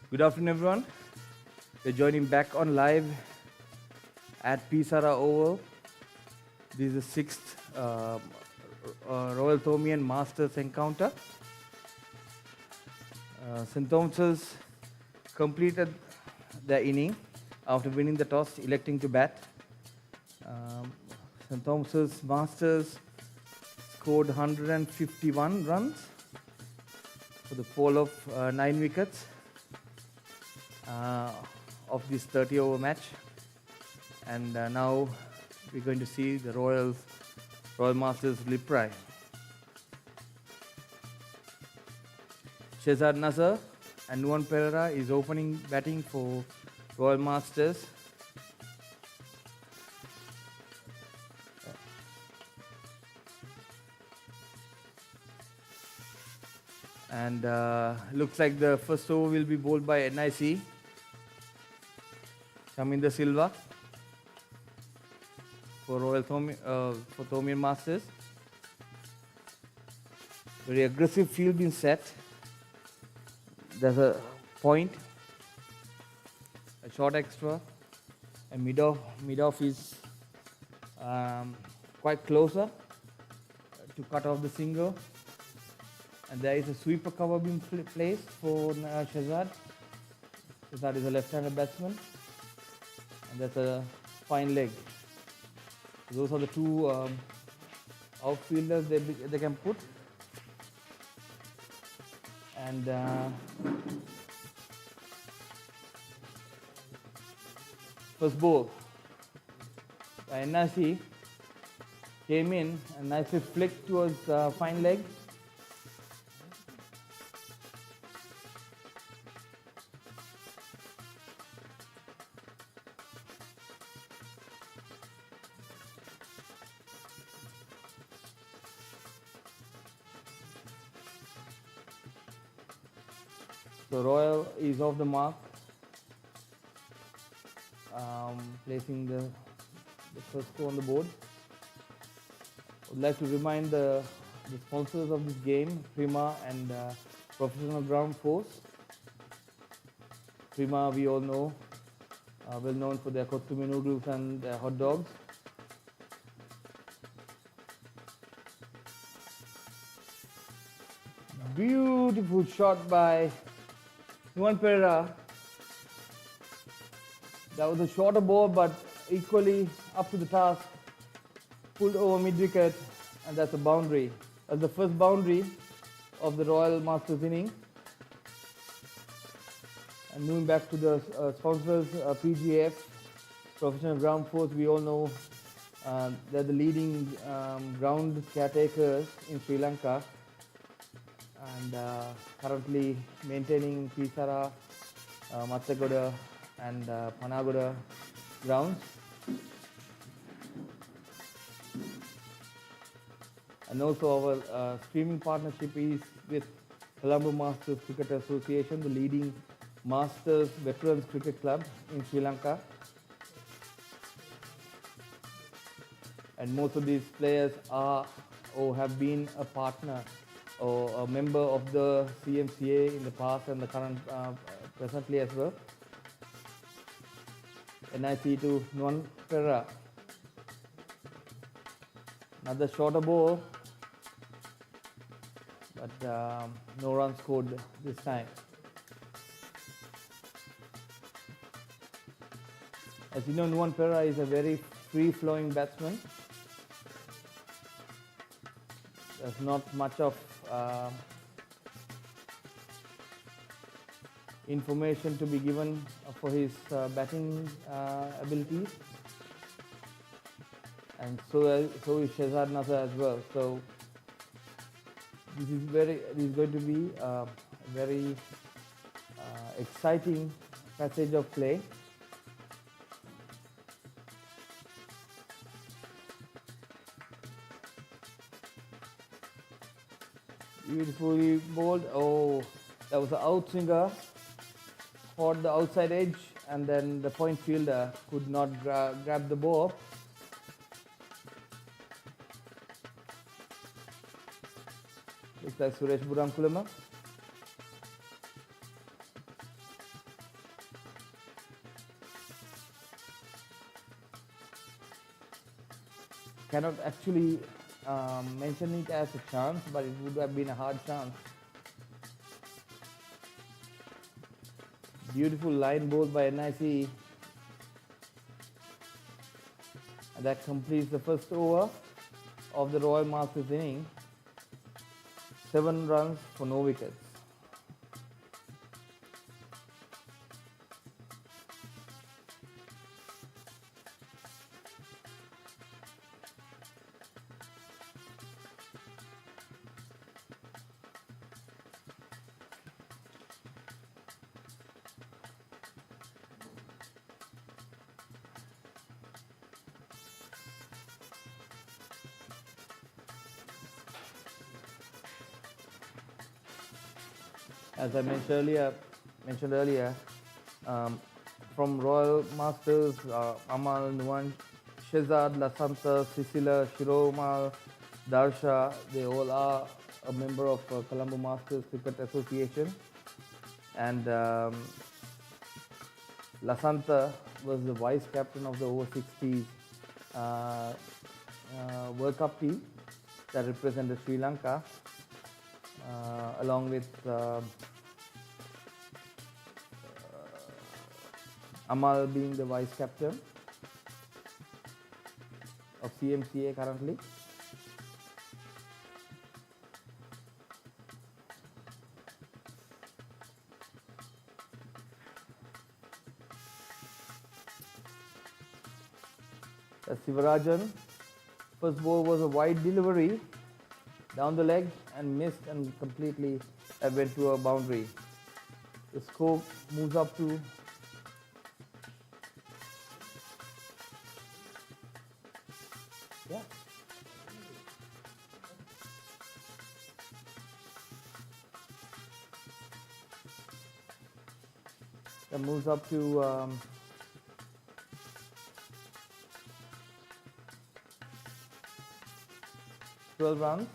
Good afternoon, everyone. We're joining back on live at Sara Oval. This is the sixth Royal Thomian Masters encounter. St. Thomas's completed their inning after winning the toss, electing to bat. St. Thomas's Masters scored 151 runs for the fall of 9 wickets of this 30-over match. And now we're going to see the Royal Masters reply. Shehzad Nasser and Nuwan Pereira is opening batting for Royal Masters. And looks like the first over will be bowled by NIC, Chaminda Silva, for Thomian Masters. Very aggressive field being set. There's a point, a short extra, and mid-off is quite closer to cut off the single. And there is a sweeper cover being placed for Shehzad. Shehzad is a left-handed batsman, and that's a fine leg. So those are the two outfielders they can put. And first ball by NIC came in and nicely flicked towards fine leg. So Royal is off the mark, placing the first score on the board. I would like to remind the sponsors of this game, Prima and Professional Ground Force. Prima, we all know, well known for their kottumi noodles and their hot dogs. Beautiful shot by Nuwan Pereira. That was a shorter ball, but equally up to the task. Pulled over mid-wicket, and that's a boundary. That's the first boundary of the Royal Masters inning. And moving back to the sponsors, PGF, Professional Ground Force, we all know they're the leading ground caretakers in Sri Lanka. And currently maintaining Sara, Matsagoda and Panagoda grounds. And also our streaming partnership is with Colombo Masters Cricket Association, the leading Masters Veterans Cricket Club in Sri Lanka. And most of these players are or have been a partner or a member of the CMCA in the past and the current presently as well. NIC to Nuwan Pereira. Another shorter ball, but no runs scored this time. As you know, Nuwan Pereira is a very free-flowing batsman. There's not much of information to be given for his batting abilities, and so is Shehzad Nasser as well. So this is going to be a very exciting passage of play. Beautifully bowled. Oh, that was an outswinger. Caught the outside edge, and then the point fielder could not grab the ball. Looks like Suresh Buramkulama. cannot actually mention it as a chance, but it would have been a hard chance. Beautiful line bowled by NIC. And that completes the first over of the Royal Masters inning. 7 runs for no wickets. As I mentioned earlier, from Royal Masters, Amal, Nuwan, Shehzad, Lasanta, Sisila, Shiromal, Darsha, they all are a member of Colombo Masters Cricket Association. And Lasanta was the vice captain of the over 60s World Cup team that represented Sri Lanka, along with Amal being the vice captain of CMCA currently. Sivarajan, first ball was a wide delivery down the leg and missed and completely went to a boundary. The score moves up to moves up to 12 runs.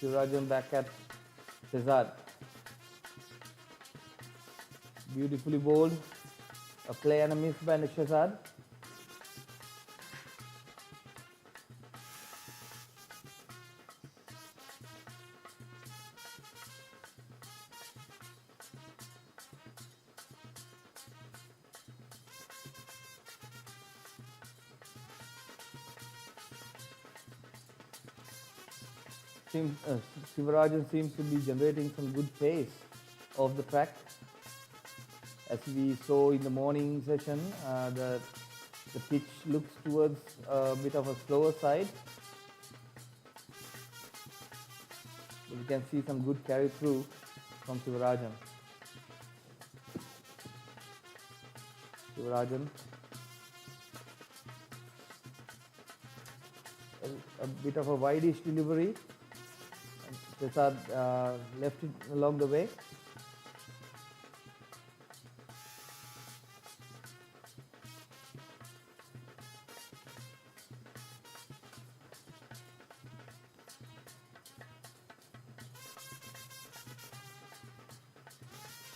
Sivarajan back at Shehzad. Beautifully bowled. A play and a miss by Shehzad. Sivarajan seems to be generating some good pace off the track. As we saw in the morning session, the pitch looks towards a bit of a slower side. But we can see some good carry through from Sivarajan. A bit of a wide-ish delivery. Shehzad left it along the way.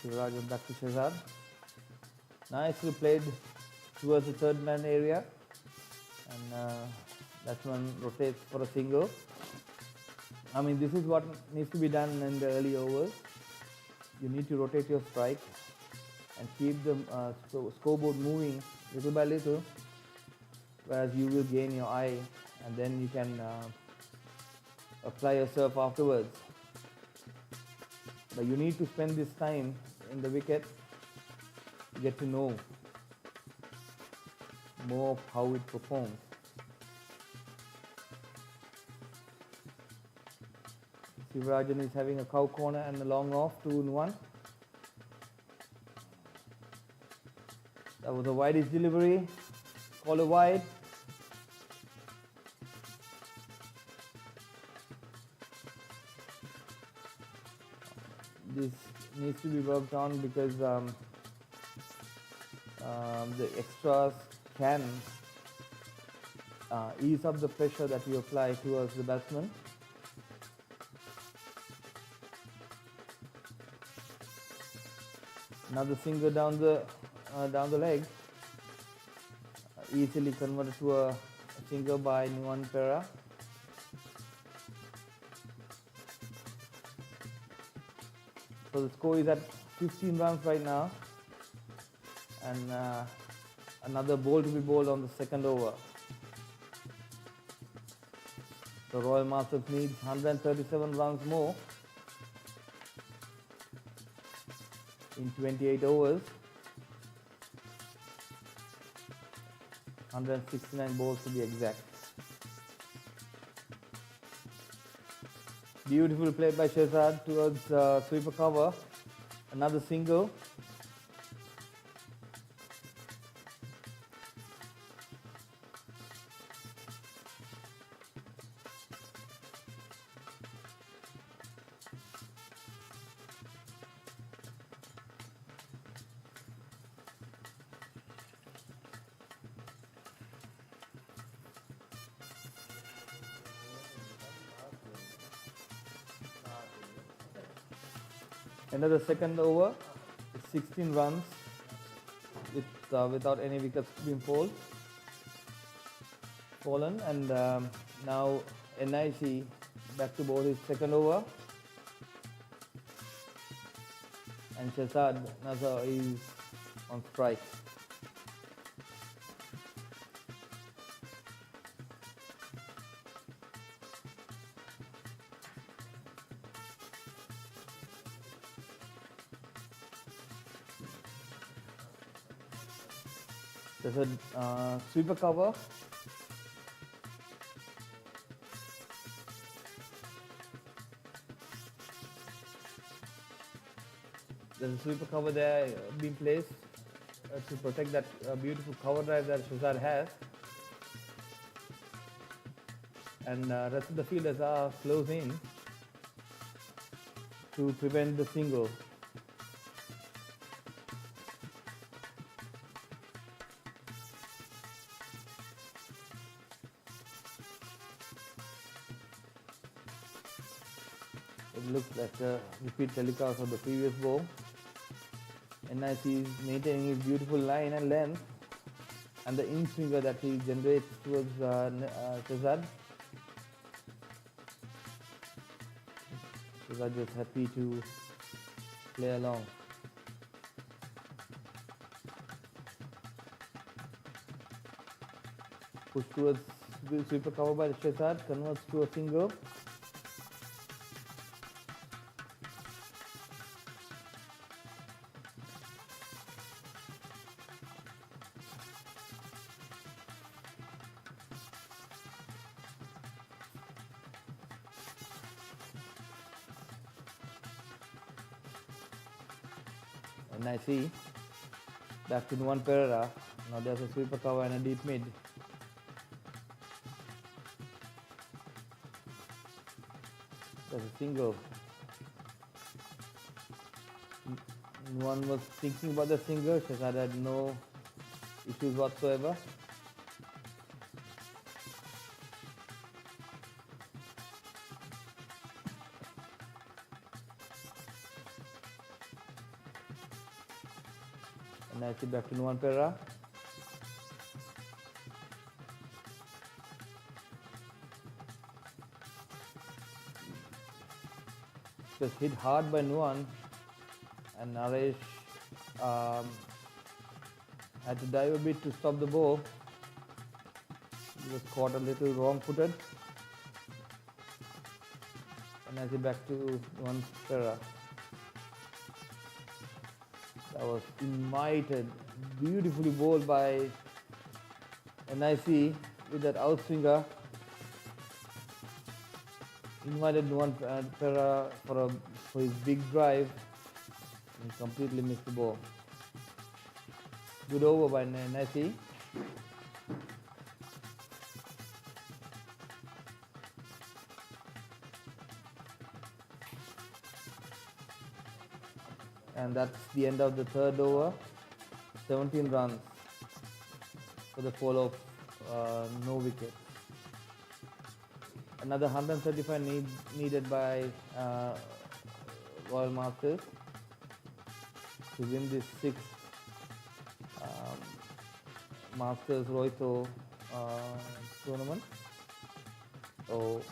Sivarajan back to Shehzad. Nicely played towards the third man area, and batsman rotates for a single. I mean, this is what needs to be done in the early overs. You need to rotate your strike and keep the scoreboard moving little by little, whereas you will gain your eye, and then you can apply yourself afterwards. But you need to spend this time in the wicket to get to know more of how it performs. Sivarajan is having a cow corner and a long off, 2-1. That was a wide-ish delivery, call a wide. This needs to be worked on because the extras can ease up the pressure that you apply towards the batsman. Another single down the leg. easily converted to a single by Nuwan Pera. So the score is at 15 runs right now, and another ball to be bowled on the second over. The Royal Masters needs 137 runs more in 28 overs. 169 balls to be exact. Beautiful play by Shehzad towards sweeper cover. Another single. Another second over, 16 runs without any wickets being fallen, and now NIC back to bowl his second over, and Shehzad Nazar is on strike. There's a sweeper cover. There's a sweeper cover there being placed to protect that beautiful cover drive that Shehzad has. And rest of the fielders are close in to prevent the single. It looks like a repeat telecast of the previous ball. NIC is maintaining his beautiful line and length, and the in swinger that he generates towards Shehzad. Shehzad just happy to play along. Push towards the sweeper cover by Shehzad, converts to a single. NIC back to Nuwan Perera. Now there's a sweeper cover and a deep mid. There's a single. Nuwan was thinking about the single. Shehzad had no issues whatsoever. NIC back to Nuwan Perera. It was hit hard by Nuwan, and Naresh had to dive a bit to stop the ball. He was caught a little wrong-footed. NIC back to Nuwan Perera. That was invited, beautifully bowled by NIC with that outswinger. Invited Nuwan Perera for his big drive and completely missed the ball. Good over by NIC. And that's the end of the third over. 17 runs for the fall of no wicket. Another 135 needed by Royal Masters to win this sixth Masters Roito tournament, or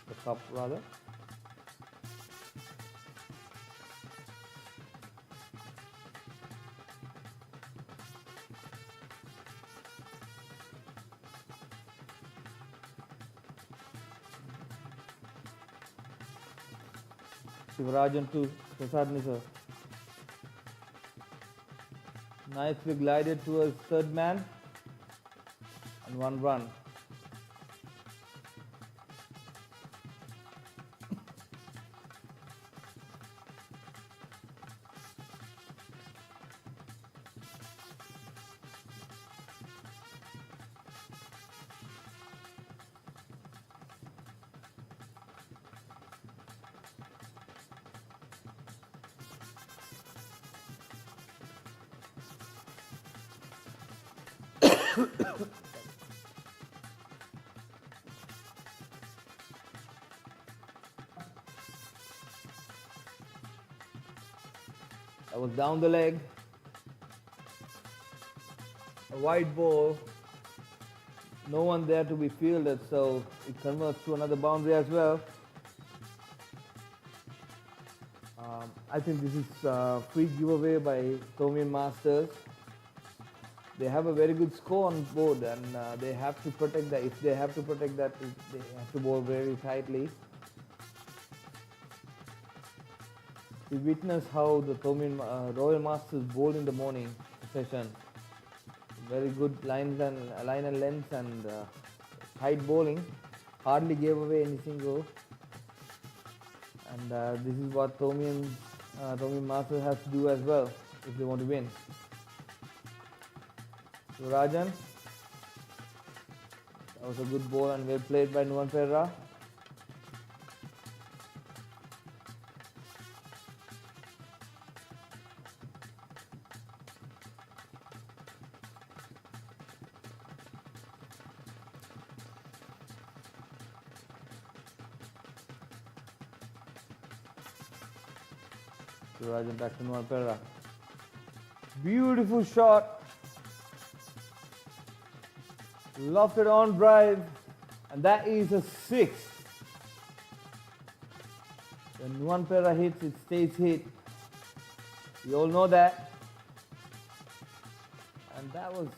the cup rather. Shivarajan to Prasad Nisar. Nicely glided towards third man and 1 run. I was down the leg, a wide ball, no one there to be fielded, so it converts to another boundary as well. I think this is a free giveaway by Thomian Masters. They have a very good score on board, and they have to protect that. If they have to protect that, they have to bowl very tightly. We witnessed how the Thomian Royal Masters bowled in the morning session. Very good line and length and tight bowling. Hardly gave away any single. And this is what Thomian Masters has to do as well if they want to win. So Rajan, that was a good ball and well played by Nuwan Perera. Rajan back to Nuwan Perera. Beautiful shot. Lofted on drive, and that is a 6. When Nuwan Perera hits, it stays hit. We all know that. And that was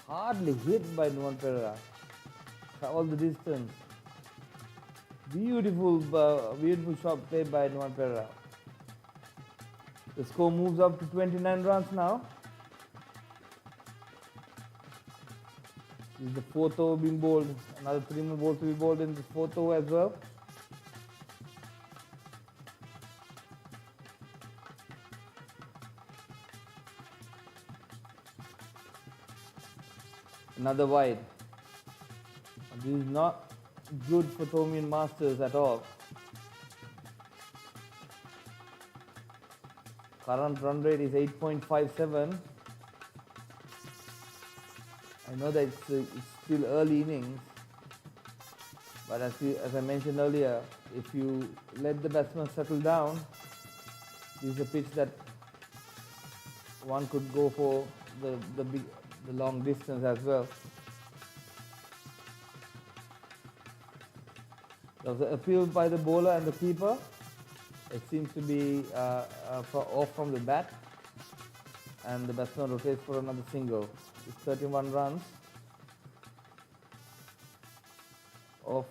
hardly hit by Nuwan Perera. Traveled the distance. Beautiful shot played by Nuwan Perera. The score moves up to 29 runs now. This is the 4th over being bowled. Another 3 more balls to be bowled in the 4th over as well. Another wide. And this is not good for Thomian Masters at all. Current run rate is 8.57. I know that it's still early innings, but as I mentioned earlier, if you let the batsman settle down, this is a pitch that one could go for the long distance as well. There was an appeal by the bowler and the keeper. It seems to be off from the bat, and the batsman rotates for another single. It's 31 runs off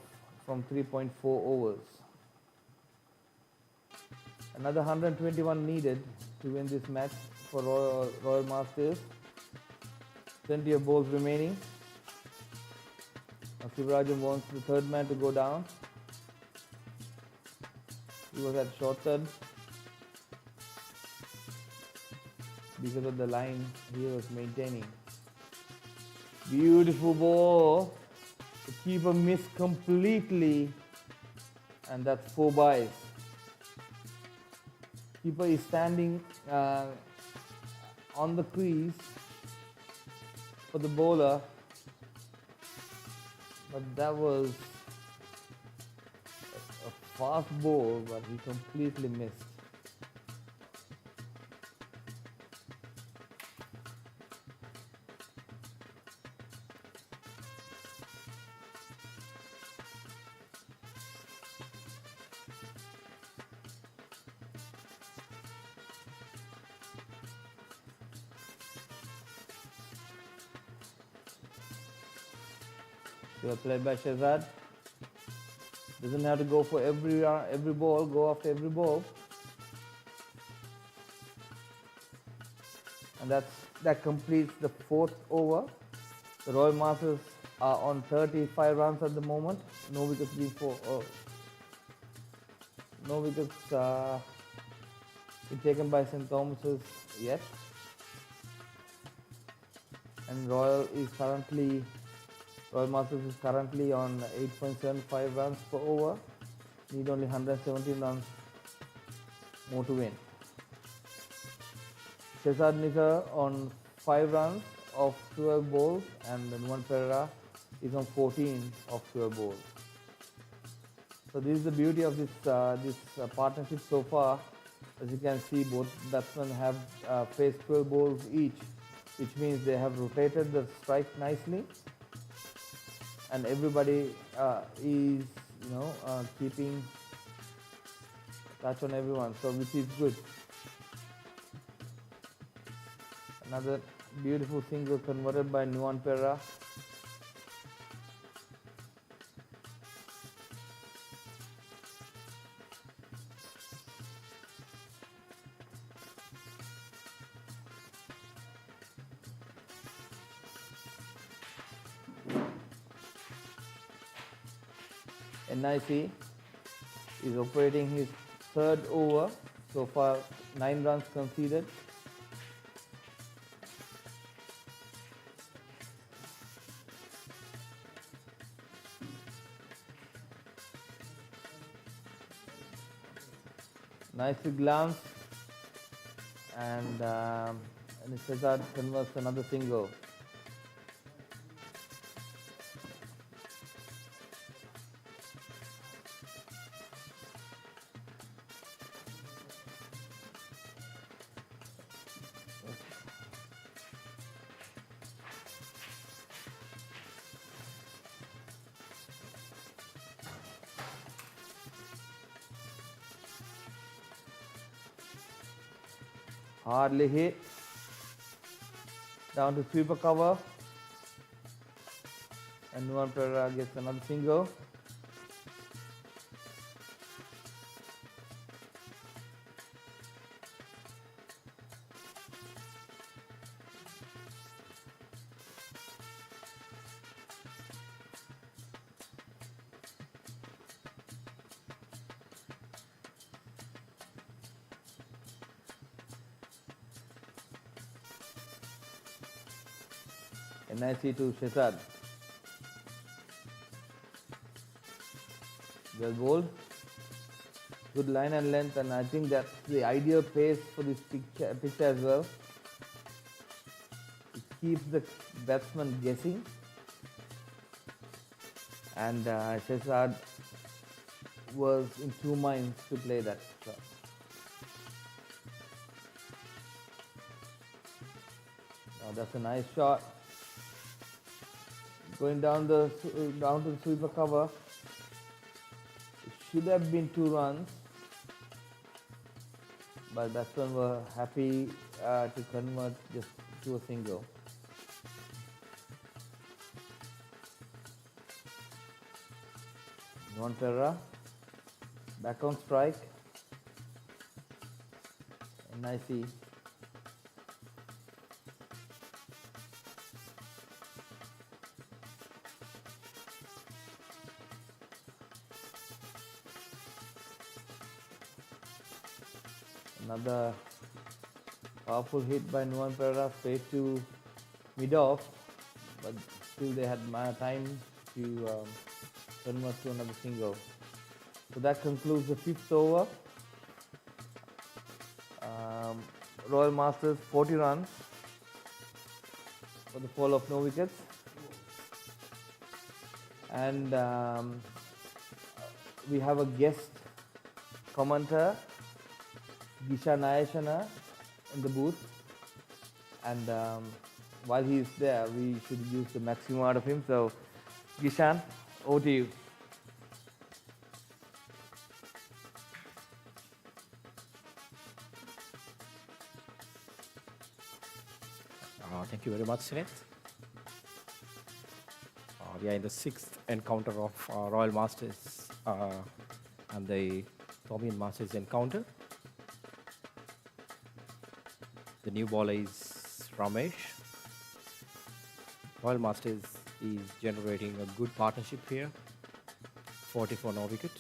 from 3.4 overs. Another 121 needed to win this match for Royal Masters. Plenty of balls remaining. Now Sivarajan wants the third man to go down. He was at short third. Because of the line he was maintaining. Beautiful ball. The keeper missed completely, and that's 4 byes. Keeper is standing on the crease for the bowler, but that was a fast ball, but he completely missed. They were played by Shehzad. Doesn't have to go for every ball, go after every ball. And that completes the 4th over. The Royal Masters are on 35 runs at the moment. No wickets being no wickets been taken by St. Thomas's yet. And Royal Masters is currently on 8.75 runs per over. Need only 117 runs more to win. Shehzad Nisar on 5 runs of 12 balls, and Nuwan Perera is on 14 of 12 balls. So this is the beauty of this partnership so far. As you can see, both batsmen have faced 12 balls each, which means they have rotated the strike nicely, and everybody is keeping touch on everyone, so which is good. Another beautiful single converted by Nuwan Perera. NIC is operating his 3rd over. So far 9 runs conceded. Nicely glanced, and Shehzad converts another single. Hardly hit. Down to sweeper cover. And Nuwan Perera gets another single. NIC to Shehzad. Well bowled. Good line and length, and I think that's the ideal pace for this pitch as well. It keeps the batsman guessing, and Shehzad was in 2 minds to play that shot. Now that's a nice shot. Going down to the sweeper cover. It should have been 2 runs, but batsmen were happy to convert just to a single. Nuwan Perera back on strike. NIC. Another powerful hit by Nuwan Perera, straight to mid-off, but still they had time to convert to another single. So that concludes the 5th over. Royal Masters 40 runs for the fall of no wickets, and we have a guest commentator, Ganeshan in the booth, and while he is there, we should use the maximum out of him. So, Ganeshan, over to you. Thank you very much, Sret. We are in the sixth encounter of Royal Masters and the Thomian Masters encounter. The new bowler is Ramesh. Royal Masters is generating a good partnership here. 44 no wicket.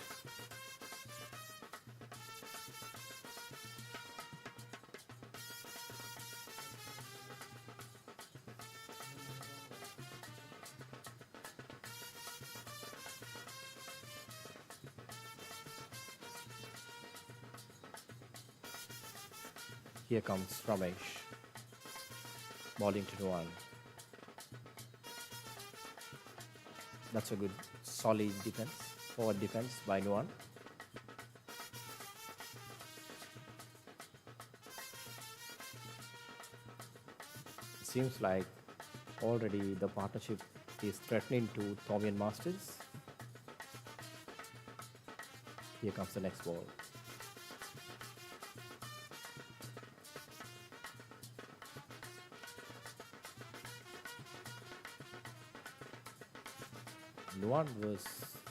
Here comes Ramesh, bowling to Nuwan. That's a good solid defense, forward defense by Nuwan. Seems like already the partnership is threatening to Thomian Masters. Here comes the next ball. Nuwan was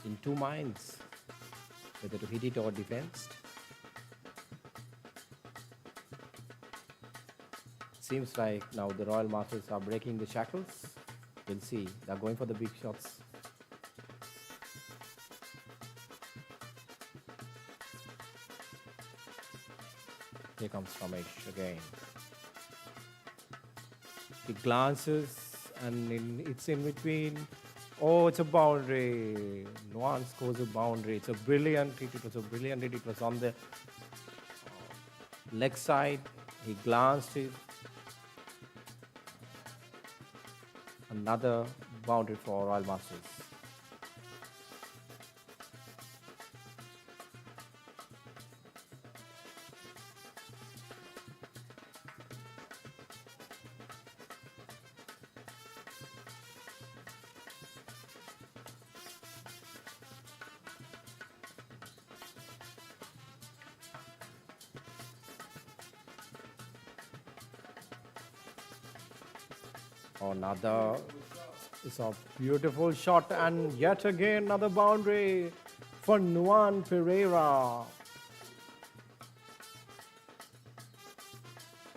in two minds whether to hit it or defense. Seems like now the Royal Masters are breaking the shackles. We'll see. They're going for the big shots. Here comes Ramesh again. He glances and it's in between. Oh, it's a boundary. Nuwan scores a boundary. It's a brilliant hit. It was a brilliant hit. It was on the leg side. He glanced it. Another boundary for Royal Masters. Another is a beautiful shot, and yet again another boundary for Nuwan Pereira.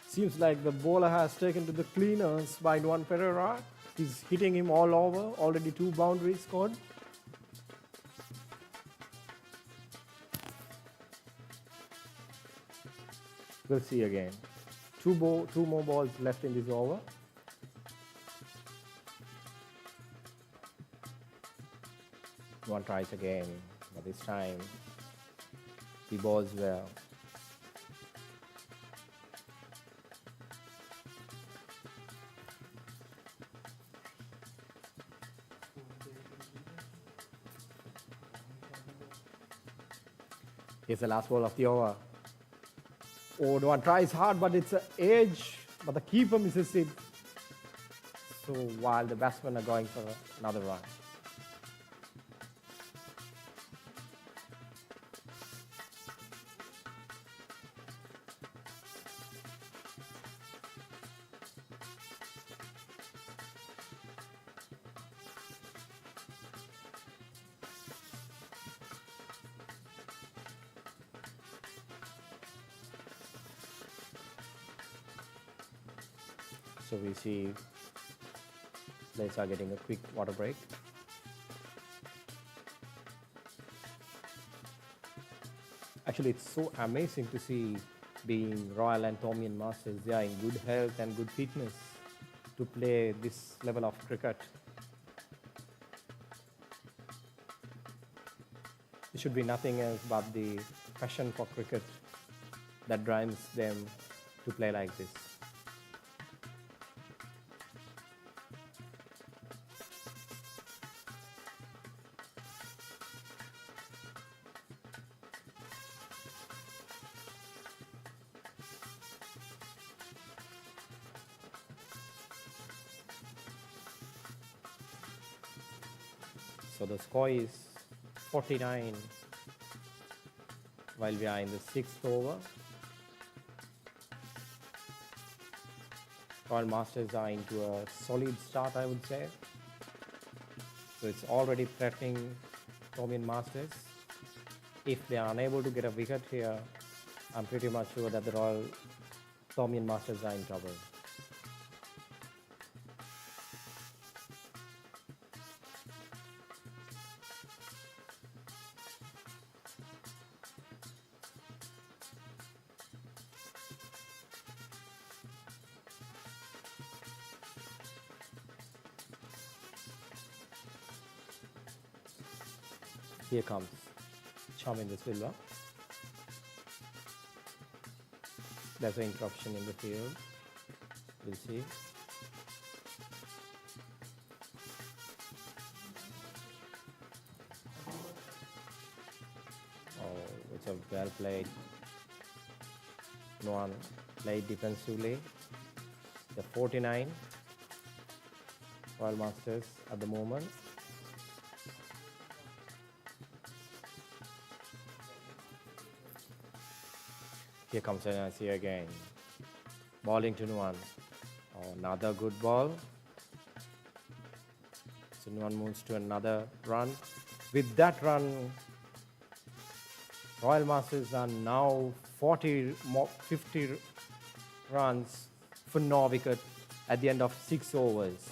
Seems like the bowler has taken to the cleaners by Nuwan Pereira. He's hitting him all over. Already 2 boundaries scored. We'll see again. Two more balls left in this over. One tries again, but this time he bowls well. Here's the last ball of the over. Oh, the one tries hard, but it's an edge, but the keeper misses it. So while the batsmen are going for another run. So we see players are getting a quick water break. Actually, it's so amazing to see being Royal and Thomian Masters. They are in good health and good fitness to play this level of cricket. It should be nothing else but the passion for cricket that drives them to play like this. So the score is 49 while we are in the 6th over. Royal Masters are into a solid start, I would say. So it's already threatening Thomian Masters. If they are unable to get a wicket here, I'm pretty much sure that the Royal Thomian Masters are in trouble. Here comes Thomian the Silva. There's an interruption in the field. We'll see. Oh, it's a well played. No one played defensively. The 49 Royal Masters at the moment. Here comes Sasi again. Bowling to Nuwan. Oh, another good ball. So Nuwan moves to another run. With that run, Royal Masters are now 50 runs for no wicket at the end of 6 overs.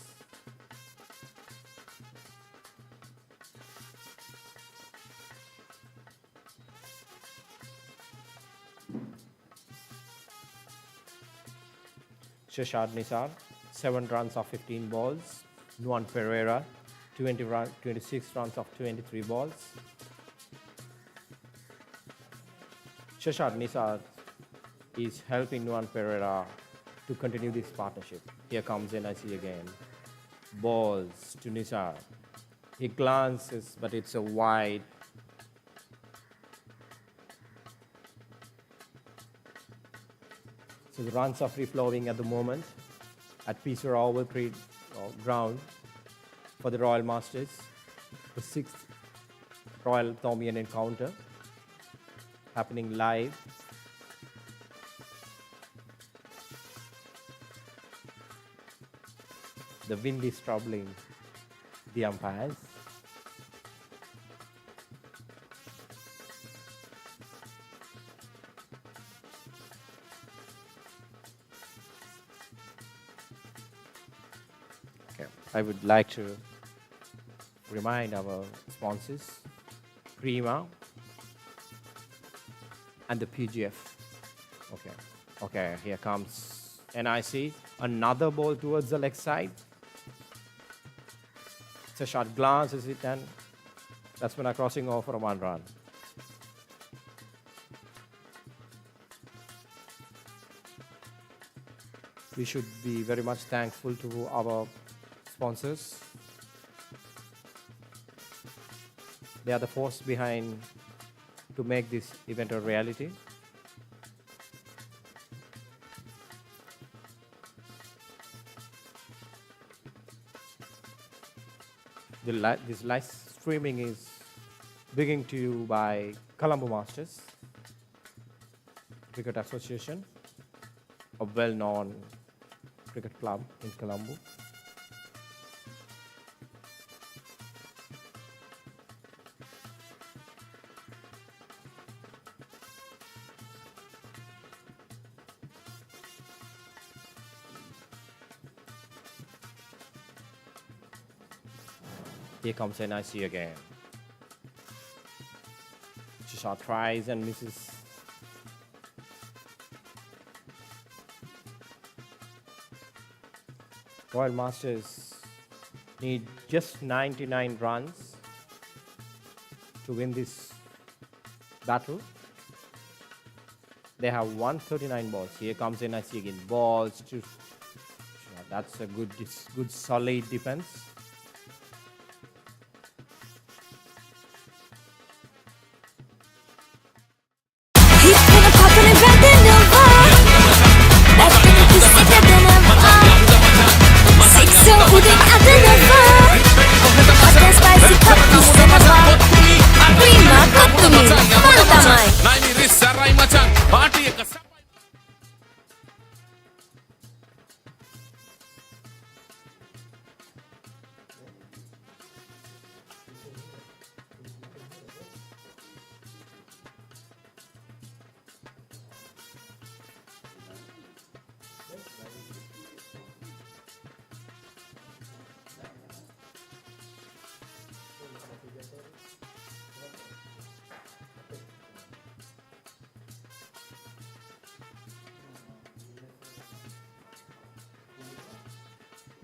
Shashad Nisar, 7 runs of 15 balls. Nuwan Pereira, 26 runs of 23 balls. Shashad Nisar is helping Nuwan Pereira to continue this partnership. Here comes Sasi again. Balls to Nisar. He glances, but it's a wide. So the runs are free flowing at the moment at Peace Oval ground for the Royal Masters. The 6th Royal Thomian encounter happening live. The wind is troubling the umpires. I would like to remind our sponsors, Prima and the PGF. Okay, here comes NIC. Another ball towards the leg side. It's a short glance, is it? And that's when a crossing over for 1 run. We should be very much thankful to our sponsors. They are the force behind to make this event a reality. This live streaming is bringing to you by Colombo Masters Cricket Association, a well-known cricket club in Colombo. Here comes NIC again. Shot tries and misses. Royal Masters need just 99 runs to win this battle. They have 139 balls. Here comes NIC again. Balls to. That's a good solid defense.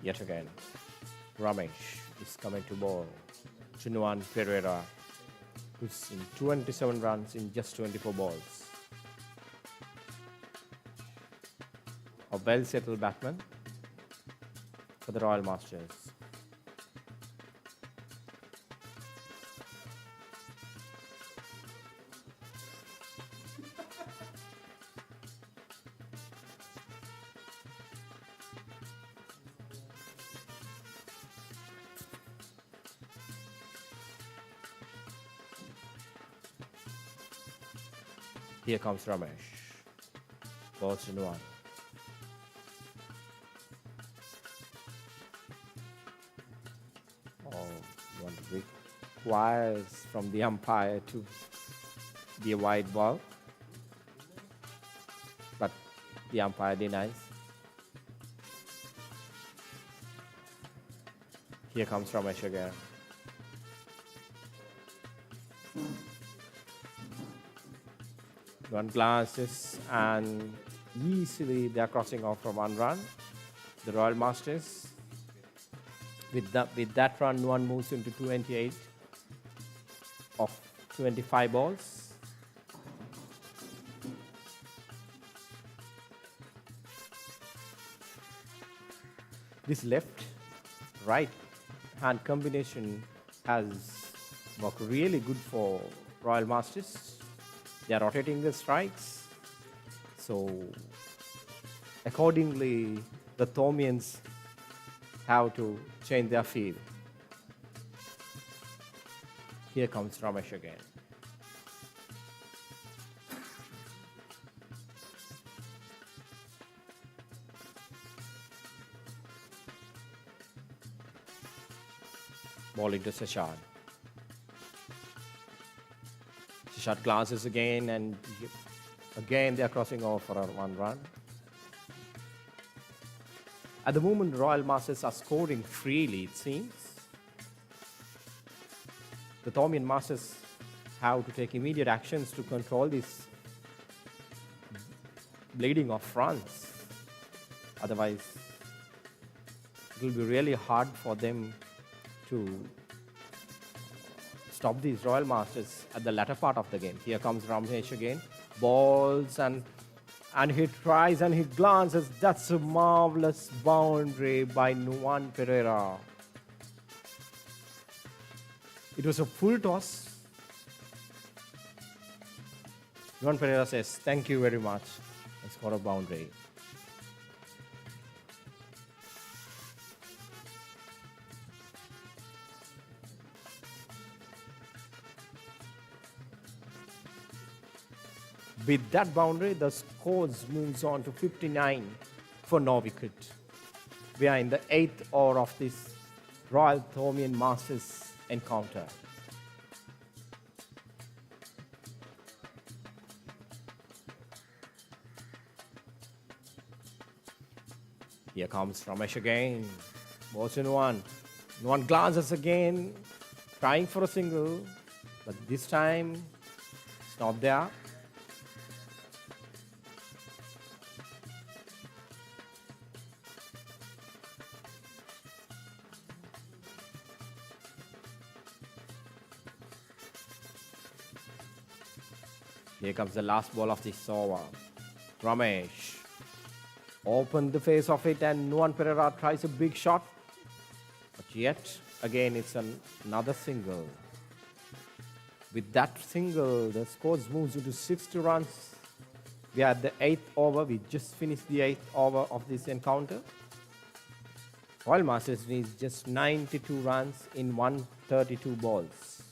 Yet again, Ramesh is coming to bowl. Nuwan Pereira, who's in 27 runs in just 24 balls. A well-settled batsman for the Royal Masters. Here comes Ramesh. Balls to Nuwan. One requires from the umpire to be a wide ball, but the umpire denies. Here comes Ramesh again. One glances and easily they are crossing off from one run. The Royal Masters. With that run, one moves into 28 of 25 balls. This left-right hand combination has worked really good for Royal Masters. They are rotating the strikes. So accordingly, the Thomians have to change their field. Here comes Ramesh again. Ball into Sashad. Sashad glances again, and again they are crossing over for one run. At the moment, Royal Masters are scoring freely, it seems. The Thomian Masters have to take immediate actions to control this bleeding of runs. Otherwise, it will be really hard for them to stop these Royal Masters at the latter part of the game. Here comes Ramesh again. Balls and he tries and he glances. That's a marvelous boundary by Nuwan Pereira. It was a full toss. Nuwan Pereira says, "Thank you very much," and scored a boundary. With that boundary, the scores moves on to 59 for no wicket. We are in the 8th over of this Royal Thomian Masters encounter. Here comes Ramesh again. Balls in one. One glances again, trying for a single, but this time it's not there. Here comes the last ball of this over. Ramesh opened the face of it, and Nuwan Pereira tries a big shot. But yet, again, it's another single. With that single, the scores moves into 60 runs. We are at the 8th over. We just finished the 8th over of this encounter. Royal Masters needs just 92 runs in 132 balls.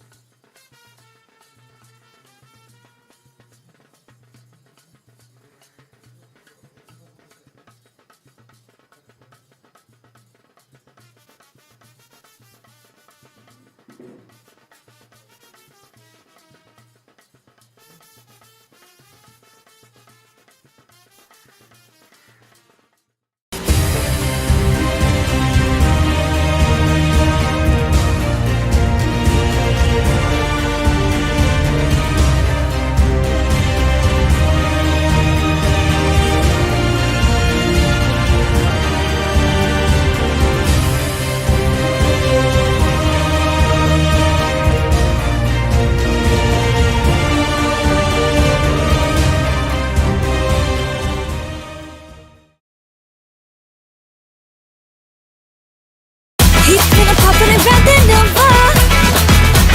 rather never.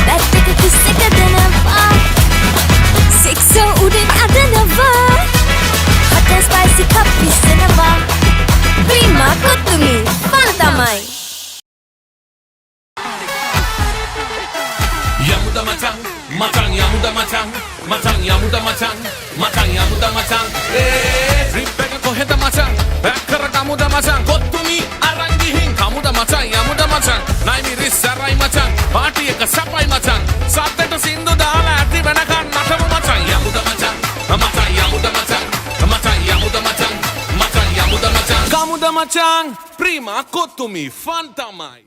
Back sicker than ever. Six so wouldn't other never. Hot and spicy cup is cinema. Prima kottumi, fun tamai. Yamuda matang, matang yamuda matang, matang yamuda matang, matang yamuda matang. Trip එක කොහෙද මචං? back කරගමුද මචං? කොත්තුමි අරන් ගිහින් කමුද මචං? යමුද මචං? නයි මිරිස් සරයි මචං. පාටි එක සපයි මචං. සද්දට සින්දු දාලා ඇති වෙනකන් නටමු මචං. යමුද මචං? මචං යමුද මචං? මචං යමුද මචං? මචං යමුද මචං? කමුද මචං? prima කොත්තුමි fun තමයි.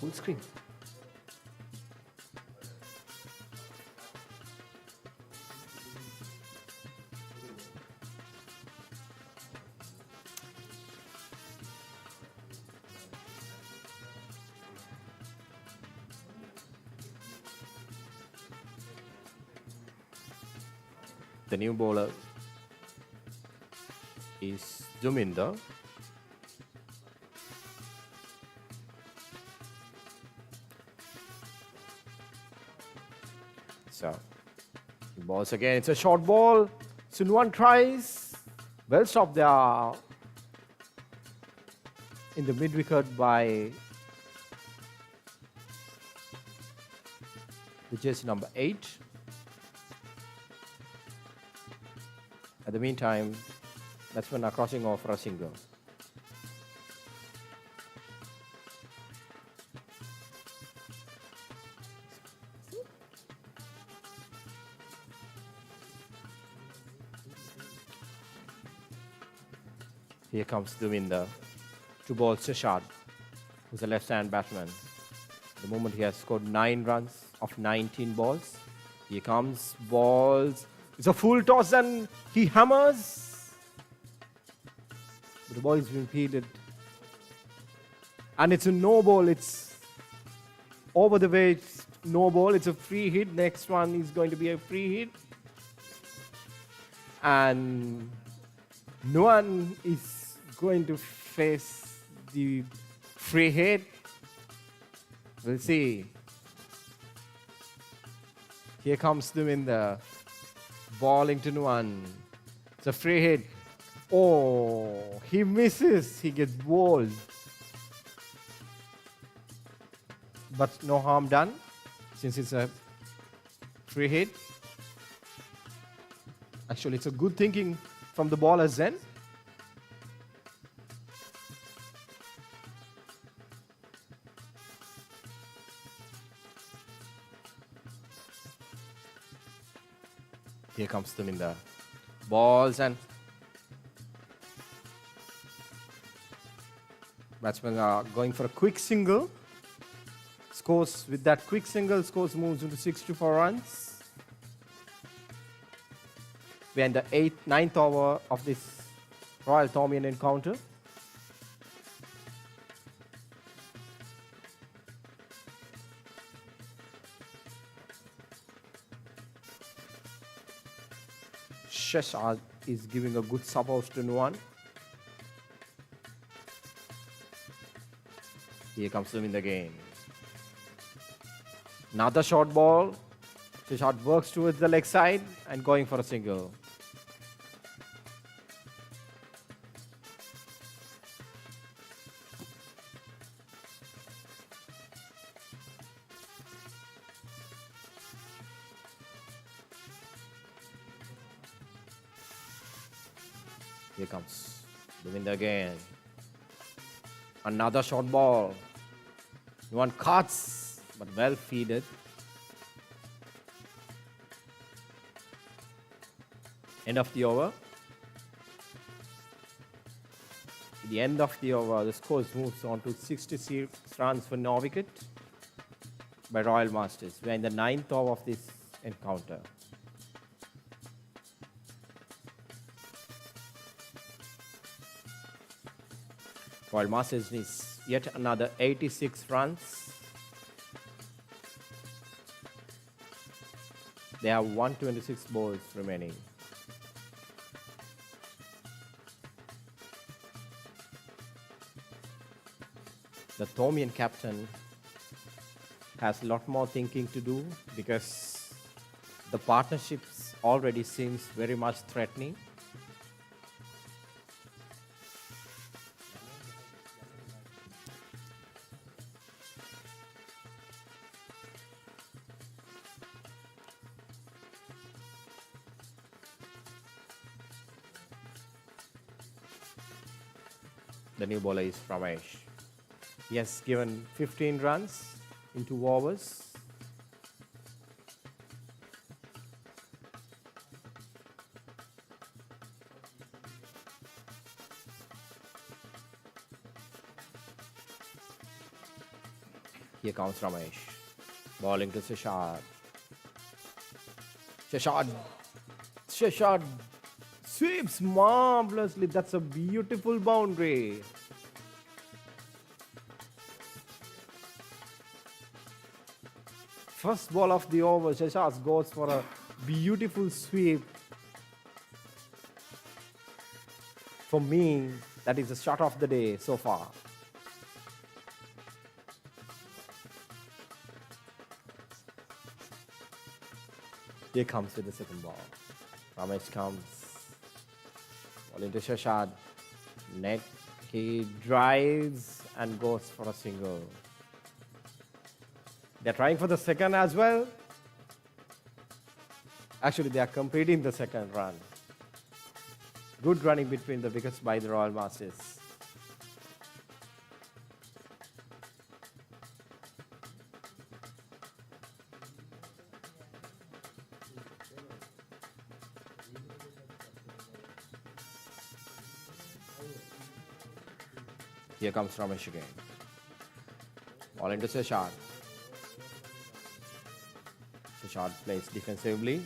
Full screen. The new bowler is Juminder. So, he balls again. It's a short ball. Sunwan tries. Well stopped there in the mid wicket by the jersey number 8. At the meantime, batsmen are crossing off for a single. Here comes Devinder. 2 balls to Shad, who's a left-hand batsman. At the moment he has scored 9 runs of 19 balls. Here comes balls. It's a full toss and he hammers. But the ball is being fielded. And it's a no ball. It's over the way. It's no ball. It's a free hit. Next one is going to be a free hit. And no one is going to face the free hit. We'll see. Here comes Devinder. Bowling to Nuwan. It's a free hit. Oh, he misses. He gets bowled. But no harm done since it's a free hit. Actually, it's a good thinking from the bowlers then. Here comes Devinder. Balls and batsmen are going for a quick single. Scores with that quick single, scores moves into 64 runs. We're in the 9th over of this Royal Thomian encounter. Sheshad is giving a good support to Nuwan. Here comes Devinder again. Another short ball. Sheshad works towards the leg side and going for a single. Here comes Devinder again. Another short ball. One cuts, but well feeded. End of the over. At the end of the over, the score moves on to 66 runs for no wicket by Royal Masters. We are in the 9th over of this encounter. Royal Masters needs yet another 86 runs. They have 126 balls remaining. the Thomian captain has a lot more thinking to do because the partnerships already seems very much threatening. The new bowler is Ramesh. He has given 15 runs in 2 overs. Here comes Ramesh. Bowling to Shashad. Shashad sweeps marvelously. That's a beautiful boundary. First ball of the over, Shashad goes for a beautiful sweep. For me, that is the shot of the day so far. Here comes with the second ball. Ramesh comes. Ball into Shashad. Net. He drives and goes for a single. They're trying for the second as well. Actually, they are completing the second run. Good running between the wickets by the Royal Masters. Here comes Ramesh again. Ball into Shashad. Shashad plays defensively.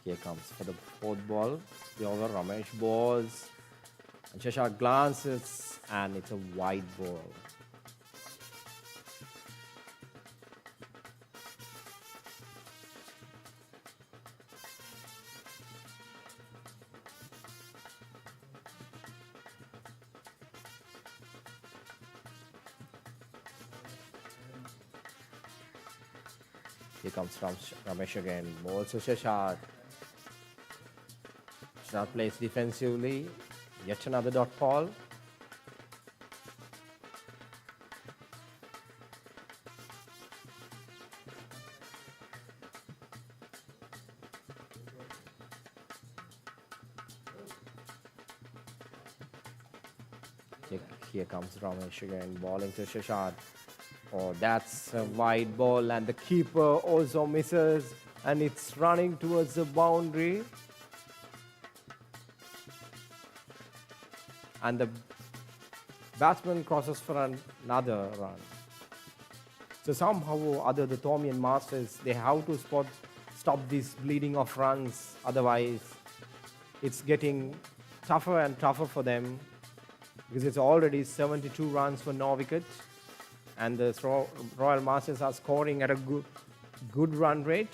Here comes for the fourth ball. The over, Ramesh balls. And Shashad glances and it's a wide ball. Here comes Ramesh again. Balls to Shashad. Shashad plays defensively. Yet another dot ball. Here comes Ramesh again, bowling to Shashad. Oh, that's a wide ball and the keeper also misses and it's running towards the boundary. And the batsman crosses for another run. So somehow or other the Thomian Masters, they have to stop this bleeding of runs. Otherwise, it's getting tougher and tougher for them. Because it's already 72 runs for no wicket and the Royal Masters are scoring at a good run rate.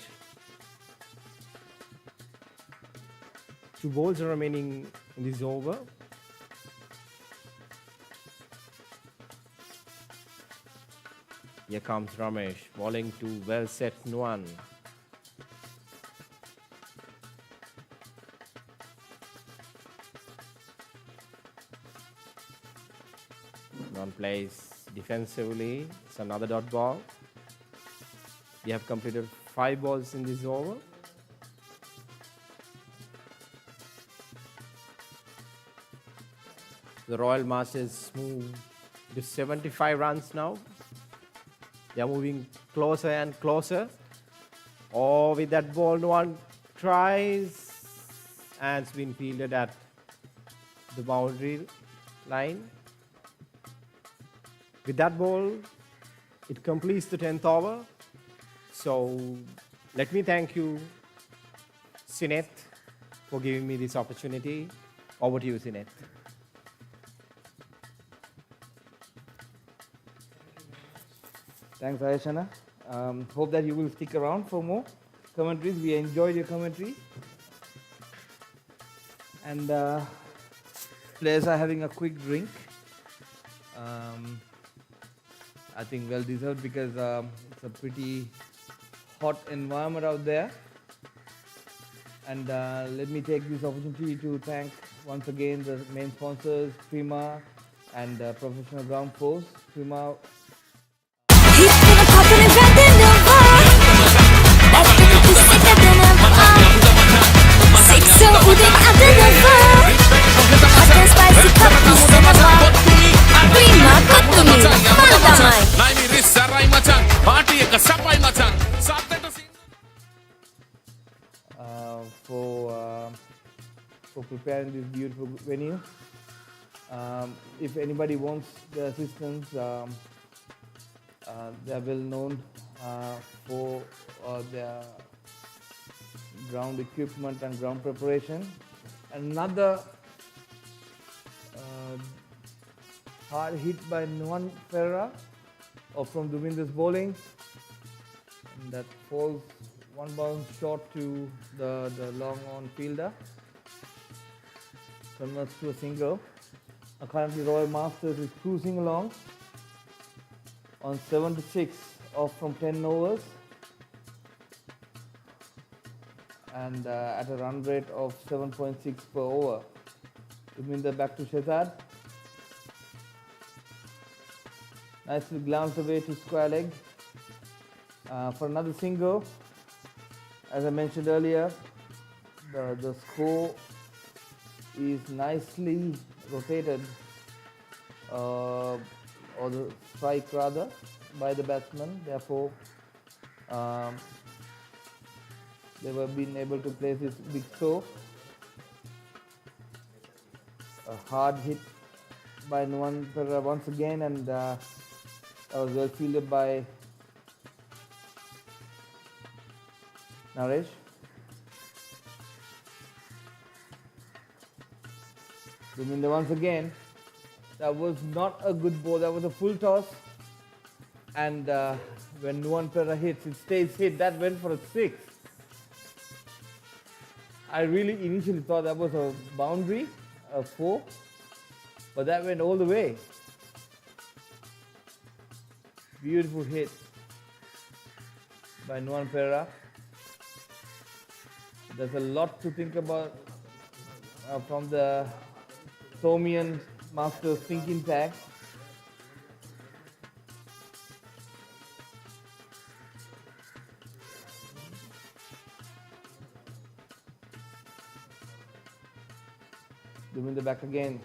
2 balls are remaining in this over. Here comes Ramesh, bowling to well set Nuan. Plays defensively. It's another dot ball. We have completed 5 balls in this over. The Royal Masters move to 75 runs now. They are moving closer and closer. Oh, with that ball, no one tries. And it's been fielded at the boundary line. With that ball, it completes the 10th over. So let me thank you, Sinet, for giving me this opportunity. Over to you, Sinet. Thanks, Ayashana. Hope that you will stick around for more commentaries. We enjoyed your commentary. And players are having a quick drink. I think well deserved because it's a pretty hot environment out there. And let me take this opportunity to thank once again the main sponsors, Prima and Professional Ground Force. Prima. He's gonna pop an event in the bar. That's gonna be sicker than a bar. Sick so udin ada the bar. Hot and spicy coffee cinema. Prima kottumi mantamai. Naimi rissarai machan party එක සපයි machan සාත්තට for preparing this beautiful venue. If anybody wants the assistance, they are well known for their ground equipment and ground preparation. Another hard hit by Nuan Ferra from Duminder's bowling, and that falls one bounce short to the long on fielder, converts to a single. Currently Royal Masters is cruising along on 76 off from 10 overs and at a run rate of 7.6 per over. Duminder back to Shehzad. Nicely glanced away to square leg for another single. As I mentioned earlier, the score is nicely rotated, or the strike rather, by the batsman. Therefore, they were being able to place this big score. A hard hit by Nuan Ferra once again, and that was well fielded by Naresh. Duminder once again. That was not a good ball. That was a full toss. And when Nuan Ferra hits, it stays hit. That went for a 6. I really initially thought that was a boundary, a 4. But that went all the way. Beautiful hit by Nuan Ferra. There's a lot to think about from the Thomian Masters thinking tag. Duminder back again.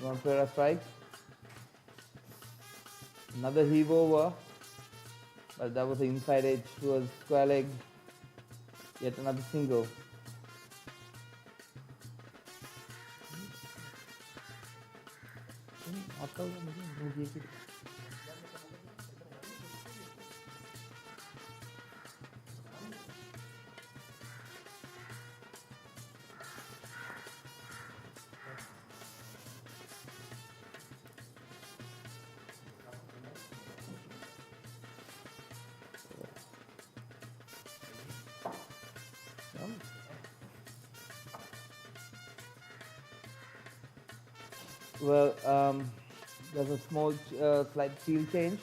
Nuan Ferra strikes. Another heave over, but that was the inside edge towards square leg. Yet another single. Well, there's a small slight field change.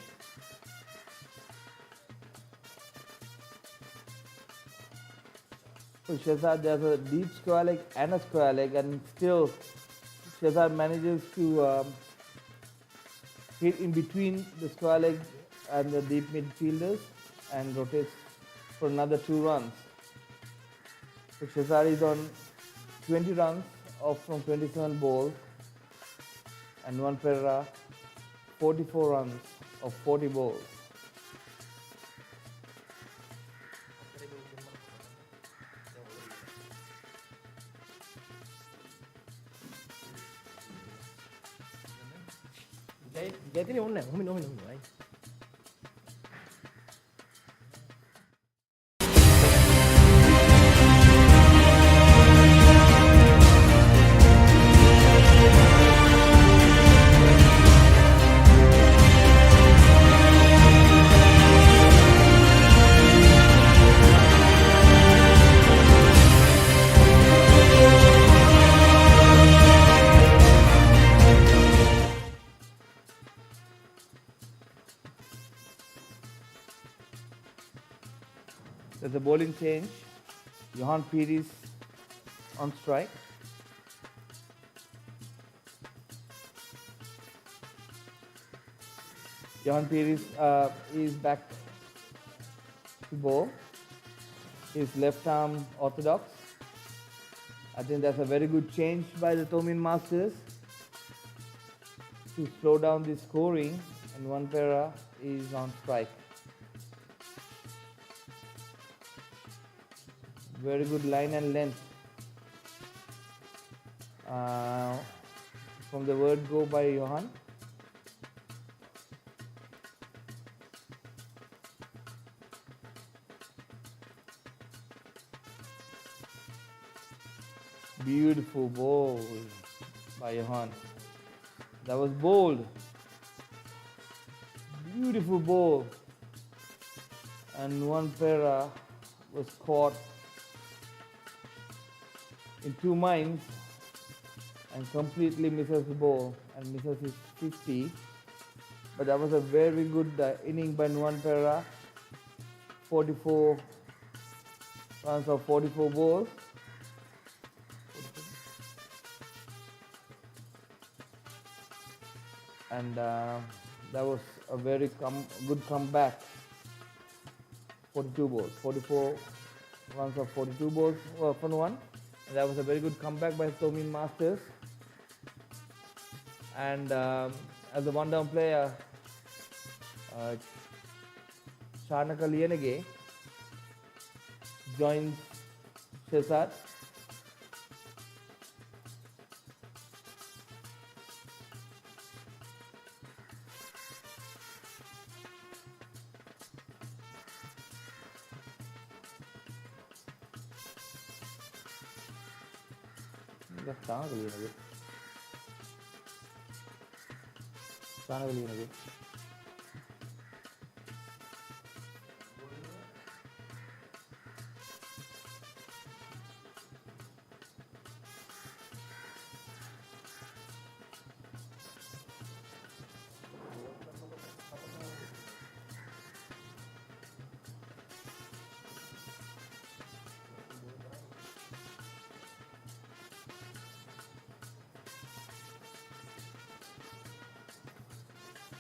For Shehzad, there's a deep square leg and a square leg, and still Shehzad manages to hit in between the square leg and the deep midfielders and rotates for another 2 runs. So Shehzad is on 20 runs off from 27 balls. And Nuan Ferra 44 runs of 40 balls. There's a bowling change. Johan Pires on strike. Johan Pires is back to bowl. His left arm orthodox. I think that's a very good change by the Thomian Masters to slow down the scoring, and Wanpera is on strike. Very good line and length from the word go by Johan. Beautiful ball by Johan. That was bold. Beautiful ball. And Wanpera was caught in two minds and completely misses the ball and misses his 50. But that was a very good inning by Wanpera. 44 runs of 44 balls. And that was a very good comeback. 42 balls, 44 runs of 42 balls for one. And that was a very good comeback by Thomian Masters. And as a one-down player, Chanaka Lienege joins Shehzad.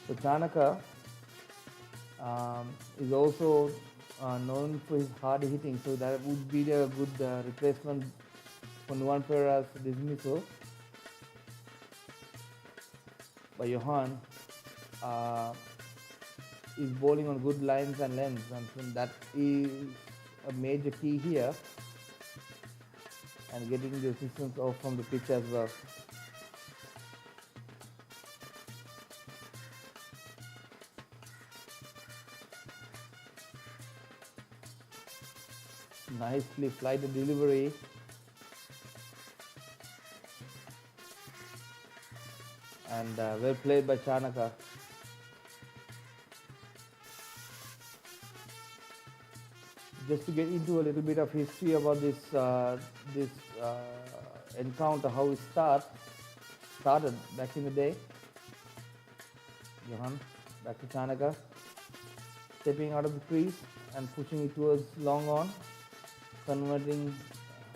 So Chanaka is also known for his hard hitting, so that would be a good replacement for Wanpera's dismissal. But Johan is bowling on good lines and lengths, and that is a major key here, and getting the assistance off from the pitch as well. Nicely flighted delivery. And well played by Chanaka. Just to get into a little bit of history about this encounter, how it started back in the day. Johan back to Chanaka, stepping out of the crease and pushing it towards long on, converting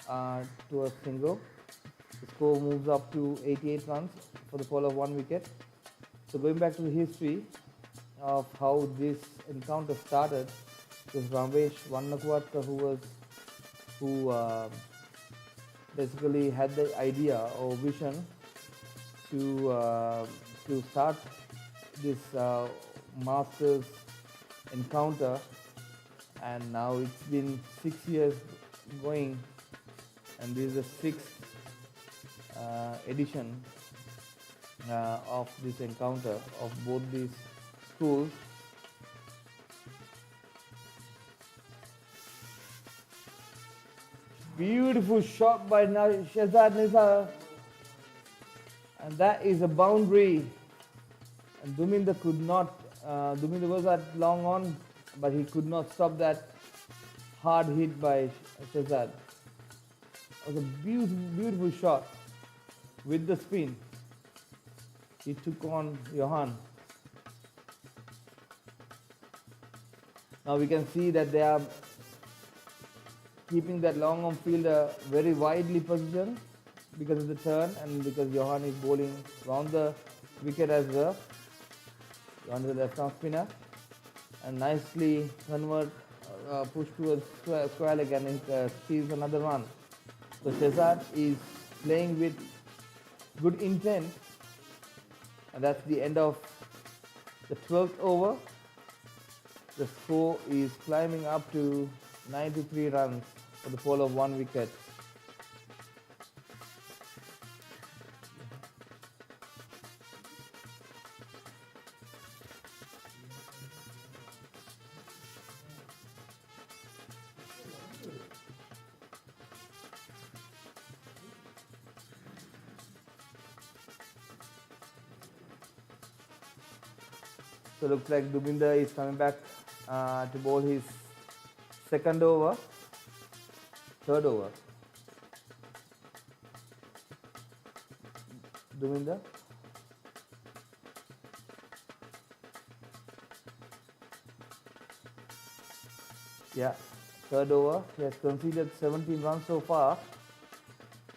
to a single. The score moves up to 88 runs for the fall of 1 wicket. So going back to the history of how this encounter started, it was Ramesh Vannakuvatka who basically had the idea or vision to start this Masters encounter, and now it's been 6 years going, and this is the sixth edition of this encounter of both these schools. Beautiful shot by Shehzad Nisar, and that is a boundary, and Duminder could not, Duminder was at long on, but he could not stop that hard hit by Shehzad. It was a beautiful shot with the spin. He took on Johan. Now we can see that they are keeping that long arm fielder very widely positioned because of the turn and because Johan is bowling round the wicket as well. Johan is the left-arm spinner and nicely push towards square leg and steals another run. So Shehzad is playing with good intent, and that's the end of the 12th over. The score is climbing up to 93 runs for the fall of 1 wicket. So looks like Dubinder is coming back to bowl his third over. Dubinder. Yeah, third over. He has conceded 17 runs so far.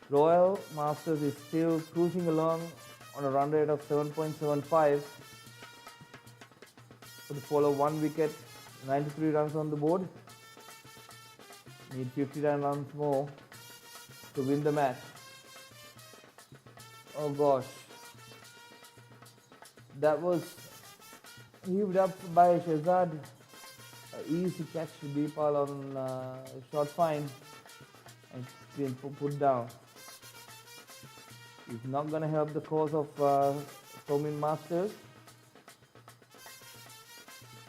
Royal Masters is still cruising along on a run rate of 7.75 for the fall of 1 wicket, 93 runs on the board. Need 59 runs more to win the match. Oh gosh, that was heaved up by Shehzad. Easy catch to Deepal on short fine and been put down. It's not going to help the cause of Thomian Masters.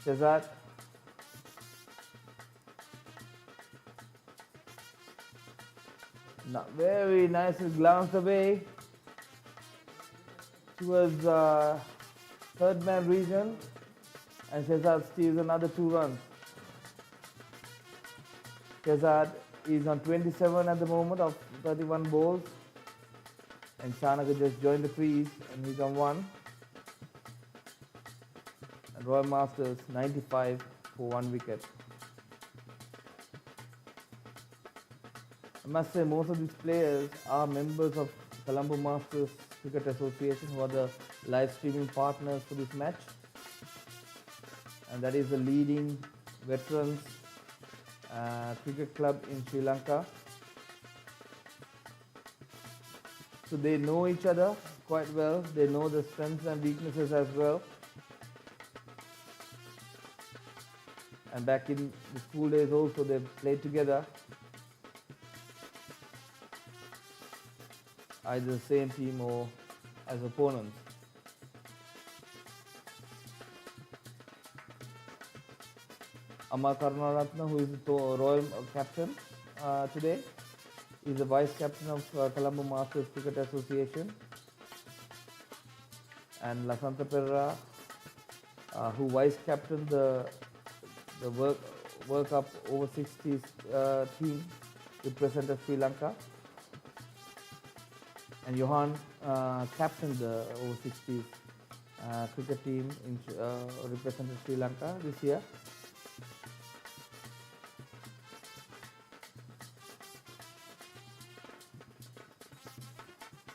Shehzad not very nicely glanced away towards third man region, and Shehzad steals another 2 runs. Shehzad is on 27 at the moment of 31 balls, and Chanaka just joined the crease and he's on 1. And Royal Masters 95 for 1 wicket. I must say most of these players are members of Colombo Masters Cricket Association, who are the live streaming partners for this match, and that is the leading veterans cricket club in Sri Lanka. So they know each other quite well. They know the strengths and weaknesses as well. And back in the school days also they played together, either the same team or as opponents. Amar Karunaratne, who is the Royal captain today, is the vice captain of Colombo Masters Cricket Association. And Lasantha Perera, who vice captained the World Cup over 60s team, represented Sri Lanka. And Johan captained the over 60s cricket team represented Sri Lanka this year.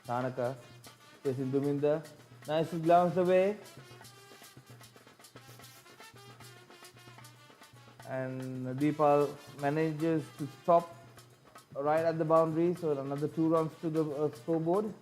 Tanaka facing Duminder, nicely glanced away, and Deepal manages to stop right at the boundary, so another 2 runs to the scoreboard.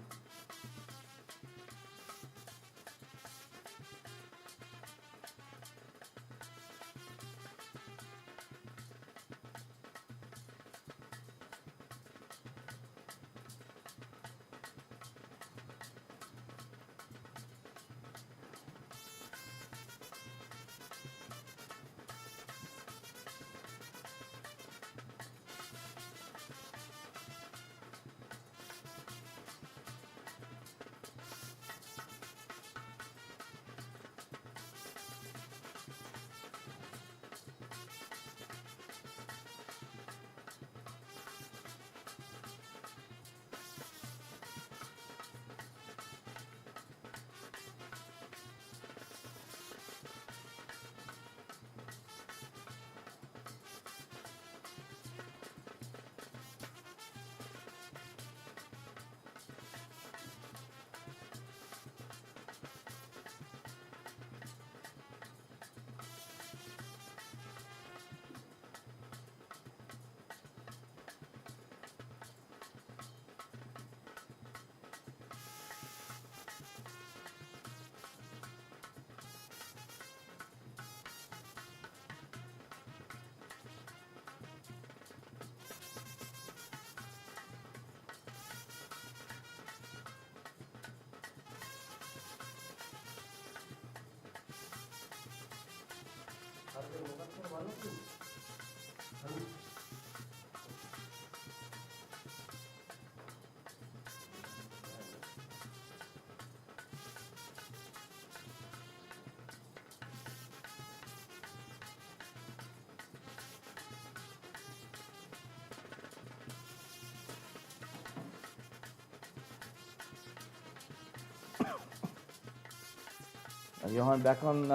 Johan back on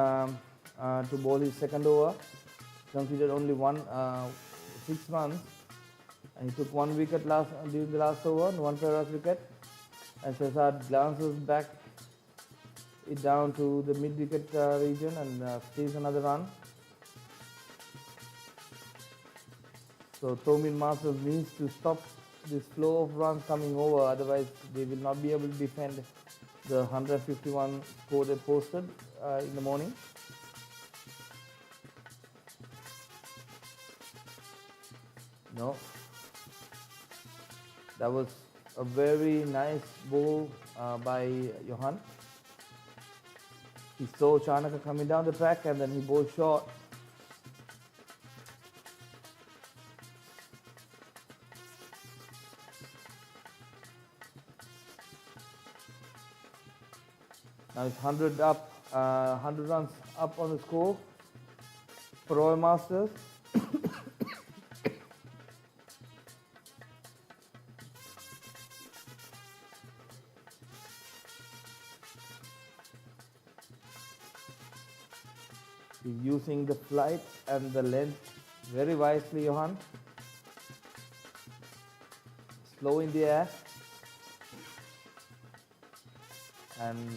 to bowl his second over. Considered only 6 runs, and he took 1 wicket during the last over, 1 Pereira's wicket. And Cesar glances back it down to the mid-wicket region and steals another run. So Thomian Masters needs to stop this flow of runs coming over, otherwise they will not be able to defend the 151 score they posted in the morning. No, that was a very nice ball by Johan. He saw Chanaka coming down the track and then he bowled short. Now it's 100 runs up on the score for Royal Masters. He's using the flight and the length very wisely, Johan. Slow in the air. And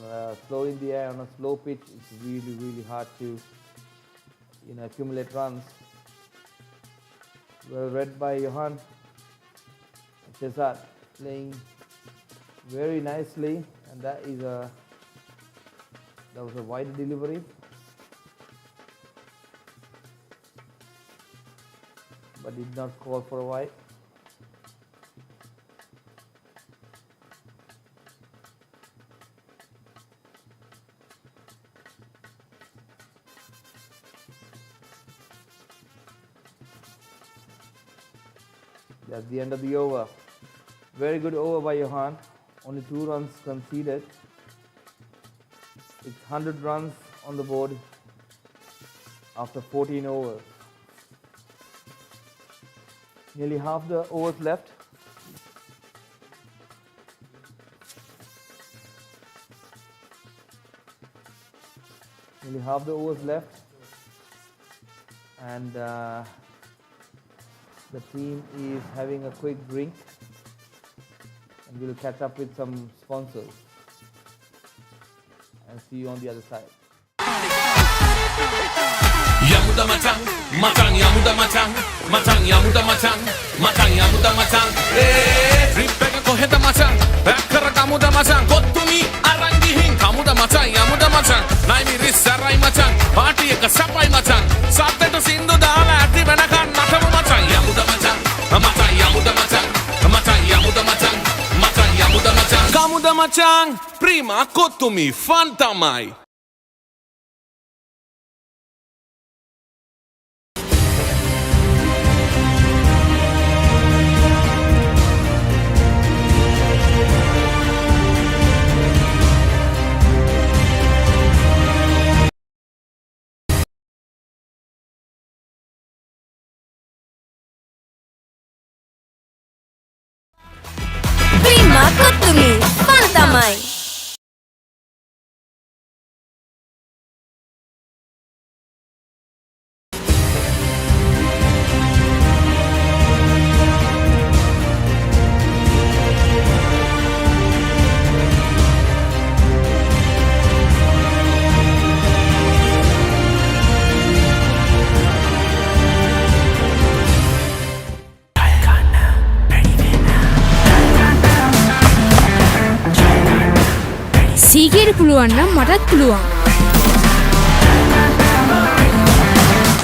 slow in the air on a slow pitch, it's really, really hard to accumulate runs. Well read by Johan. Cesar playing very nicely, and that was a wide delivery, but did not call for a wide. That's the end of the over. Very good over by Johan. Only 2 runs conceded. It's 100 runs on the board after 14 overs. Nearly half the overs left. Nearly half the overs left. And the team is having a quick drink, and we'll catch up with some sponsors and see you on the other side. Yamuda matang, matang yamuda matang, matang yamuda matang, matang yamuda matang. Ripega koheta matang, bakkara kamuda matang, kottumi arangihin kamuda matang yamuda matang. Naimi rissarai matang, party එක සපයි matang. සත්තට සින්දු දාලා ඇති වෙනකන් නටමු matang yamuda matang, matang yamuda matang, matang yamuda matang, matang yamuda matang. Kamuda matang, prima kottumi fun tamai. Prima kottumi fun tamai. සීගේට පුළුවන් නම් මටත් පුළුවන්.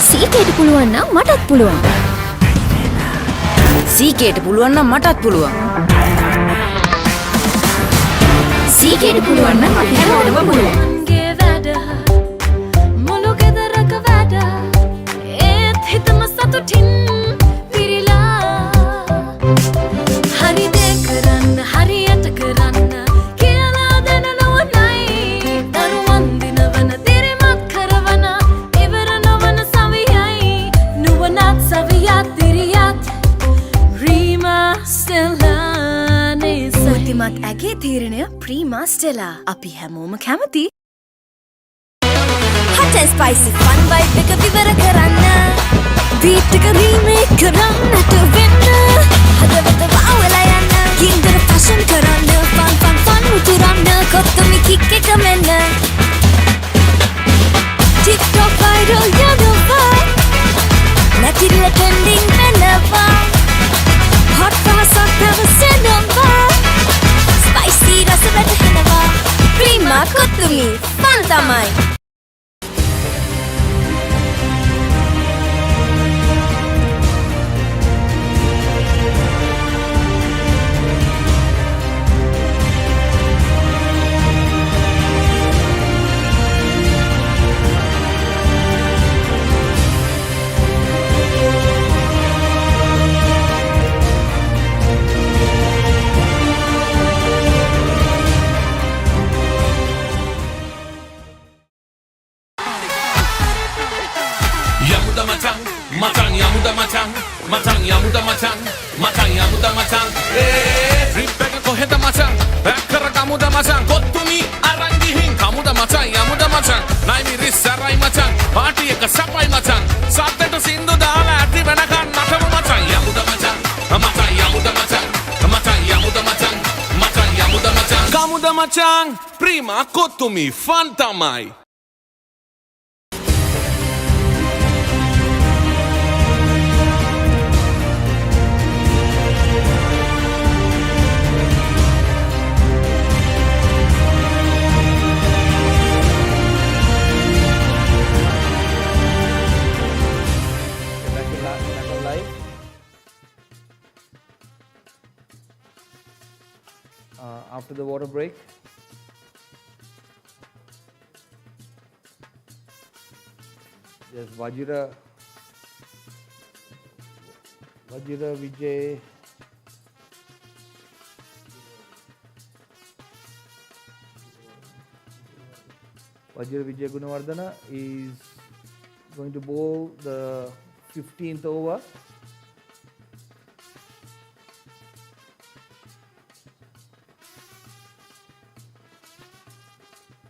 සීකේට පුළුවන් නම් මටත් පුළුවන්. සීකේට පුළුවන් නම් මටත් පුළුවන්. සීකේට පුළුවන් නම් අපි හැමෝටම පුළුවන්. මුළු ගෙදරක වැඩ ඒ Prima Stella. අපි හැමෝම කැමති. Hot and spicy fun vibe එක විවර කරන්න. Beat එක remake කරන්නට වෙන්න. හදවත වවලා යන්න. ගින්දර fashion කරන්න. Fun උතුරන්න. කොත්තමි kick එක මෙන්න. TikTok viral යනවා. නැතිල trending වෙනවා. Hot පහසක් පැවසෙනවා. Spicy රස වැටහෙනවා. Prima කොත්තුමි fun තමයි. Matang yamuda matang, matang yamuda matang, matang yamuda matang. Trip එක කොහෙද මචං? back කරගමුද මචං? කොත්තුමි අරන් ගිහින් කමුද මචං? යමුද මචං? නයිමි රිස්සරයි මචං. පාටි එක සපයි මචං. සද්දට සින්දු දාලා ඇති වෙනකන් නටමු මචං. යමුද මචං? මචං යමුද මචං? මචං යමුද මචං? මචං යමුද මචං? කමුද මචං? Prima කොත්තුමි fun තමයි. After the water break, there's Vajira Vijay Gunawardana is going to bowl the 15th over.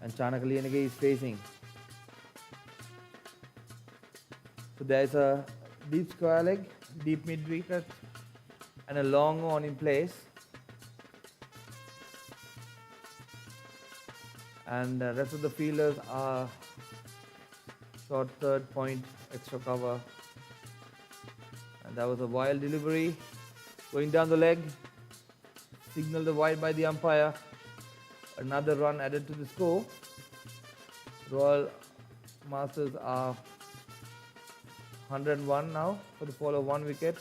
And Chanakaliyanage is facing. So there is a deep square leg, deep mid wicket, and a long on in place. And the rest of the fielders are short third, point, extra cover. And that was a wild delivery. Going down the leg, signaled the wide by the umpire. Another run added to the score. Royal Masters are 101 now for the fall of 1 wicket.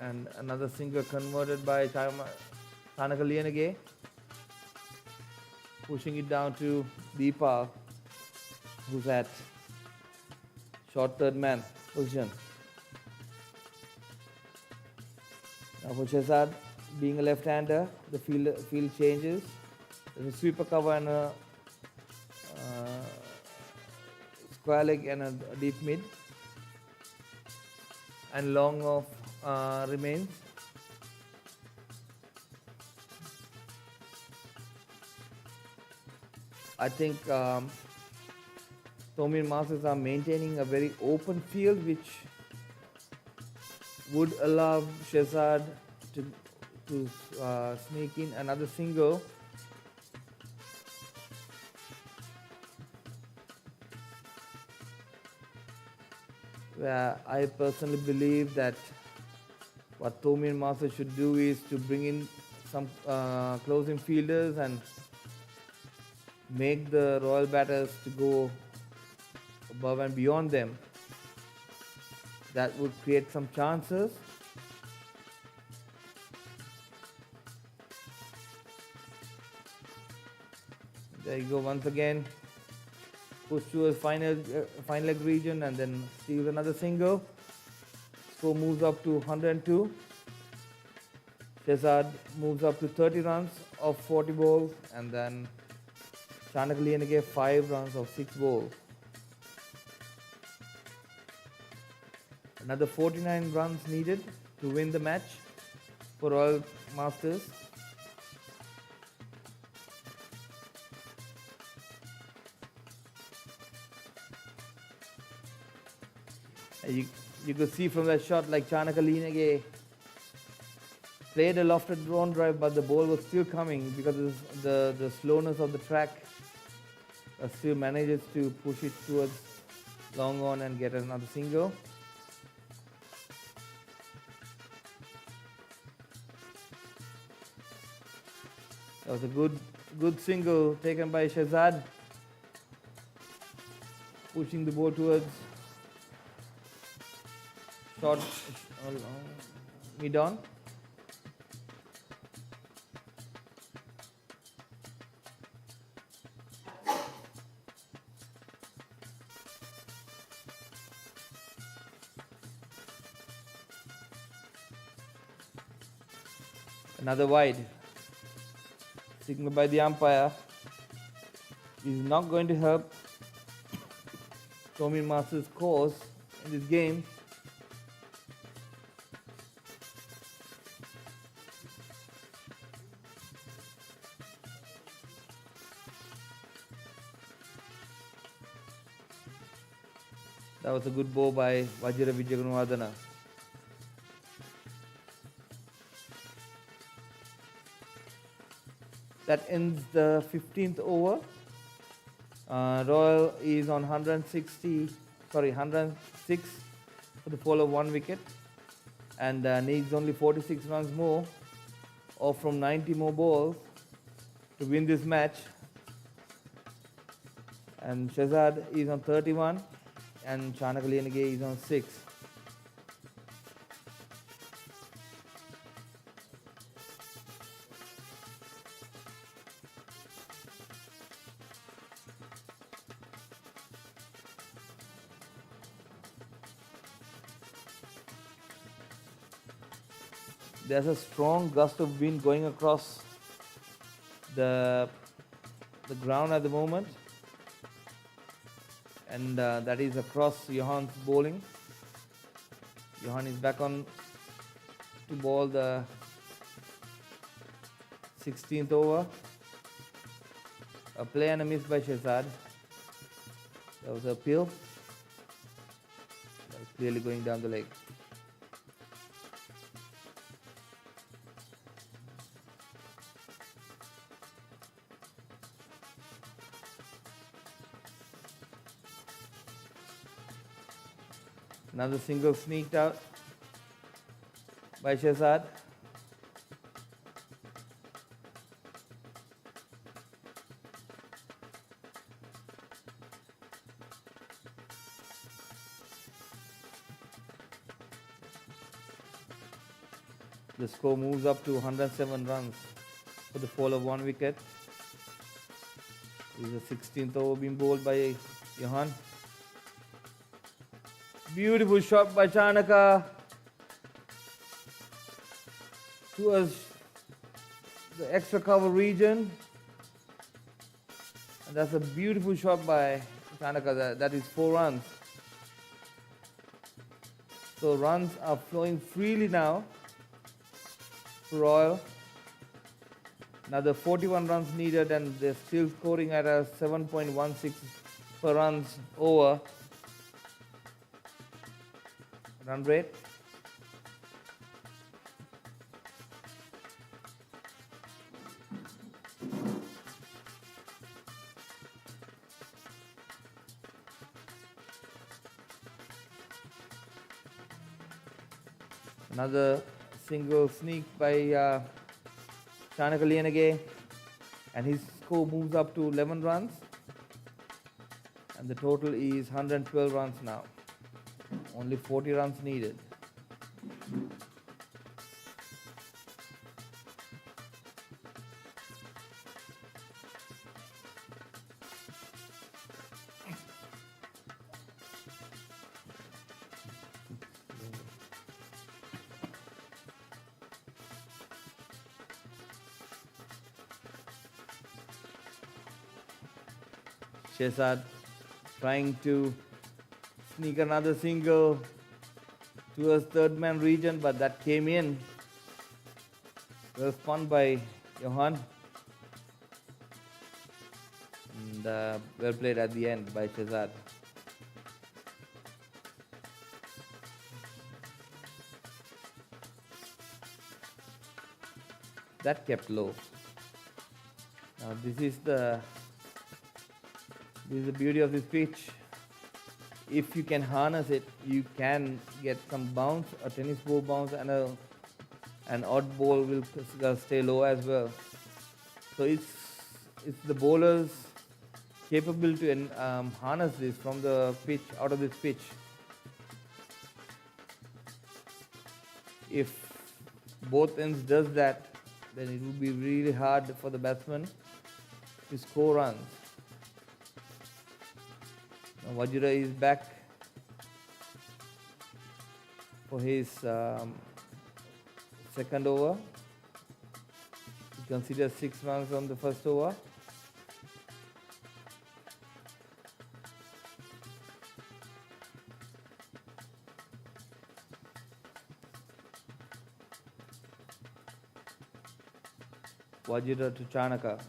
And another single converted by Chanakaliyanage, pushing it down to Deepa, who's at short third man position. Now for Shehzad, being a left-hander, the field changes. There's a sweeper cover and a square leg and a deep mid. And long off remains. I think Thomian Masters are maintaining a very open field, which would allow Shehzad to sneak in another single. Where I personally believe that what Thomian Masters should do is to bring in some closing fielders and make the Royal batters to go above and beyond them. That would create some chances. There you go once again. Push towards final leg region and then steals another single. Score moves up to 102. Shehzad moves up to 30 runs of 40 balls, and then Chanakaliyanage 5 runs of 6 balls. Another 49 runs needed to win the match for Royal Masters. You could see from that shot like Chanaka Linege played a lofted drone drive, but the ball was still coming because of the slowness of the track. Still manages to push it towards long on and get another single. That was a good single taken by Shahzad, pushing the ball towards short mid on. Another wide. Signal by the umpire is not going to help Thomian Masters' cause in this game. That was a good ball by Vajira Vijayanuvardhana. That ends the 15th over. Royal is on 106 for the fall of 1 wicket and needs only 46 runs more or from 90 more balls to win this match. And Shahzad is on 31 and Chanaka Linege is on 6. There's a strong gust of wind going across the ground at the moment, and that is across Johan's bowling. Johan is back on to bowl the 16th over. A play and a miss by Shahzad. That was a appeal. That was clearly going down the leg. Another single sneaked out by Shahzad. The score moves up to 107 runs for the fall of 1 wicket. This is the 16th over being bowled by Johan. Beautiful shot by Chanaka towards the extra cover region. And that's a beautiful shot by Chanaka. That is 4 runs. So runs are flowing freely now for Royal. Another 41 runs needed and they're still scoring at a 7.16 per runs over run rate. Another single sneak by Chanaka Linege, and his score moves up to 11 runs and the total is 112 runs now. Only 40 runs needed. Shahzad trying to sneak another single towards third man region, but that came in. Well spun by Johan. And well played at the end by Shehzad. That kept low. Now this is the beauty of this pitch. If you can harness it, you can get some bounce, a tennis ball bounce, and an odd ball will stay low as well. So it's the bowlers capable to harness this from the pitch, out of this pitch. If both ends does that, then it will be really hard for the batsman to score runs. Now Vajra is back for his second over. He considers 6 runs on the first over. Vajra to Chanaka.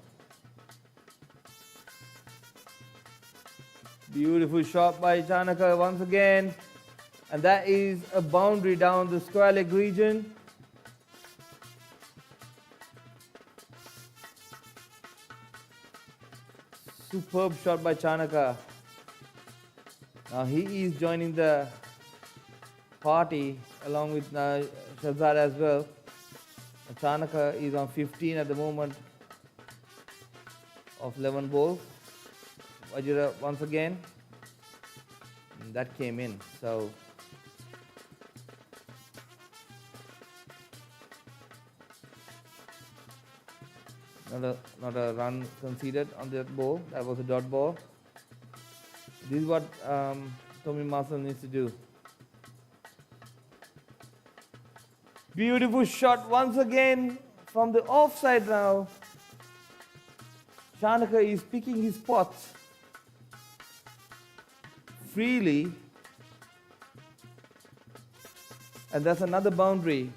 Beautiful shot by Chanaka once again. And that is a boundary down the square leg region. Superb shot by Chanaka. Now he is joining the party along with Shehzad as well. Chanaka is on 15 at the moment of 11 balls. Vajra once again. And that came in. So not a run conceded on that ball. That was a dot ball. This is what Thomian Marshall needs to do. Beautiful shot once again from the offside now. Chanaka is picking his spots freely. And that's another boundary.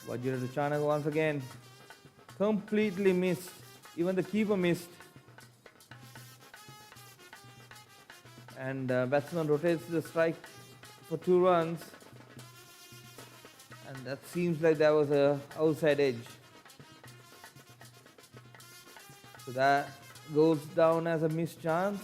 Vajra to Chanaka once again. Completely missed. Even the keeper missed. And batsman rotates the strike for 2 runs. And that seems like that was a outside edge. So that goes down as a missed chance.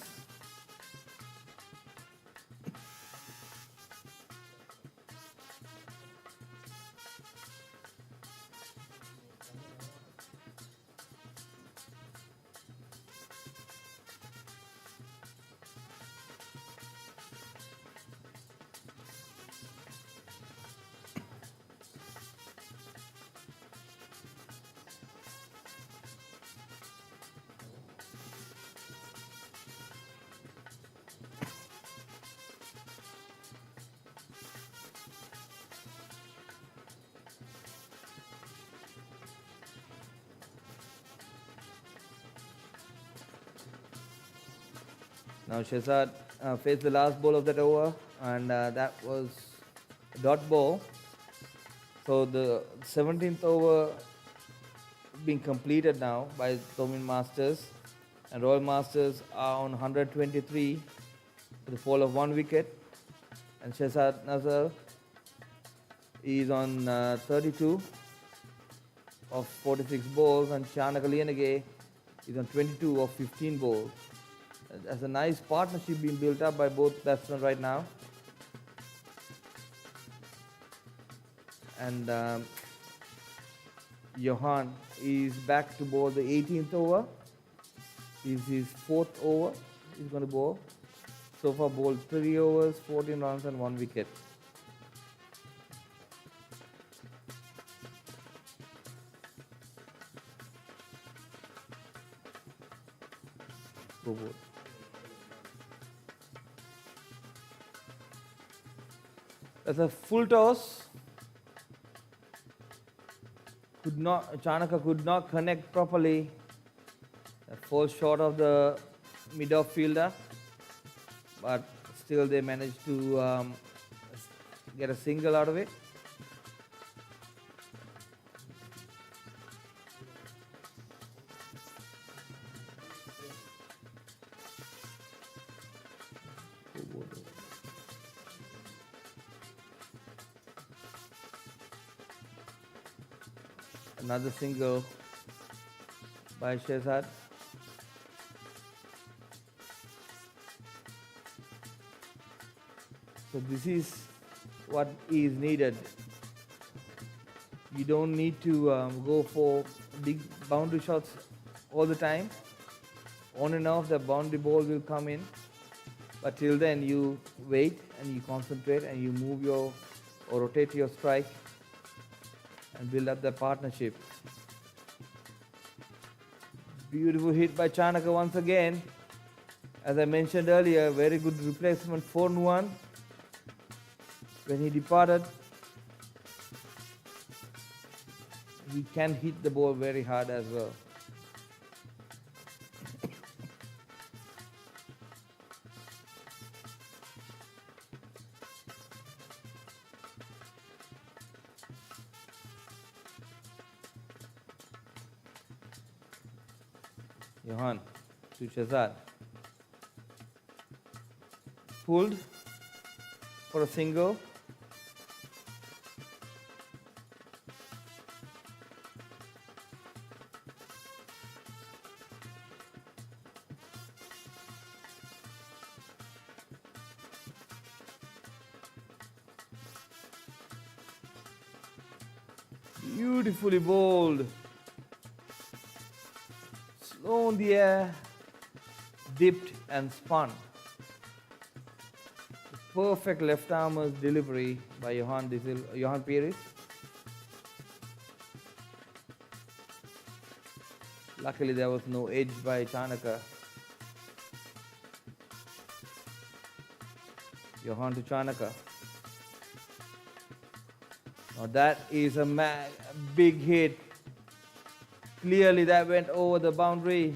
Now Shehzad faced the last ball of that over, and that was a dot ball. So the 17th over being completed now by Thomian Masters, and Royal Masters are on 123 for the fall of 1 wicket, and Shehzad Nazar is on 32 of 46 balls, and Chanaka Liyanage is on 22 of 15 balls. There's a nice partnership being built up by both batsmen right now. And Johan is back to bowl the 18th over. This is his 4th over. He's going to bowl. So far bowled 3 overs, 14 runs and 1 wicket. Go board. That's a full toss. Chanaka could not connect properly. That falls short of the mid-off fielder, but still they managed to get a single out of it. Another single by Shehzad. So this is what is needed. You don't need to go for big boundary shots all the time. On and off the boundary ball will come in, but till then you wait and you concentrate and you move your or rotate your strike and build up the partnership. Beautiful hit by Chanaka once again. As I mentioned earlier, very good replacement for Nuwan. When he departed, he can hit the ball very hard as well. Johan to Shehzad. Pulled for a single. Beautifully bowled. Slow in the air, dipped and spun. Perfect left armer's delivery by Johan Pires. Luckily there was no edge by Chanaka. Johan to Chanaka. Now that is a big hit. Clearly that went over the boundary.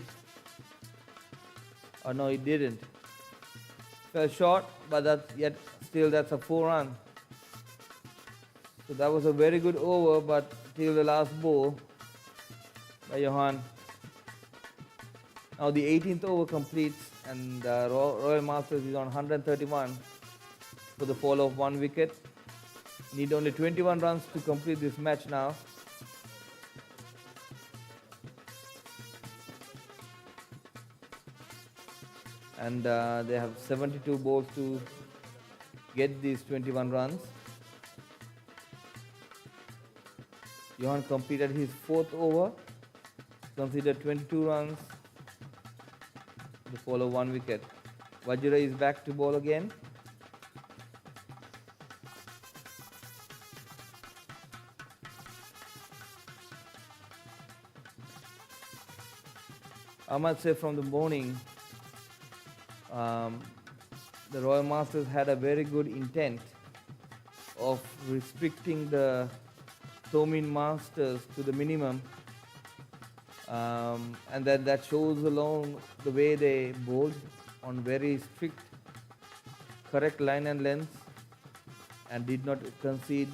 Oh no, it didn't. Fell short, but that's a 4-run. So that was a very good over, but till the last ball by Johan. Now the 18th over completes and Royal Masters is on 131 for the fall of 1 wicket. Need only 21 runs to complete this match now. And they have 72 balls to get these 21 runs. Johan completed his 4th over, considered 22 runs, the fall of 1 wicket. Vajra is back to bowl again. I must say from the morning, the Royal Masters had a very good intent of restricting the Thomian Masters to the minimum, and that shows alone the way they bowled on very strict, correct line and length, and did not concede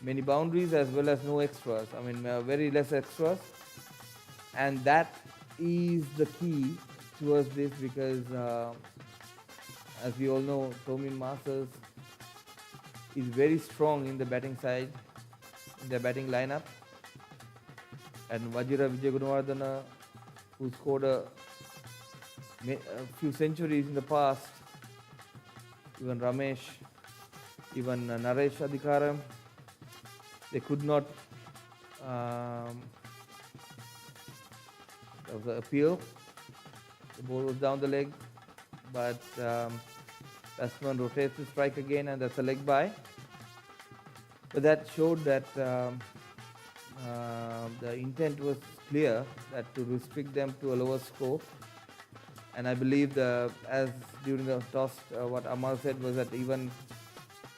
many boundaries as well as no extras. I mean, very less extras, and that is the key towards this because as we all know, Thomian Masters is very strong in the batting side, in their batting lineup. And Vajra Vijayagunawardena, who scored a few centuries in the past, even Ramesh, even Naresh Adhikaram, they could not that was an appeal. The ball was down the leg, but batsman rotates the strike again, and that's a leg by. But that showed that the intent was clear, that to restrict them to a lower score. And I believe as during the toss, what Amal said was that even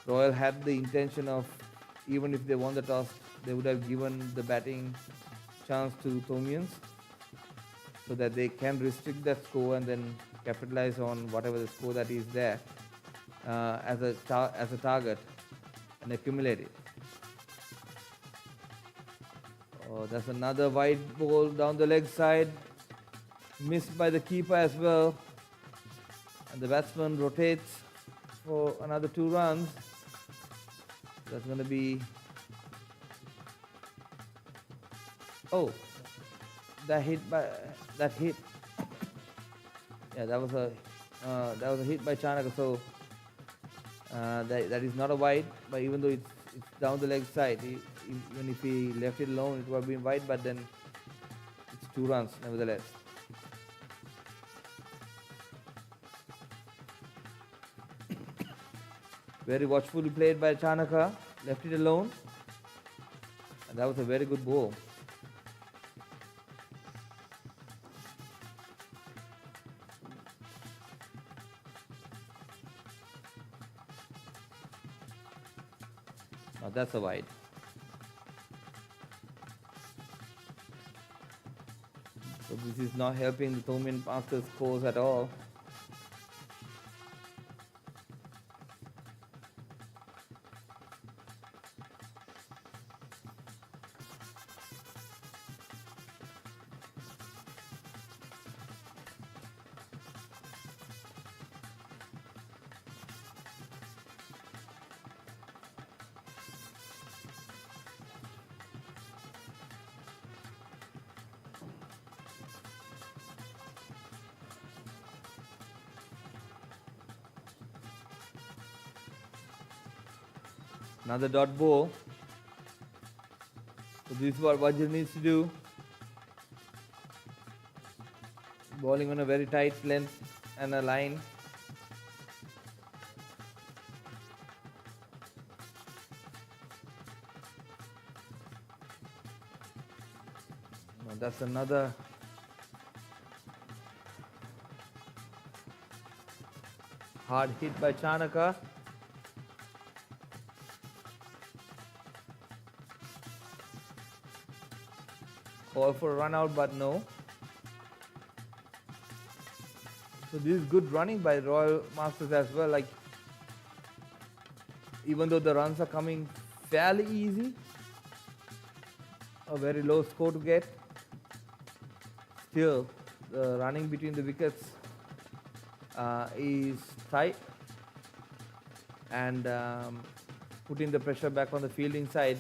Royal had the intention of, even if they won the toss, they would have given the batting chance to Thomians so that they can restrict that score and then capitalize on whatever the score that is there as a target and accumulate it. Oh, that's another wide ball down the leg side, missed by the keeper as well, and the batsman rotates for another 2 runs. That's going to be, oh, that hit. Yeah, that was a hit by Chanaka. So that is not a wide, but even though it's down the leg side, even if he left it alone, it would have been wide. But then it's 2 runs nevertheless. Very watchfully played by Chanaka, left it alone, and that was a very good ball. Now that's a wide. So this is not helping the Thomian Masters scores at all. Another dot ball. So this is what Vajra needs to do. Bowling on a very tight length and a line. Now that's another hard hit by Chanaka. Call for a run out, but no. So this is good running by Royal Masters as well. Like, even though the runs are coming fairly easy, a very low score to get, still the running between the wickets is tight, and putting the pressure back on the fielding side,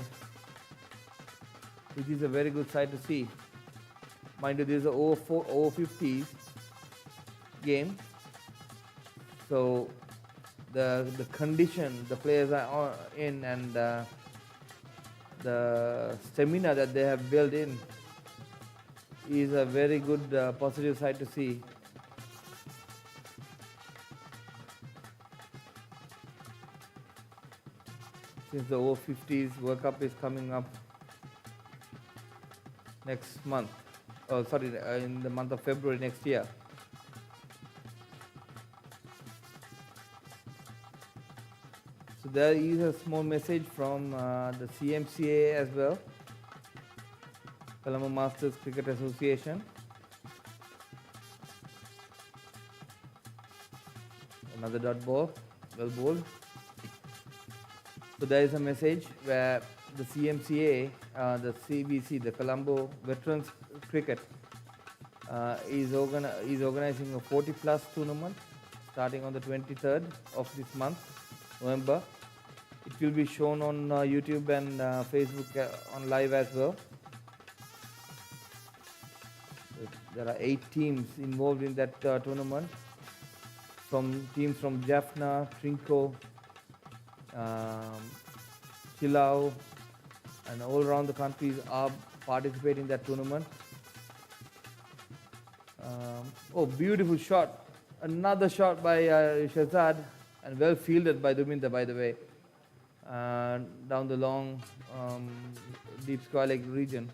which is a very good sight to see. Mind you, this is a over 50s game, so the condition the players are in and the stamina that they have built in is a very good positive side to see. Since the over 50s World Cup is coming up next month, in the month of February next year. So there is a small message from the CMCA as well, Colombo Masters Cricket Association. Another dot ball, well bowled. So there is a message where the CMCA, the CBC, the Colombo Veterans Cricket, is organizing a 40+ tournament starting on the 23rd of this month, November. It will be shown on YouTube and Facebook on live as well. There are 8 teams involved in that tournament, from teams from Jaffna, Trinco, Chilau, and all around the countries are participating in that tournament. Oh, beautiful shot. Another shot by Shahzad, and well fielded by Duminda, by the way, down the long deep square leg region.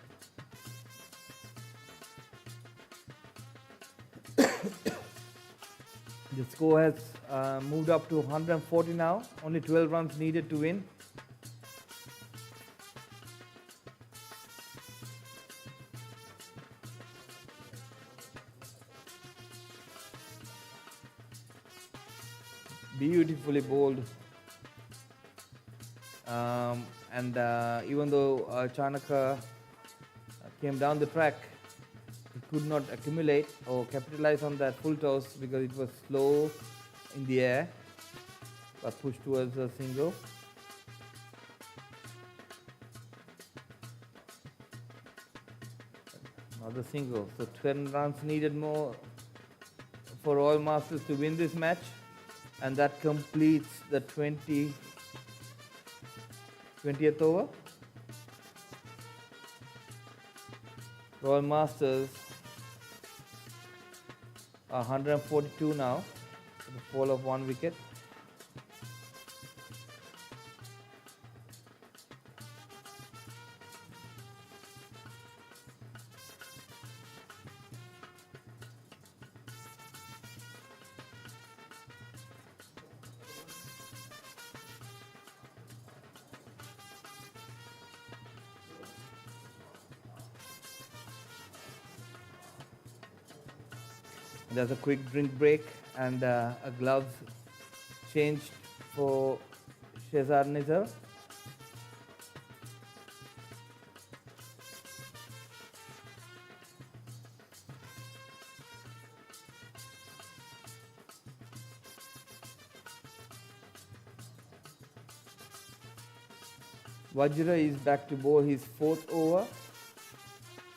The score has moved up to 140 now. Only 12 runs needed to win. Beautifully bowled. And even though Chanaka came down the track, he could not accumulate or capitalize on that full toss because it was slow in the air, but pushed towards a single. Another single. So 10 runs needed more for Royal Masters to win this match, and that completes the 20th over. Royal Masters are 142 now, with a fall of 1 wicket. There's a quick drink break and a gloves changed for Shehzad Nizar. Vajra is back to bowl his 4th over.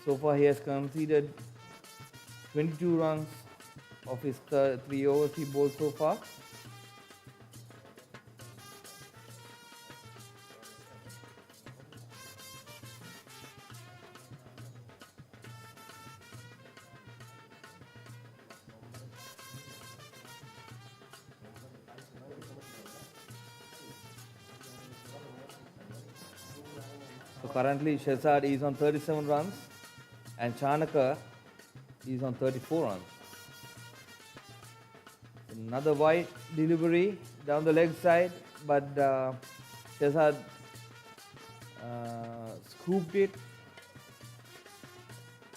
So far he has conceded 22 runs of his 3 overs he bowled so far. So currently Shehzad is on 37 runs and Chanaka is on 34 runs. Another wide delivery down the leg side, but Shehzad scooped it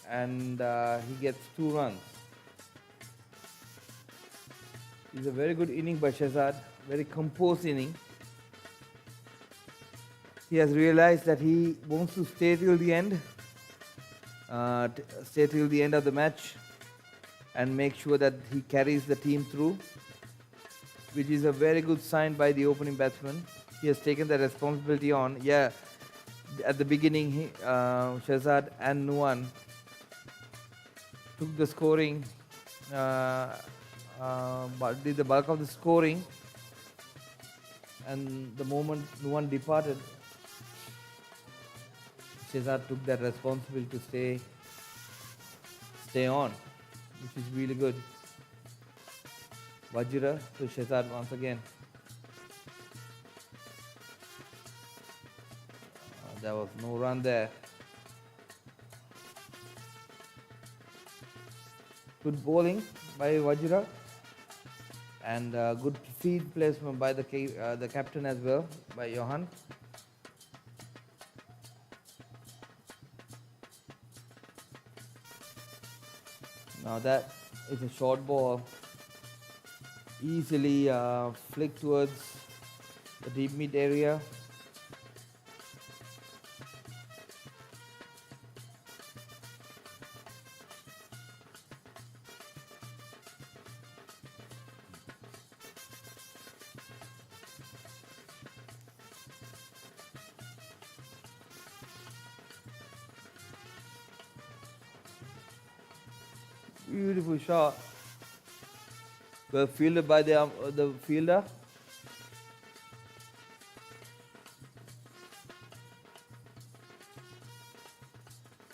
and he gets 2 runs. It's a very good inning by Shehzad, very composed inning. He has realized that he wants to stay till the end, stay till the end of the match and make sure that he carries the team through, which is a very good sign by the opening batsman. He has taken the responsibility on. Yeah, at the beginning, Shehzad and Nuwan took the scoring, but did the bulk of the scoring, and the moment Nuwan departed, Shehzad took that responsibility to stay on, which is really good. Vajra to Shehzad once again. There was no run there. Good bowling by Vajra and good feed placement by the captain as well, by Johan. Now that is a short ball, easily flicked towards the deep mid area. Beautiful shot. Well fielded by the fielder.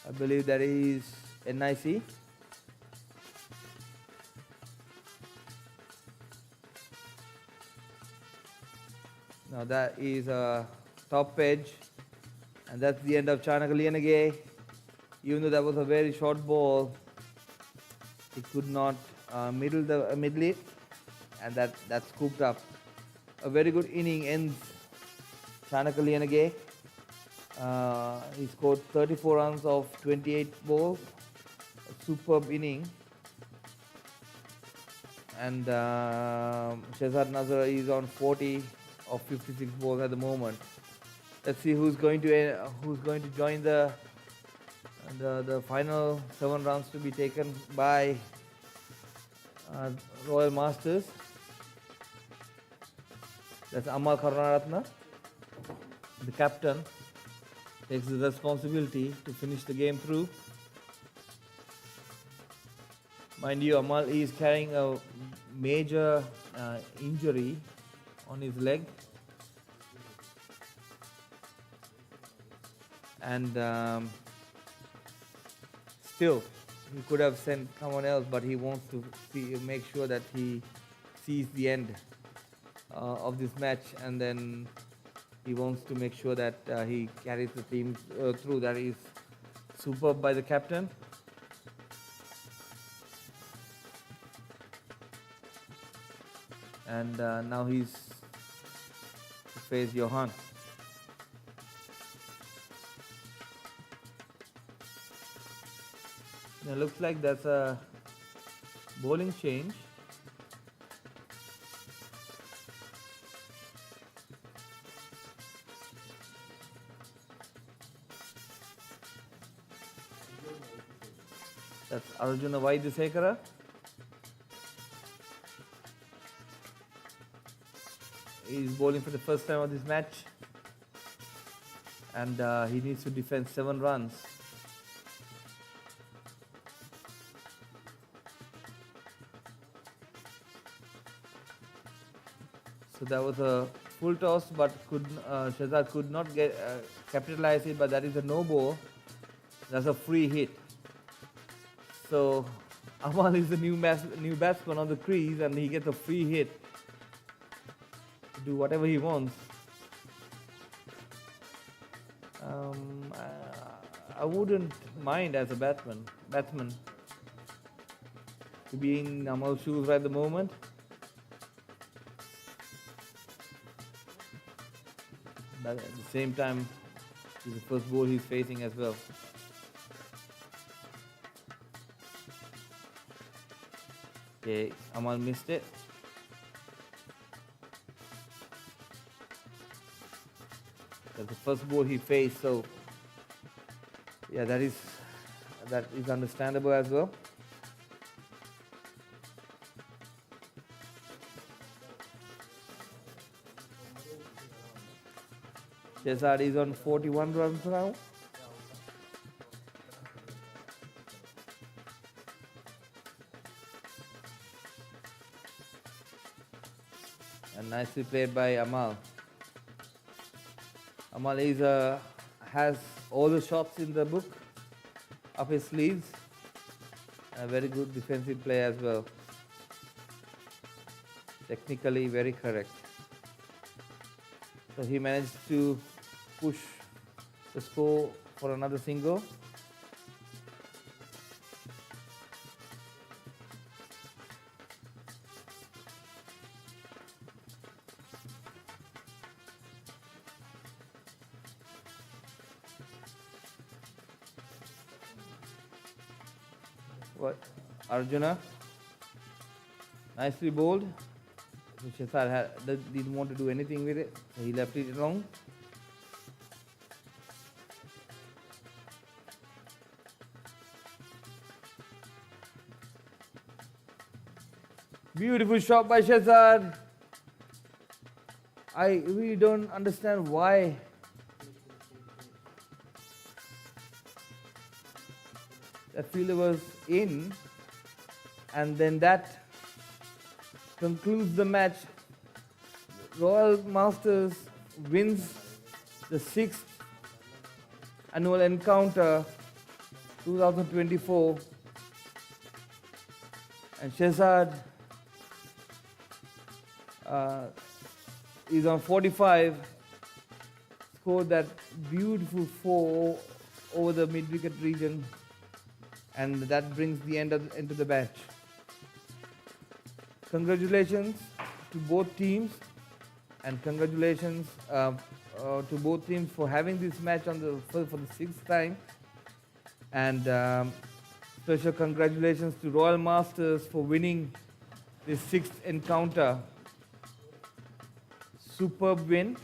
I believe that is NIC. Now that is a top edge, and that's the end of Chanaka Lianage. Even though that was a very short ball, he could not middle it. and that scooped up. A very good inning ends Chanakaliyanage. He scored 34 runs of 28 balls. A superb inning. And Shehzad Nazar is on 40 of 56 balls at the moment. Let's see who's going to join the final 7 runs to be taken by Royal Masters. That's Amal Karunaratne. The captain takes the responsibility to finish the game through. Mind you, Amal is carrying a major injury on his leg. And still, he could have sent someone else, but he wants to make sure that he sees the end of this match, and then he wants to make sure that he carries the team through. That is superb by the captain. And now he's to face Johan. Now looks like that's a bowling change. That's Arjuna Vaidyasekara. He's bowling for the first time of this match, and he needs to defend 7 runs. So that was a full toss, but Shehzad could not capitalize it. But that is a no ball. That's a free hit. So Amal is the new batsman on the crease, and he gets a free hit to do whatever he wants. I wouldn't mind as a batsman to be in Amal's shoes right at the moment. But at the same time, it's the first ball he's facing as well. Okay, Amal missed it. That's the first ball he faced, so yeah, that is understandable as well. Shehzad is on 41 runs now. And nicely played by Amal. Amal has all the shots in the book up his sleeves. A very good defensive play as well. Technically very correct. So he managed to push the score for another single. What? Arjuna, nicely bowled. Shehzad didn't want to do anything with it, so he left it alone. Beautiful shot by Shehzad. I really don't understand why that fielder was in, and then that concludes the match. Royal Masters wins the 6th annual encounter 2024, and Shehzad is on 45, scored that beautiful 4 over the mid-wicket region, and that brings the end into the match. congratulations to both teams, and congratulations to both teams for having this match on for the 6th time, and special congratulations to Royal Masters for winning this 6th encounter. Superb win,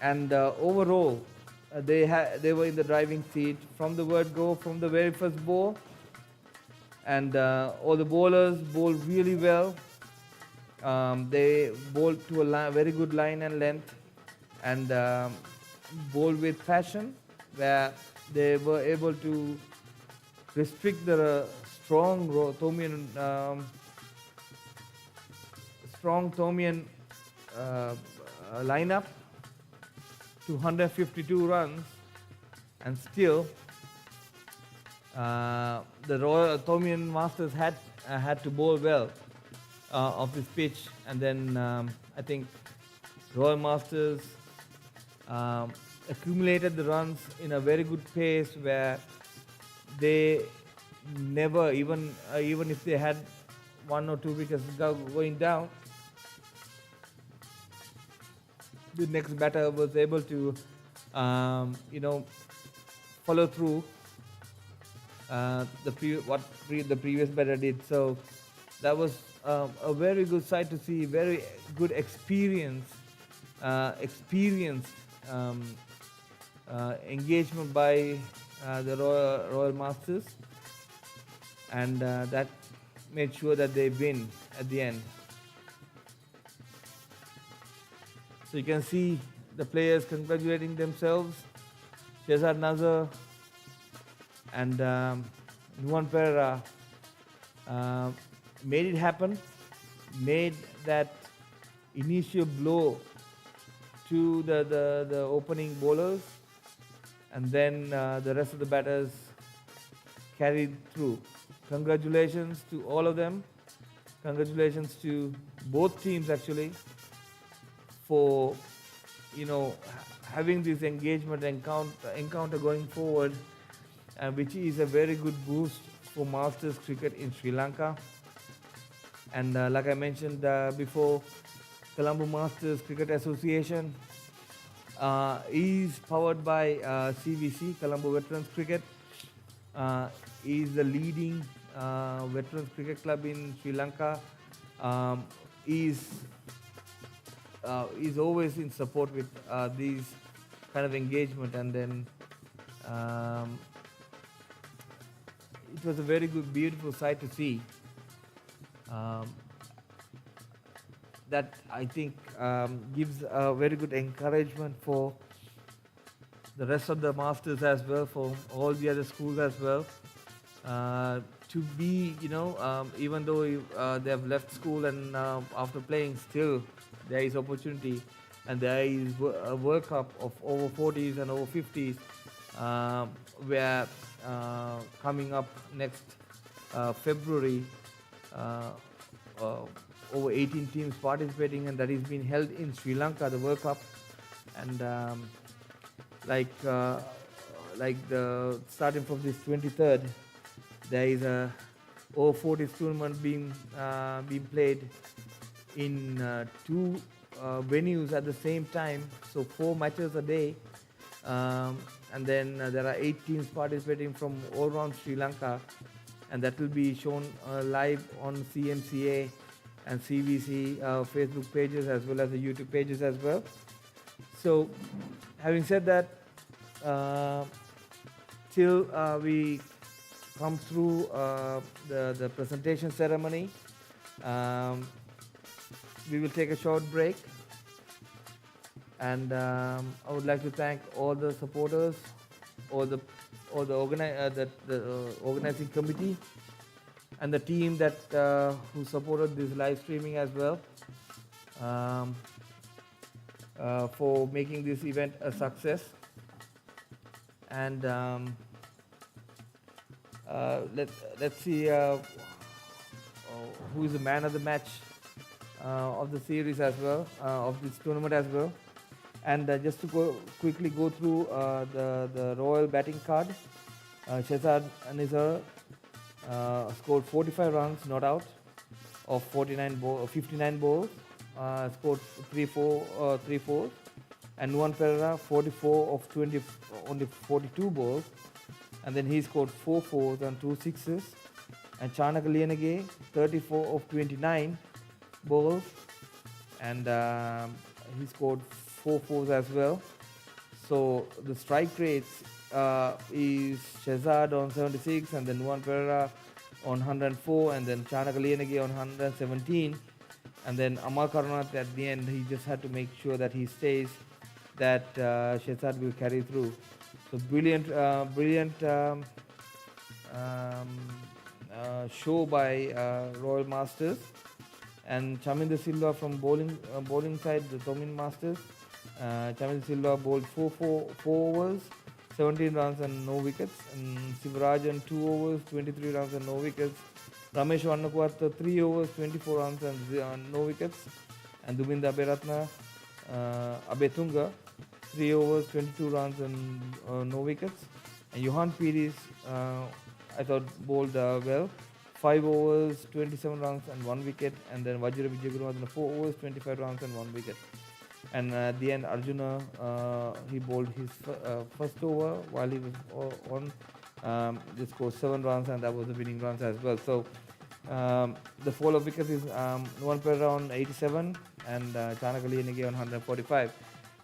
and overall they were in the driving seat from the word go, from the very first ball, and all the bowlers bowled really well. They bowled to a very good line and length, and bowled with passion, where they were able to restrict the strong Thomian lineup to 152 runs, and still the Royal Thomian Masters had to bowl well of this pitch, and then I think Royal Masters accumulated the runs in a very good pace, where they never, even if they had 1 or 2 wickets going down, the next batter was able to follow through the previous batter did. So that was a very good sight to see, very good experienced engagement by the Royal Masters, and that made sure that they win at the end. So you can see the players congratulating themselves. Shehzad Nazar and Nuwan Pereira made it happen, made that initial blow to the opening bowlers, and then the rest of the batters carried through. Congratulations to all of them. Congratulations to both teams actually for having this engagement encounter going forward, which is a very good boost for Masters cricket in Sri Lanka. And like I mentioned before, Colombo Masters Cricket Association is powered by CVC, Colombo Veterans Cricket. Is the leading veterans cricket club in Sri Lanka. Is always in support with these kind of engagement, and then it was a very good, beautiful sight to see. That I think gives a very good encouragement for the rest of the Masters as well, for all the other schools as well, to be, even though they have left school and after playing, still there is opportunity, and there is a World Cup of over 40s and over 50s where coming up next February, over 18 teams participating, and that is being held in Sri Lanka, the World Cup. And like the starting from this 23rd, there is a over 40s tournament being played in 2 venues at the same time, so 4 matches a day, and then there are 8 teams participating from all around Sri Lanka, and that will be shown live on CMCA and CVC Facebook pages as well as the YouTube pages as well. So having said that, till we come through the presentation ceremony, we will take a short break, and I would like to thank all the supporters, all the organizing committee, and the team that who supported this live streaming as well, for making this event a success. And let's see who is the man of the match of the series as well, of this tournament as well. And just to quickly go through the Royal batting card, Shehzad Nazar scored 45 runs, not out, of 59 balls, scored 3 fours, and Nuwan Pereira 44 of 20, only 42 balls, and then he scored 4 fours and 2 sixes, and Chanaka Lienage 34 of 29 balls, and he scored 4 fours as well. So the strike rates is Shehzad on 76, and then Nuwan Pereira on 104, and then Chanaka Lienage on 117, and then Amal Karunath at the end, he just had to make sure that he stays, that Shehzad will carry through. So brilliant show by Royal Masters, and Chaminda Silva from bowling side, the Thomian Masters. Chaminda Silva bowled 4 overs, 17 runs and no wickets, and Sivarajan 2 overs, 23 runs and no wickets. Ramesh Vannakuwatha 3 overs, 24 runs and no wickets, and Duminda Abetunga 3 overs, 22 runs and no wickets. And Johan Pires, I thought bowled well, 5 overs, 27 runs and 1 wicket, and then Vajra Vijayagurunathana 4 overs, 25 runs and 1 wicket. And at the end, Arjuna, he bowled his first over while he was on. They scored 7 runs, and that was the winning runs as well. So the fall of wickets is Nuwan Pereira on 87 and Chanaka Lienage on 145.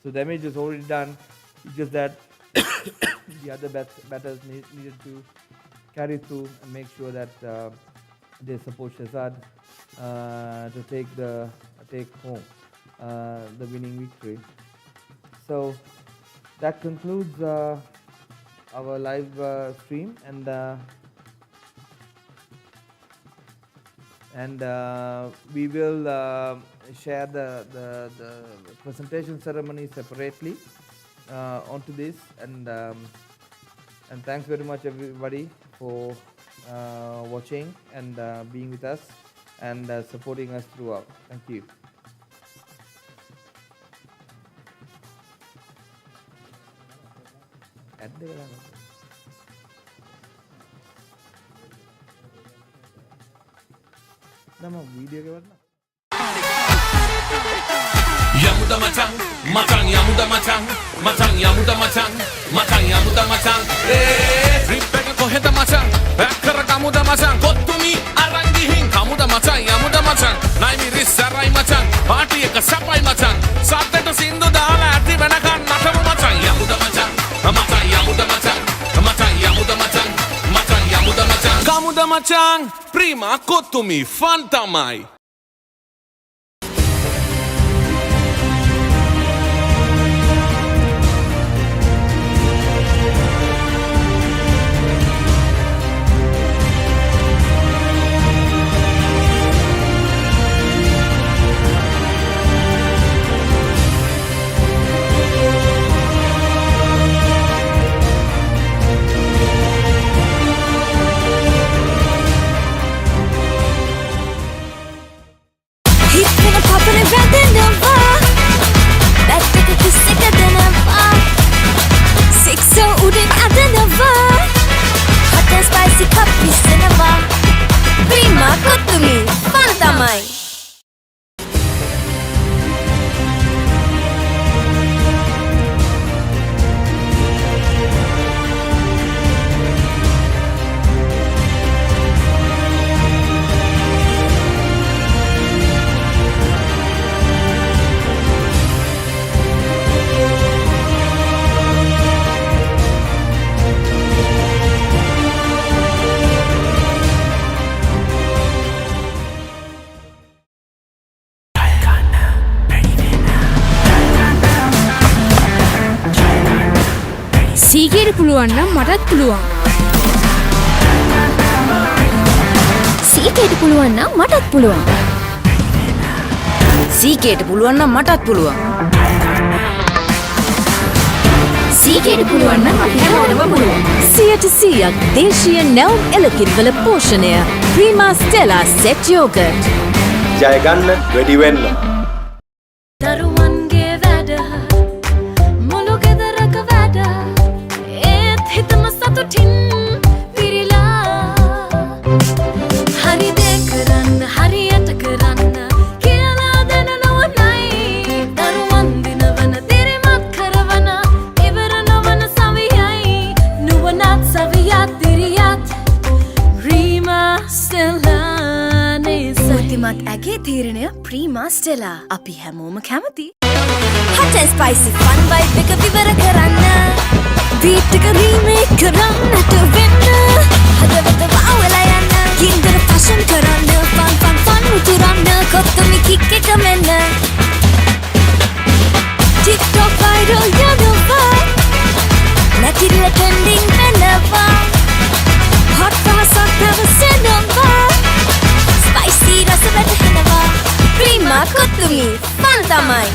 So damage is already done. It's just that the other batters needed to carry through and make sure that they support Shehzad to take home the winning victory. So that concludes our live stream, and we will share the presentation ceremony separately onto this, and thanks very much everybody for watching and being with us and supporting us throughout. Thank you. Yamuda matang yamuda matang yamuda matang yamuda matang. Ripega koheda matang, bakkara kamuda matang. Kottumi arangihin kamuda matang yamuda matang. Naimi rissarai matang, party eka sapai matang. Satteta sindu dala ati venakan natamu matang yamuda matang yamuda matang yamuda matang yamuda matang. Kamuda matang, prima kottumi fantamai. සීගේට පුළුවන් නම් මටත් පුළුවන්. සීකේට පුළුවන් නම් මටත් පුළුවන්. සීකේට පුළුවන් නම් මටත් පුළුවන්. සීගේට පුළුවන් නම් අපි හැමෝටම පුළුවන්. 100% දේශීය නැවුම් එළකිරිවල පෝෂණය ප්‍රීමා ස්ටෙලා සෙට් යෝගට්. ජය ගන්න වැඩි වෙන්න. දරුවන්ගේ වැඩ මුළු ගෙදරක වැඩ ඒත් හිතම සතුටින් පිරීලා හරි දේ කරන්න හරියට බුද්ධිමත් ඇගේ තීරණය ප්‍රීමා ස්ටෙලා. අපි හැමෝම කැමති. Hot and spicy fun vibe එක විවර කරන්න. Beat එක remake කරන්නට වෙන්න. හදවත wow වෙලා යන්න. ගින්දර fashion කරන්න. fun උතුරන්න. කොත්තමි kick එක මෙන්න. TikTok viral යනවා. නැතිල trending වෙනවා. Hot පහසක් පැවසෙනවා. Spicy රස වැටහෙනවා. ප්‍රීමා කොත්තුමි fun තමයි.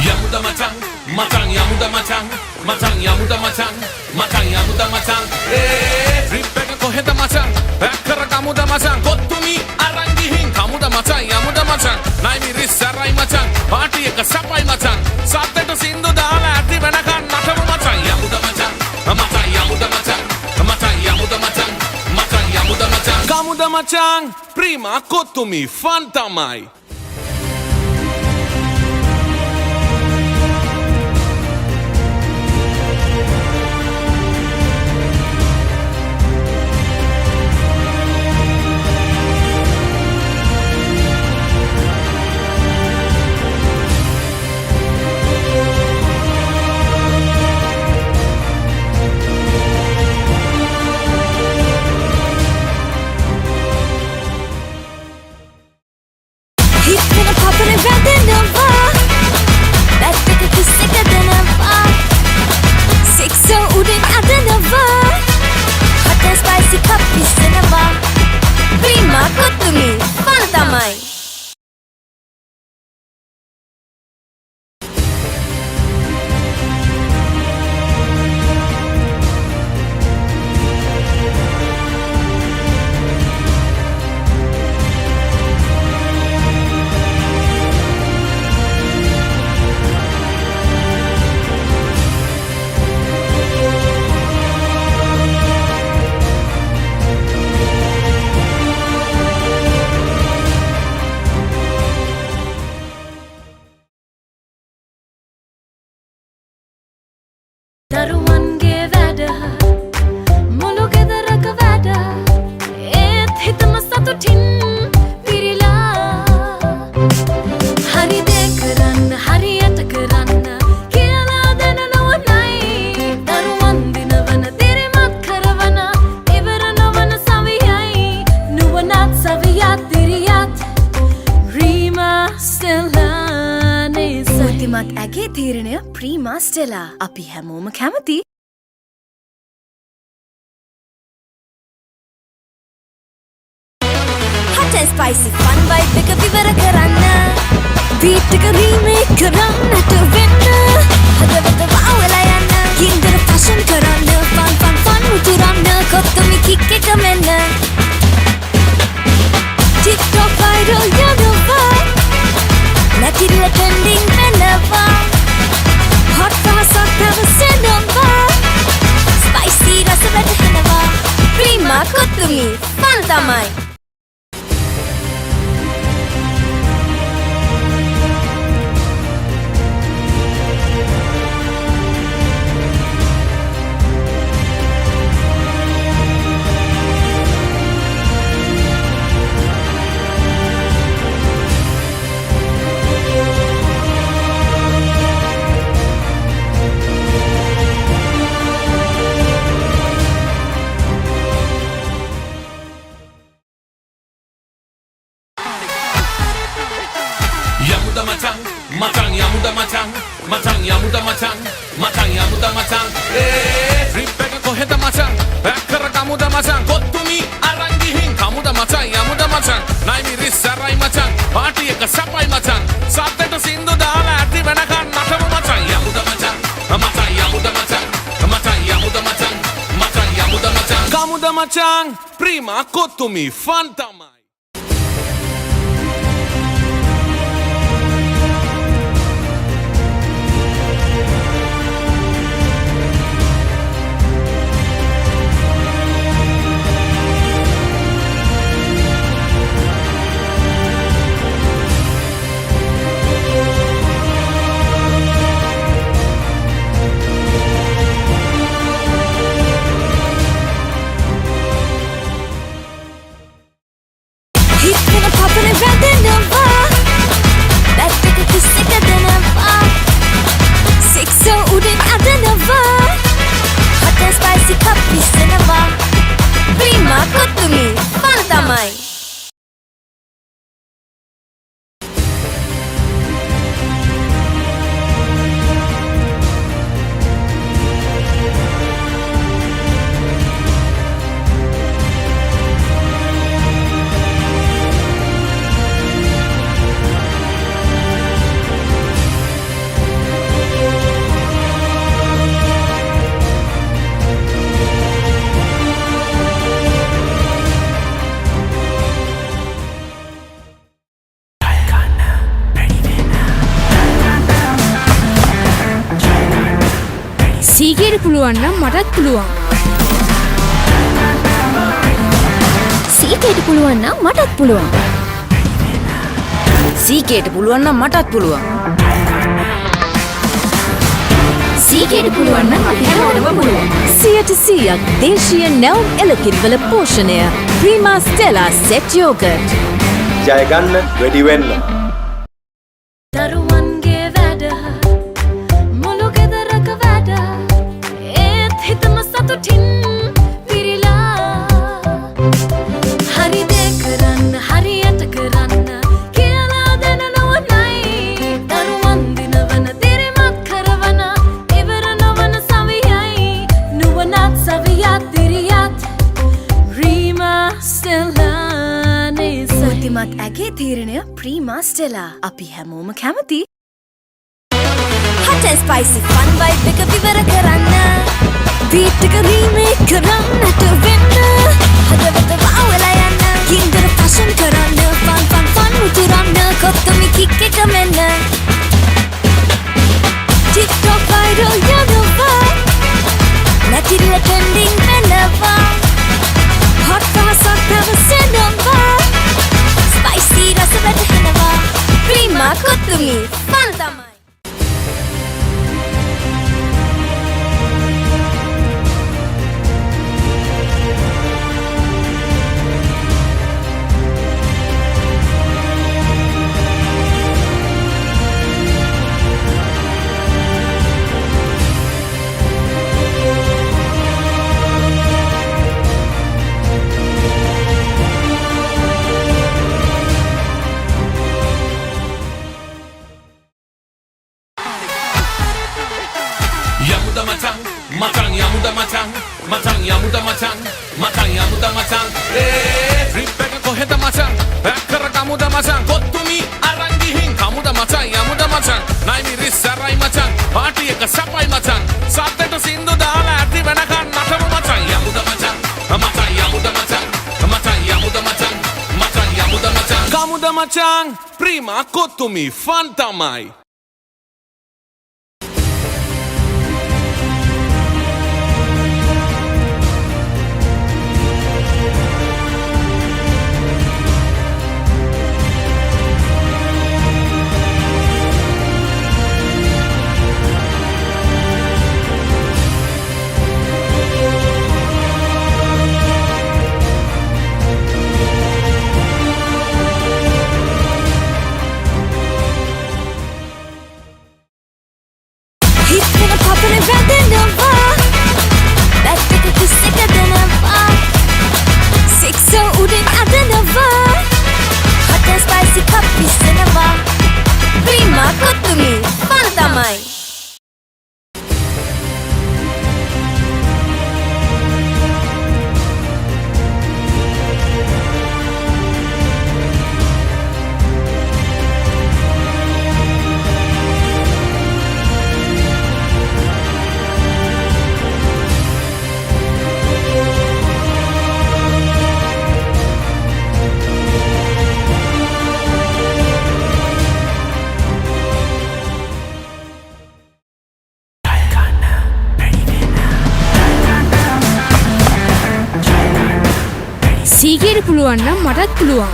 Yamuda macang, macang yamuda macang, macang yamuda macang, macang yamuda macang. Trip එක කොහෙද macang? back කර kamuda macang. කොත්තුමි අරන් ගිහින් kamuda macang, yamuda macang. නයිමි රිස්සරයි macang, party එක සපයි macang. සද්දට සින්දු දාලා ඇති වෙනකන් නටමු macang. yamuda macang, macang yamuda macang, macang yamuda macang, macang yamuda macang. Kamuda macang, prima කොත්තුමි fun තමයි. දරුවන්ගේ වැඩ මුළු ගෙදරක වැඩ ඒත් හිතම සතුටින් පිරිලා හරි දේ කරන්න හරියට කරන්න කියලා දෙන නොවනයි දරුවන් දිනවන දිරිමත් කරවන ඉවර නොවන සවියයි නුවණත් සවියත් දිරියත් ප්‍රීමා ස්ටෙලා නේසයි බුද්ධිමත් ඇගේ තීරණය ප්‍රීමා ස්ටෙලා. අපි හැමෝම කැමති. Hot and spicy fun vibe එක විවර කරන්න. Beat එක remake කරන්නට වෙන්න. හදවත wow වෙලා යන්න. ගින්දර fashion කරන්න. fun උතුරන්න. කොත්තමි kick එක මෙන්න. TikTok viral යනවා. නැතිල trending වෙනවා. Hot පහසක් පැවසෙනවා. Spicy රස වැටහෙනවා. ප්‍රීමා කොත්තුමි fun තමයි. Yamuda macang, macang yamuda macang, macang yamuda macang, macang yamuda macang. Trip එක කොහෙද macang? back කර kamuda macang. කොත්තුමි අරන් ගිහින් kamuda macang, yamuda macang. නයිමි රිස්සරයි macang, party එක සපයි macang. සද්දට සින්දු දාලා ඇති වෙනකන් නටමු macang. yamuda macang. මචං ප්‍රීමා කොත්තුමි ෆන් තමයි He's gonna pop in and grab the Nova. That nigga is sicker than ever. Sick so udin ada Nova. Hot and spicy cup is cinema. Prima kottumi fun tamai. සීගේට පුළුවන් නම් මටත් පුළුවන්. සීකේට පුළුවන් නම් මටත් පුළුවන්. සීකේට පුළුවන් නම් මටත් පුළුවන්. සීගේට පුළුවන් නම් අපි හැමෝටම පුළුවන්. 100% දේශීය නැවුම් එළකිරිවල පෝෂණය ප්‍රීමා ස්ටෙලා සෙට් යෝගට්. ජය ගන්න රෙඩි වෙන්න. දරුවන්ගේ වැඩ මුළු ගෙදරක වැඩ ඒත් හිතම සතුටින් පිරීලා හරි දේ කරන්න හරියට කරන්න කියලා දැන නොවනයි දරුවන් දිනවන දිරිමත් කරවන ඉවර නොවන සවියයි නුවණත් සවියත් දිරියත් ප්‍රීමා ස්ටෙලා නෙසතිමත් ඇගේ තීරණය ප්‍රීමා ස්ටෙලා අපි හැමෝම කැමති Hot and spicy fun vibe එක විවර කරන්න beat එක remake කරන්නට වෙන්න හදවත වවලා යන්න කින්දර fashion කරන්න fun උතුරන්න කොත්තමි kick එක මෙන්න TikTok viral යනවා නැතිරිය trending වෙනවා hot පහසක් පැවසෙනවා spicy රස වැටහෙනවා ප්‍රීමා කොත්තුමි fun තමයි Yamuda macang, macang yamuda macang, macang yamuda macang, macang yamuda macang. Trip එක කොහෙද macang? Back කර kamuda macang. කොත්තුමි අරන් ගිහින් kamuda macang, yamuda macang. නයි මිරිස්සරයි macang, පාටි එක සපයි macang. සද්දට සින්දු දාලා ඇති වෙනකන් නටමු macang. Yamuda macang, macang yamuda macang, macang yamuda macang, macang yamuda macang. Kamuda macang, prima කොත්තුමි fun තමයි. He's gonna pop in and grab the Nova. That nigga is sicker than ever. Sick so udin ada Nova. Hot and spicy cup is cinema. Prima kottumi fun tamai. පුළුවන් නම් මටත් පුළුවන්.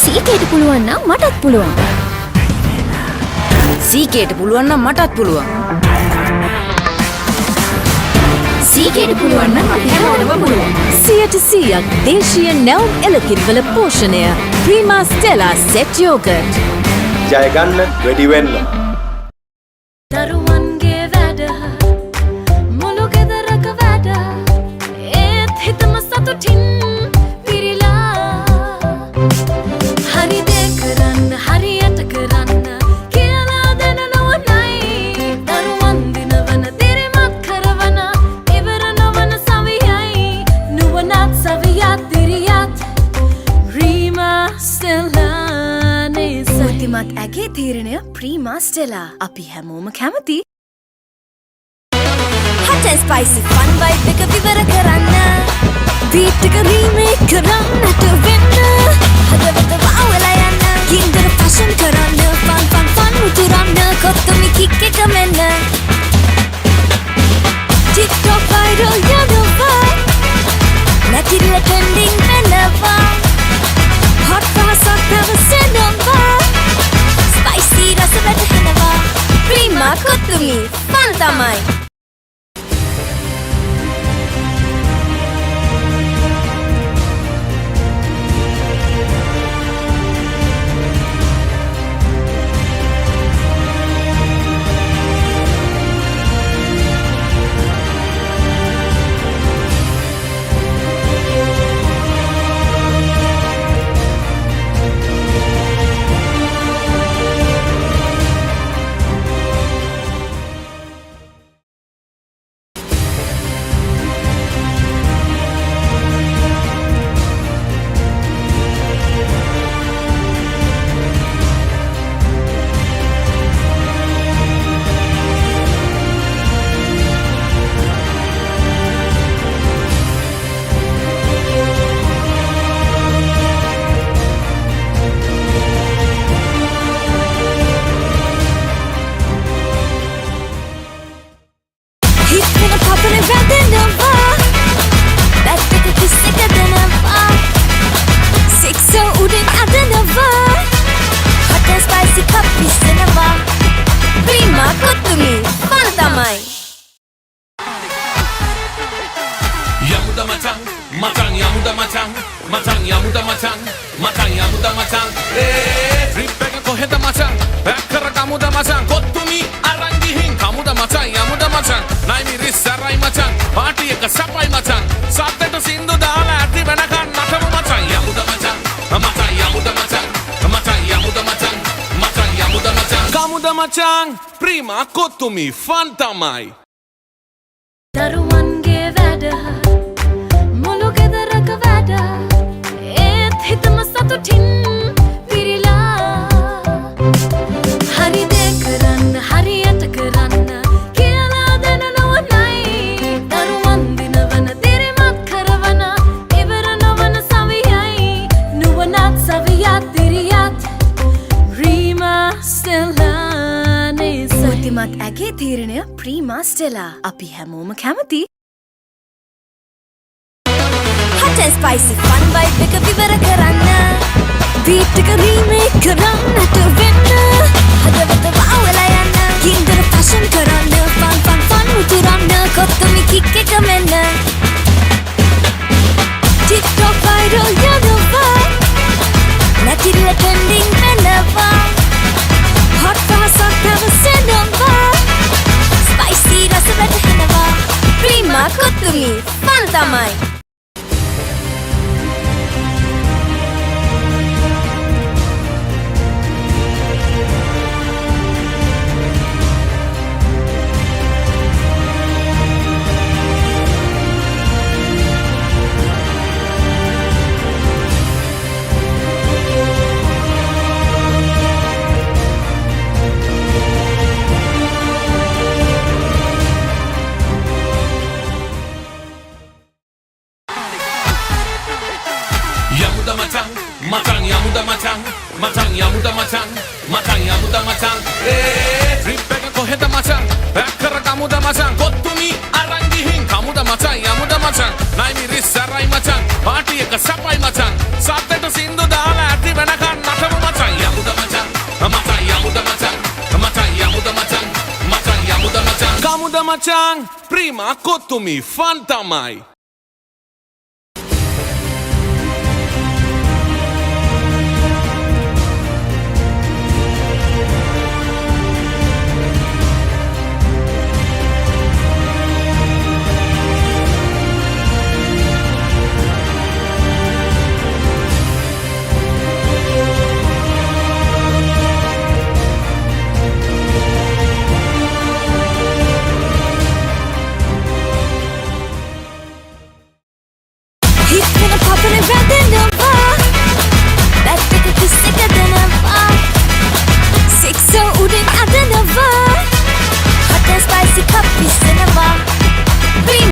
සීකේට පුළුවන් නම් මටත් පුළුවන්. සීකේට පුළුවන් නම් මටත් පුළුවන්. සීකේට පුළුවන් නම් අපි හැමෝටම පුළුවන්. 100% දේශීය නැවුම් එළකිරිවල පෝෂණය ප්‍රීමා ස්ටෙලා සෙට් යෝගට්. ජය ගන්න වැඩි වෙන්න. දරුවන්ගේ වැඩ මුළු ගෙදරක වැඩ ඒත් හිතම සතුටින් පිරීලා හරි දේ කරන්න හරියට කරන්න කියලා දෙන නොවනයි දරුවන් දිනවන දිරිමත් කරවන ඉවර නොවන සවියයි නුවණත් සවියත් දිරියත් ප්‍රීමා ස්ටෙලා නෙසතිමත් ඇගේ තීරණය ප්‍රීමා ස්ටෙලා අපි හැමෝම කැමති hot and spicy fun vibe එක විවර කරන්න beat එක remake කරන්නට වෙන්න හදවත වවලා යන්න කින්දර fashion කරන්න fun උතුරන්න කොත්තමි kick එක මෙන්න TikTok viral යනවා නැතිල trending වෙනවා hot පහසක් පැවසෙනවා spicy රස වැටහෙනවා ප්‍රීමා කොතුමි fun තමයි Matang ya muda matang trip එක කොහෙද මචං back කර ගමුද මචං කොත්තුමි අරන් ගිහින් කමුද මචං යමුද මචං නයි මිරිස් සරයි මචං පාටි එක සපයි මචං සද්දට සින්දු දාලා ඇති වෙනකන් නටමු මචං යමුද මචං මචං යමුද මචං මචං යමුද මචං මචං යමුද මචං කමුද මචං ප්‍රීමා කොත්තුමි ෆන් තමයි දරුවන්ගේ වැඩ මුළු ගෙදරක වැඩ ඒත් හිතම සතුටින් පිරීලා හරි දේ කරන්න හරියට කරන්න කියලා දෙන නොවනයි දරුවන් දිනවන දිරිමත් කරවන ඉවර නොවන සවියයි නුවණත් සවියත් දිරියත් ප්‍රීමා ස්ටෙලා නෙසතිමත් ඇගේ තීරණය ප්‍රීමා ස්ටෙලා අපි හැමෝම කැමති hot and spicy fun vibe එක විවර කරන්න beat එක remake කරන්නට වෙන්න හදවත වවලා යන්න කින්දර fashion කරන්න fun උතුරන්න කොත්තමි kick එක මෙන්න TikTok viral යනවා නැතිල trending වෙනවා hot පහසක් පැවසෙනවා spicy රස වැටහෙනවා ප්‍රීමා කොතුමි fun තමයි Matang ya muda matang trip එක කොහෙද මචං back කර ගමුද මචං කොත්තුමි අරන් ගිහින් කමුද මචං යමුද මචං මචං ප්‍රීමා කොත්තුමි ෆන් තමයි He's been a poppin' around in the